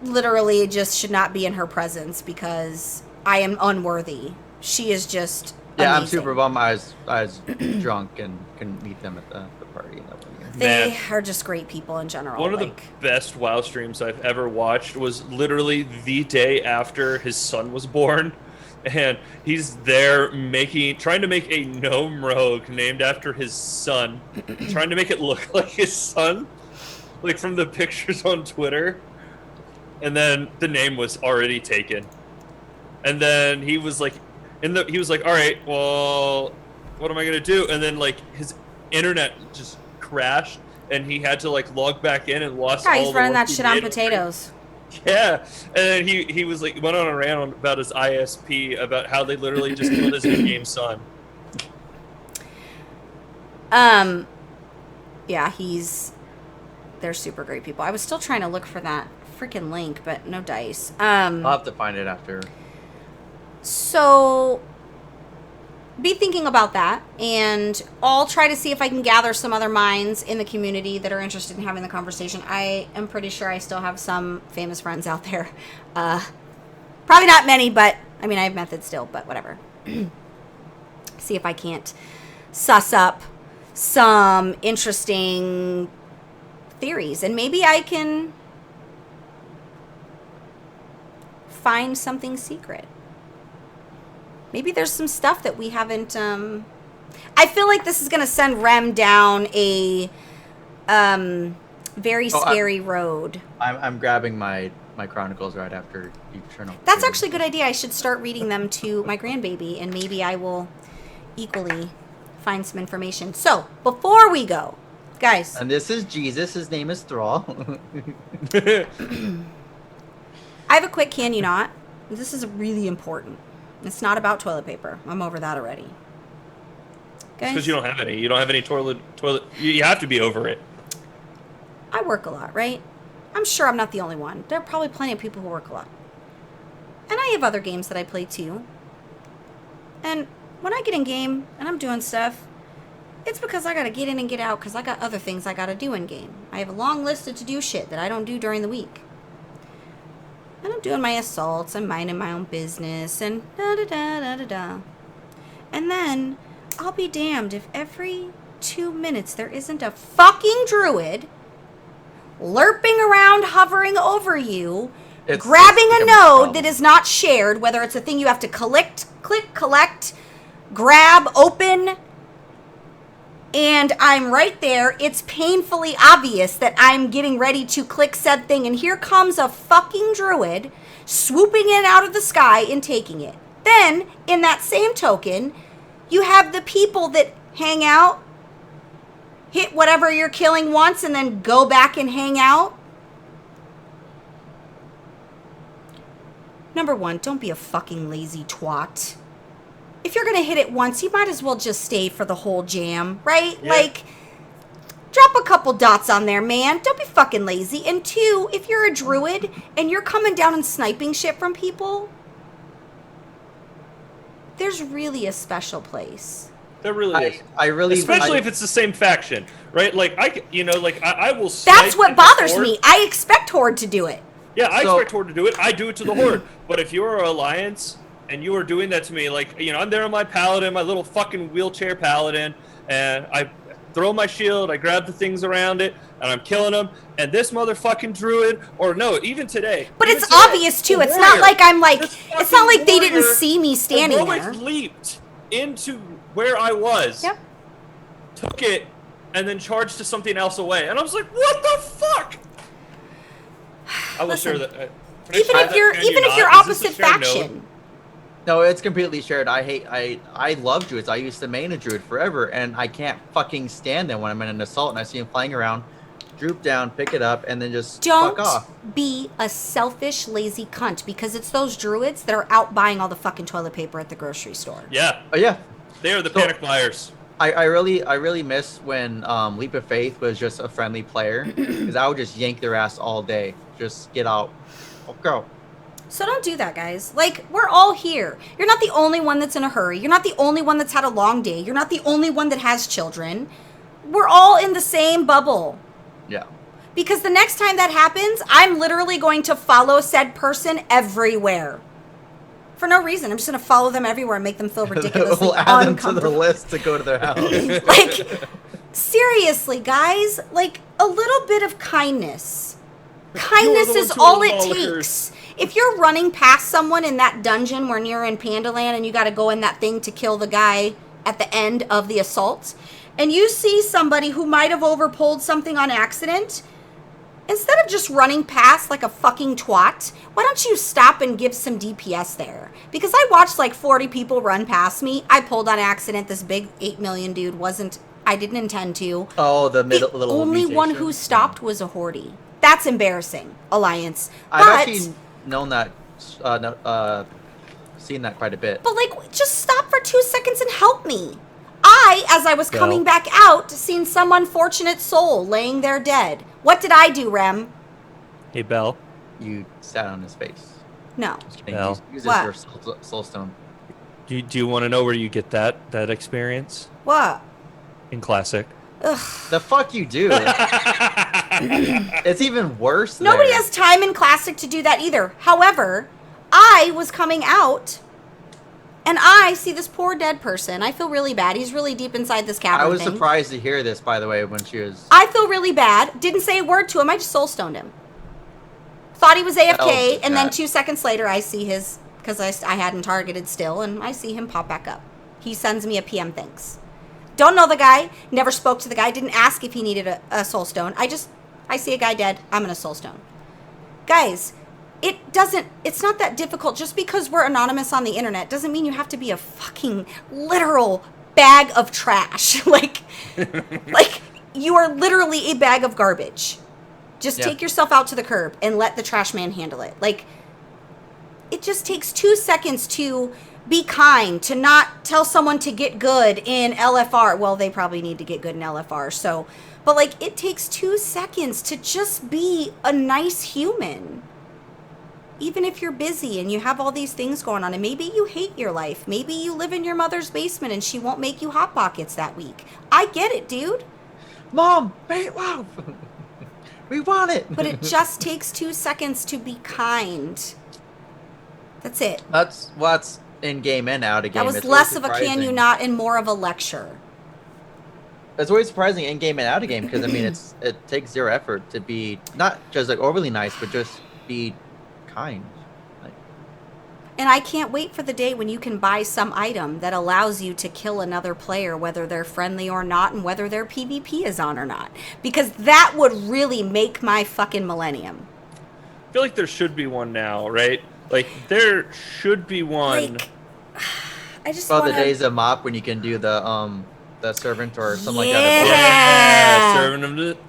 literally just should not be in her presence because I am unworthy. She is just. Yeah, I'm amazing. super bummed. I was drunk and couldn't meet them at the party. That one year. They Man. are just great people in general. One of like, the best WoW streams I've ever watched was literally the day after his son was born, and he's there trying to make a gnome rogue named after his son, trying to make it look like his son, like from the pictures on Twitter, and then the name was already taken, and then he was like, he was like, all right, well, what am I gonna do? And then like his internet just crashed, and he had to like log back in and lost yeah, all he's the running work that he shit on made. potatoes. Yeah, and then he was like went on a rant about his ISP about how they literally just killed his in-game son. Yeah, they're super great people. I was still trying to look for that freaking link, but no dice. I'll have to find it after. So be thinking about that, and I'll try to see if I can gather some other minds in the community that are interested in having the conversation. I am pretty sure I still have some famous friends out there. Probably not many, but I mean, I have methods still, but whatever. See if I can't suss up some interesting theories, and maybe I can find something secret. Maybe there's some stuff that we haven't. I feel like this is gonna send Rem down a very scary road. I'm grabbing my chronicles right after you turn off. That's actually a good idea. I should start reading them to my grandbaby, and maybe I will equally find some information. So before we go, guys, And this is Jesus. His name is Thrall. I have a quick can you not? This is really important. It's not about toilet paper. I'm over that already. Because Guys, you don't have any. You don't have any toilet. You have to be over it. I work a lot, right? I'm sure I'm not the only one. There are probably plenty of people who work a lot. And I have other games that I play too. And when I get in game and I'm doing stuff, it's because I gotta get in and get out because I got other things I gotta do in game. I have a long list of to-do shit that I don't do during the week. And I'm doing my assaults, I'm minding my own business, and da-da-da-da-da-da. And then, I'll be damned if every 2 minutes there isn't a fucking druid lurping around, hovering over you, grabbing a becoming node problem. that is not shared, whether it's a thing you have to click, collect, grab, open, and I'm right there. It's painfully obvious that I'm getting ready to click said thing, and here comes a fucking druid swooping in out of the sky and taking it. Then, in that same token, you have the people that hang out, hit whatever you're killing once, and then go back and hang out. Number one, don't be a fucking lazy twat. If you're gonna hit it once, you might as well just stay for the whole jam, right? Yeah. Like, drop a couple dots on there, man. Don't be fucking lazy. And two, if you're a druid and you're coming down and sniping shit from people, there's really a special place. There really is. I really, Especially I- if it's the same faction, right? Like I will. That's snipe what at the bothers Horde. me. I expect Horde to do it. Yeah, I So- expect Horde to do it. I do it to the Horde. But if you're an Alliance and you are doing that to me, like, I'm there on my Paladin, my little fucking wheelchair Paladin, and I throw my shield, I grab the things around it, and I'm killing them, and this motherfucking Druid, or no, even today. But even it's today, obvious too. the It's not warrior, like I'm like, this it's not fucking like they didn't warrior see me standing heroic there. leaped into where I was. Yep. Took it, and then charged to something else away. And I was like, what the fuck? I will Listen, share that. Even if you're not? Is this a opposite shared node? faction. No, it's completely shared. I love druids. I used to main a druid forever, and I can't fucking stand them when I'm in an assault and I see him flying around, droop down, pick it up, and then just Don't fuck off. be a selfish, lazy cunt, because it's those druids that are out buying all the fucking toilet paper at the grocery store. Yeah, Oh yeah, they are the So- panic buyers. I really miss when Leap of Faith was just a friendly player, because I would just yank their ass all day. Just get out, go. So don't do that, guys. Like, we're all here. You're not the only one that's in a hurry. You're not the only one that's had a long day. You're not the only one that has children. We're all in the same bubble. Yeah. Because the next time that happens, I'm literally going to follow said person everywhere. For no reason. I'm just going to follow them everywhere and make them feel ridiculously We'll add them to the uncomfortable. list to go to their house. Like, seriously, guys, like, a little bit of kindness. Kindness You're the is one to all it involucres. takes. If you're running past someone in that dungeon when you're in Pandaland and you got to go in that thing to kill the guy at the end of the assault, and you see somebody who might have overpulled something on accident, instead of just running past like a fucking twat, why don't you stop and give some DPS there? Because I watched like 40 people run past me. I pulled on accident. This big 8 million dude I didn't intend to. Oh, the The little only one mutation. who stopped was a Horde. That's embarrassing, Alliance. I've But, actually known that, seen that quite a bit. but like, just stop for 2 seconds and help me. As I was coming Well. back out, seen some unfortunate soul laying there dead. What did I do, Rem? Hey, Belle. You sat on his face. No. Just kidding. Well. Use What? your soul stone. Do you want to know where you get that experience? What? In Classic. The fuck you do? It's even worse. Nobody there. has time in Classic to do that either. However, I was coming out and I see this poor dead person. I feel really bad. He's really deep inside this cavern I was thing. surprised to hear this, by the way, when she was. I feel really bad. Didn't say a word to him. I just soul stoned him. Thought he was AFK, Oh, and then God. 2 seconds later, I see his, because I hadn't targeted still, and I see him pop back up. He sends me a PM thanks. Don't know the guy. Never spoke to the guy. Didn't ask if he needed a soul stone. I see a guy dead. I'm gonna soul stone. Guys, it's not that difficult. Just because we're anonymous on the internet doesn't mean you have to be a fucking literal bag of trash. like you are literally a bag of garbage. Just Yeah. take yourself out to the curb and let the trash man handle it. Like, it just takes 2 seconds to be kind, to not tell someone to get good in LFR. Well, they probably need to get good in LFR, so. But, like, it takes 2 seconds to just be a nice human. Even if you're busy and you have all these things going on, and maybe you hate your life. Maybe you live in your mother's basement and she won't make you Hot Pockets that week. I get it, dude. Mom, wait, wow. We want it. But it just takes 2 seconds to be kind. That's it. That's what's in game and out of game. That was It's always less of a can you surprising. not and more of a lecture. It's always surprising in game and out of game because I mean it takes zero effort to be not just like overly nice, but just be kind. Like, And I can't wait for the day when you can buy some item that allows you to kill another player, whether they're friendly or not, and whether their PvP is on or not. Because that would really make my fucking millennium. I feel like there should be one now, right? Like there should be one. Like, I just about want the days of Mop when you can do the servant or something Yeah. like that. Yeah,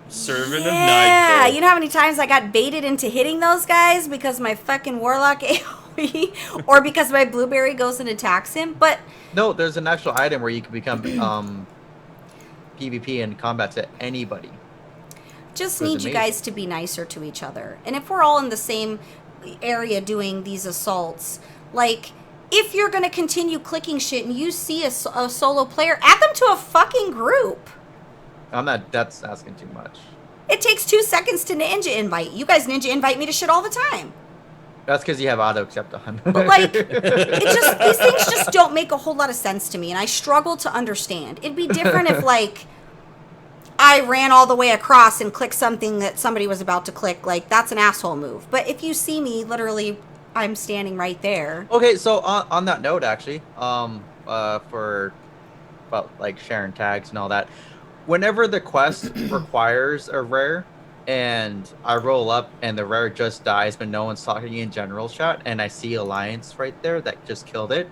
servant of Yeah, Nigel. you know how many times I got baited into hitting those guys because my fucking warlock AoE or because my blueberry goes and attacks him? But No, there's an actual item where you can become PvP and combat to anybody. just It was need you amazing. guys to be nicer to each other. And if we're all in the same area doing these assaults, like, if you're going to continue clicking shit and you see a solo player, add them to a fucking group. That's asking too much. It takes 2 seconds to ninja invite. You guys ninja invite me to shit all the time. That's because you have auto accept on. But like, these things just don't make a whole lot of sense to me, and I struggle to understand. It'd be different if, like, I ran all the way across and clicked something that somebody was about to click. Like, that's an asshole move. But if you see me, literally, I'm standing right there. Okay, so on that note, actually, for about like sharing tags and all that, whenever the quest requires a rare, and I roll up and the rare just dies, but no one's talking in general chat, and I see Alliance right there that just killed it,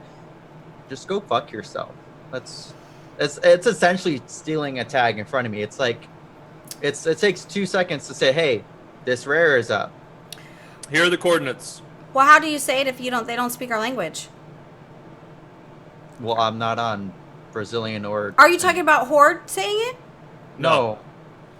just go fuck yourself. It's essentially stealing a tag in front of me. It's like it takes 2 seconds to say, hey, this rare is up. Here are the coordinates. Well, how do you say it if they don't speak our language? Well, I'm not on Brazilian or. Are you talking about Horde saying it? No.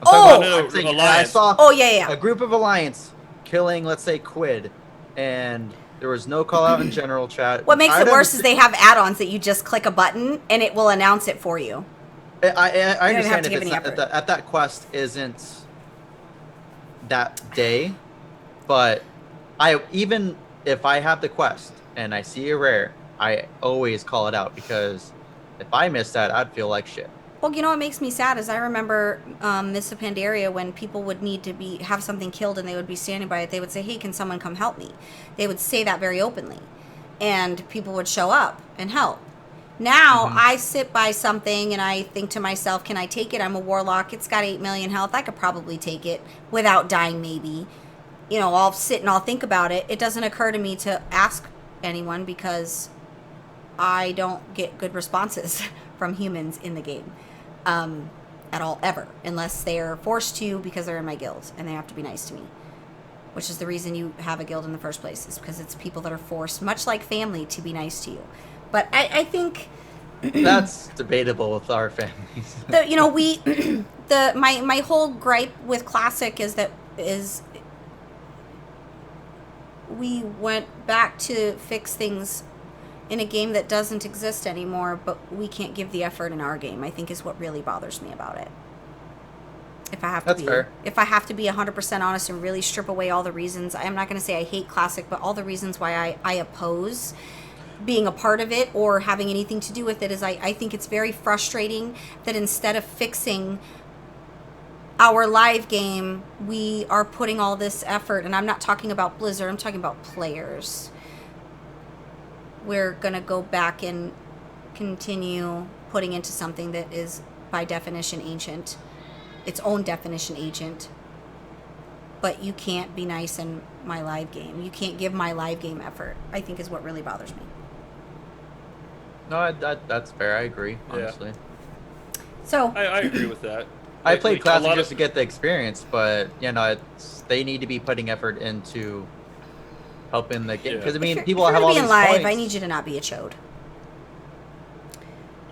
Oh! No, I'm saying, I Alliance. saw Oh, yeah. a group of Alliance killing, let's say, Quid, and there was no call out in general chat. What makes I it worse understand- is they have add-ons that you just click a button and it will announce it for you. I even have understand to if give it's any not, effort. if that quest isn't that day, but even if I have the quest and I see a rare, I always call it out, because if I miss that, I'd feel like shit. Well, you know what makes me sad is I remember Miss Pandaria, when people would need to have something killed and they would be standing by it, they would say, hey, can someone come help me? They would say that very openly. And people would show up and help. Now, I sit by something and I think to myself, can I take it? I'm a warlock. It's got 8 million health. I could probably take it without dying, maybe. You know, I'll sit and I'll think about it. It doesn't occur to me to ask anyone because I don't get good responses from humans in the game. At all, ever, unless they're forced to because they're in my guild and they have to be nice to me, which is the reason you have a guild in the first place, is because it's people that are forced, much like family, to be nice to you. But I think That's debatable with our families. you know, my whole gripe with Classic is we went back to fix things in a game that doesn't exist anymore, but we can't give the effort in our game, I think, is what really bothers me about it. If I have to That's be, fair. if I have to be 100% honest and really strip away all the reasons, I'm not going to say I hate Classic, but all the reasons why I oppose being a part of it or having anything to do with it, is I think it's very frustrating that instead of fixing our live game, we are putting all this effort, and I'm not talking about Blizzard, I'm talking about players. We're going to go back and continue putting into something that is by definition ancient, its own definition ancient. But you can't be nice in my live game. You can't give my live game effort, I think, is what really bothers me. No, that's fair. I agree, Yeah. honestly. So, I agree with that. I Like, played a Classic lot just of- to get the experience, but they need to be putting effort into helping the game. Yeah. Because I if mean, you're, people if you're have all gonna these be in live, points. I need you to not be a chode.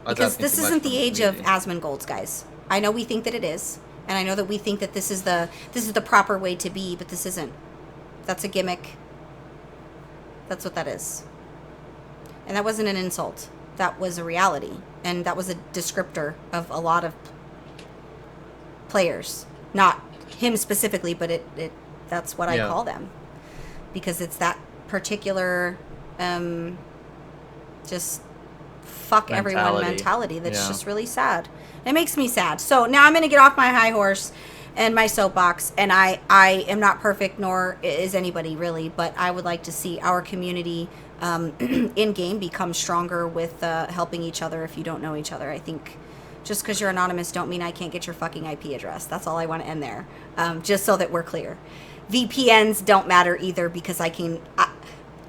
That's Because asking this too much isn't from the age of community. Asmongold's, guys. I know we think that it is, and I know that we think that this is the proper way to be, but this isn't. That's a gimmick. That's what that is. And that wasn't an insult. That was a reality, and that was a descriptor of a lot of players. Not him specifically, but that's what I Yeah. call them, because it's that particular just fuck everyone Mentality. mentality that's Yeah. just really sad. It makes me sad. So now I'm going to get off my high horse and my soapbox. And I am not perfect, nor is anybody really, but I would like to see our community in game become stronger with helping each other if you don't know each other. I think just because you're anonymous don't mean I can't get your fucking IP address. That's all I want to end there, just so that we're clear. VPNs don't matter either, because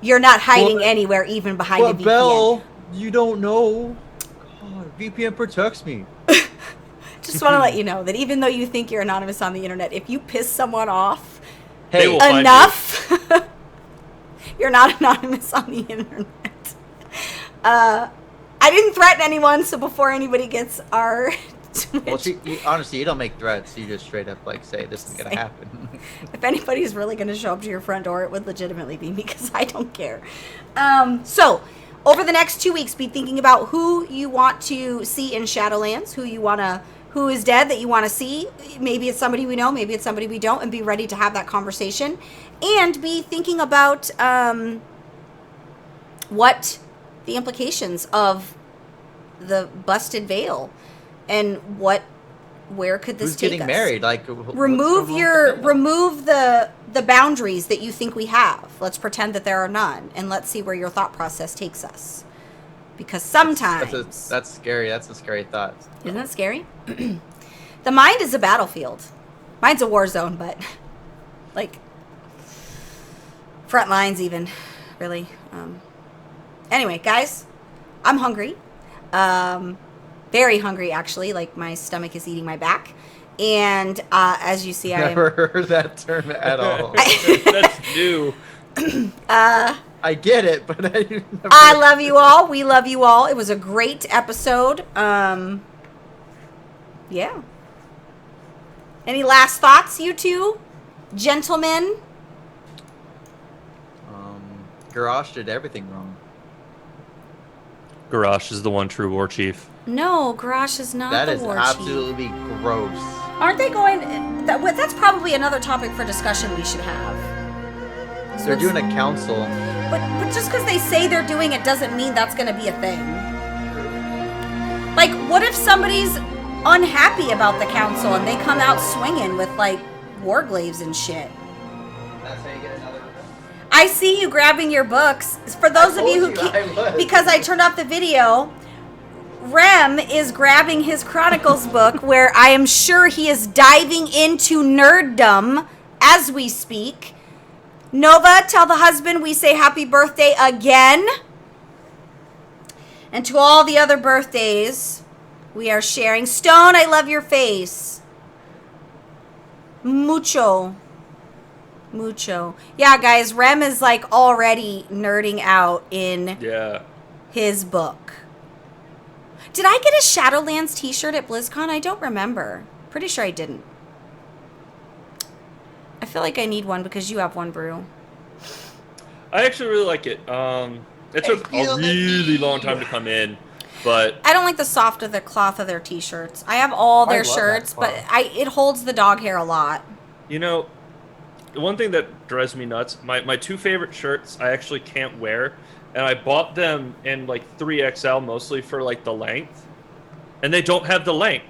you're not hiding anywhere, even behind a VPN. Belle, you don't know. God, VPN protects me. Just want to let you know that even though you think you're anonymous on the internet, if you piss someone off They will find enough, you're not anonymous on the internet. I didn't threaten anyone, so before anybody gets our Twitch, Well, honestly, you don't make threats. You just straight up like say this is gonna happen. if anybody's really going to show up to your front door, it would legitimately be me, because I don't care. So, over the next 2 weeks, be thinking about who you want to see in Shadowlands, who is dead that you want to see. Maybe it's somebody we know, maybe it's somebody we don't, and be ready to have that conversation. And be thinking about what the implications of the busted veil, and where could this Who's take getting us? married? Like Remove the boundaries that you think we have. Let's pretend that there are none, and let's see where your thought process takes us. Because sometimes that's scary. That's a scary thought. isn't it scary? The mind is a battlefield. Mine's a war zone, but like front lines even, really. Anyway, guys, I'm hungry. Very hungry, actually. Like, my stomach is eating my back. And as you see, I Never heard that term at all. That's new. I get it, but I love you all. We love you all. It was a great episode. Yeah. Any last thoughts, you two? Gentlemen? Garrosh did everything wrong. Garrosh is the one true war chief. No, Garrosh is not That the is war chief. absolutely gross. Aren't they going... That's probably another topic for discussion we should have. They're doing a council. But just because they say they're doing it doesn't mean that's going to be a thing. Like, what if somebody's unhappy about the council and they come out swinging with, like, warglaives and shit? That's how you get another. I see you grabbing your books. For those of you who told you I was. because I turned off the video, Rem is grabbing his Chronicles book, where I am sure he is diving into nerddom as we speak. Nova, tell the husband we say happy birthday again. And to all the other birthdays we are sharing. Stone, I love your face. Mucho. Yeah, guys, Rem is like already nerding out in his book. Did I get a Shadowlands t-shirt at BlizzCon? I don't remember. Pretty sure I didn't. I feel like I need one because you have one, Brew. I actually really like it. It took a really long time to come in, but I don't like the soft of the cloth of their t-shirts. I have all their love that shirts, but cloth. it holds the dog hair a lot. you know, the one thing that drives me nuts, my two favorite shirts I actually can't wear, and I bought them in like 3XL mostly for like the length, and they don't have the length.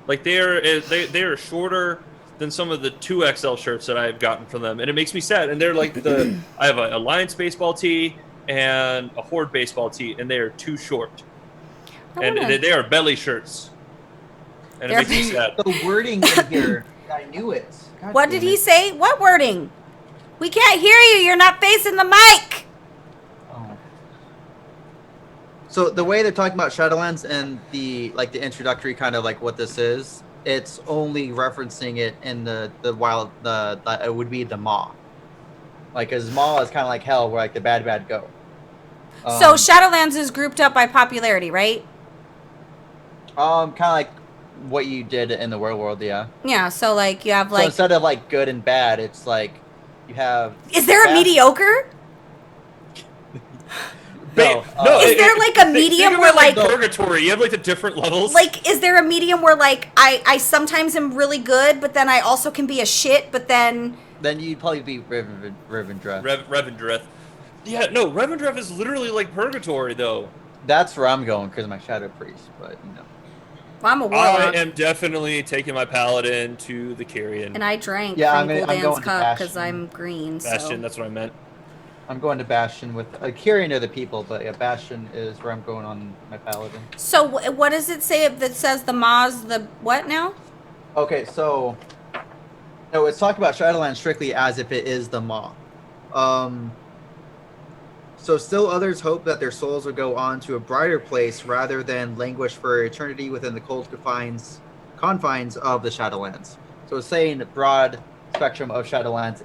Like they are shorter than some of the 2XL shirts that I've gotten from them, and it makes me sad. And they're like I have a Alliance baseball tee and a Horde baseball tee, and they are too short, and they are belly shirts, and it makes me sad. The wording in here, I knew it. God What damn did he it. say? What wording? We can't hear you. You're not facing the mic. Oh. So the way they're talking about Shadowlands and the introductory kind of like what this is, it's only referencing it in the wild it would be the Maw. Like, cause Maw is kind of like hell, where like the bad go. So Shadowlands is grouped up by popularity, right? Kind of like what you did in the world, yeah. Yeah. So like you have So like, instead of like good and bad, it's like you have. is there a bad- mediocre? No, Is there like a medium think where about, like purgatory? You have like the different levels. like is there a medium where like I sometimes am really good, but then I also can be a shit, but then Then you'd probably be Revendreth. Revendreth. Yeah, no, Revendreth is literally like purgatory though. That's where I'm going because of my Shadow Priest, but you know. Well, I'm a I warlock. am definitely taking my paladin to the Kyrian. And I drank Yeah, from I'm Gul'dan's going to cup because Bastion. I'm green. Bastion, So. that's what I meant. I'm going to Bastion with Kyrian are the people, but yeah, Bastion is where I'm going on my paladin. So what does it say that says the Ma's the what now? Okay, so no, it's talking about Shadowlands strictly as if it is the Maw. So still others hope that their souls will go on to a brighter place rather than languish for eternity within the cold confines of the Shadowlands. So it's saying the broad spectrum of Shadowlands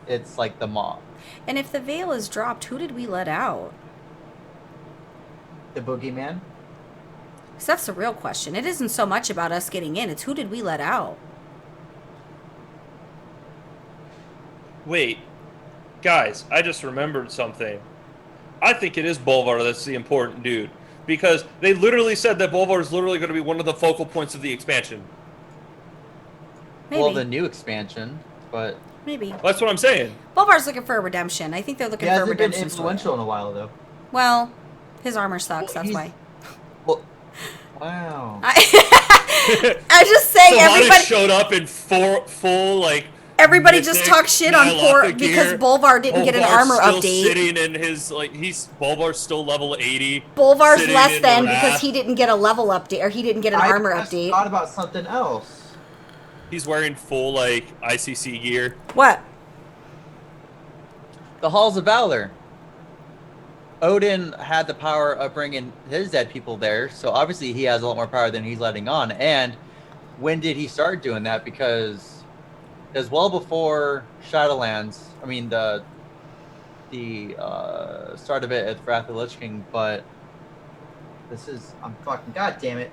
it's like the Maw. And if the veil is dropped, who did we let out? The Boogeyman? 'Cause that's the real question. It isn't so much about us getting in. It's who did we let out? Wait, guys, I just remembered something. I think it is Bolvar that's the important dude. Because they literally said that Bolvar is literally going to be one of the focal points of the expansion. Maybe. Well, the new expansion, but Maybe. That's what I'm saying. Bolvar's looking for a redemption. I think they're he looking for a hasn't been redemption story. influential in a while, though. Well, his armor sucks. Well, That's he's- why. Well, wow. I just saying Sylvanas everybody. showed up in full like. Everybody just mythic talks shit on poor Ny'alotha because gear. Bolvar didn't get an Bolvar's armor still update. Sitting in his Bolvar's still level 80. Bolvar's sitting less in than Wrath. because he didn't get a level update or he didn't get an armor I just update. thought about something else. He's wearing full ICC gear. What? The Halls of Valor. Odin had the power of bringing his dead people there, so obviously he has a lot more power than he's letting on. And when did he start doing that? Because it was well before Shadowlands. I mean, the start of it at Wrath of the Lich King, but I'm fucking goddamn it.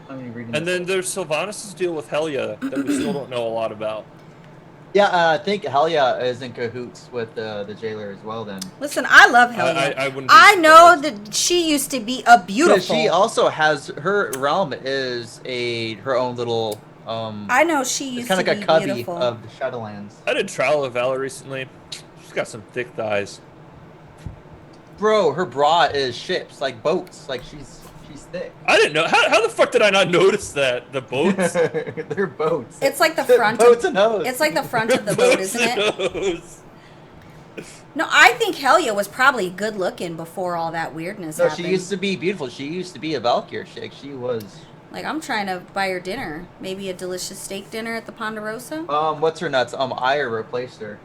I'm reading. And this. then there's Sylvanas' deal with Helia that we still don't know a lot about. Yeah, I think Helia is in cahoots with the jailer as well. Then. Listen, I love Helia. I wouldn't. Be I know surprised. that she used to be a beautiful. But she also has her realm is her own little I know she it's used kind to of like be a cubby beautiful. of the Shadowlands. I did Trial of Valor recently. She's got some thick thighs. Bro, her bra is ships, like boats. Like she's thick. I didn't know. How the fuck did I not notice that? The boats? They're boats. It's like the front. boats Of, and hose. it's like the front of the boat, isn't it? Boats. No, I think Helia was probably good looking before all that weirdness No, happened. she used to be beautiful. She used to be a Valkyr chick. She was. Like, I'm trying to buy her dinner. Maybe a delicious steak dinner at the Ponderosa. What's her nuts? Aya replaced her.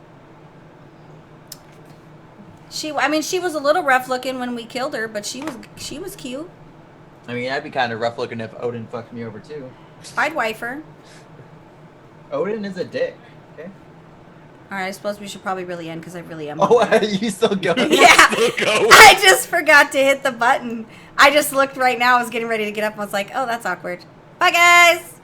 She was a little rough looking when we killed her, but she was cute. I mean, I'd be kind of rough looking if Odin fucked me over too. I'd wife her. Odin is a dick. Okay. All right, I suppose we should probably really end because I really am. Oh, hungry. you still going? Yeah. Still going. I just forgot to hit the button. I just looked right now. I was getting ready to get up and was like, oh, that's awkward. Bye, guys.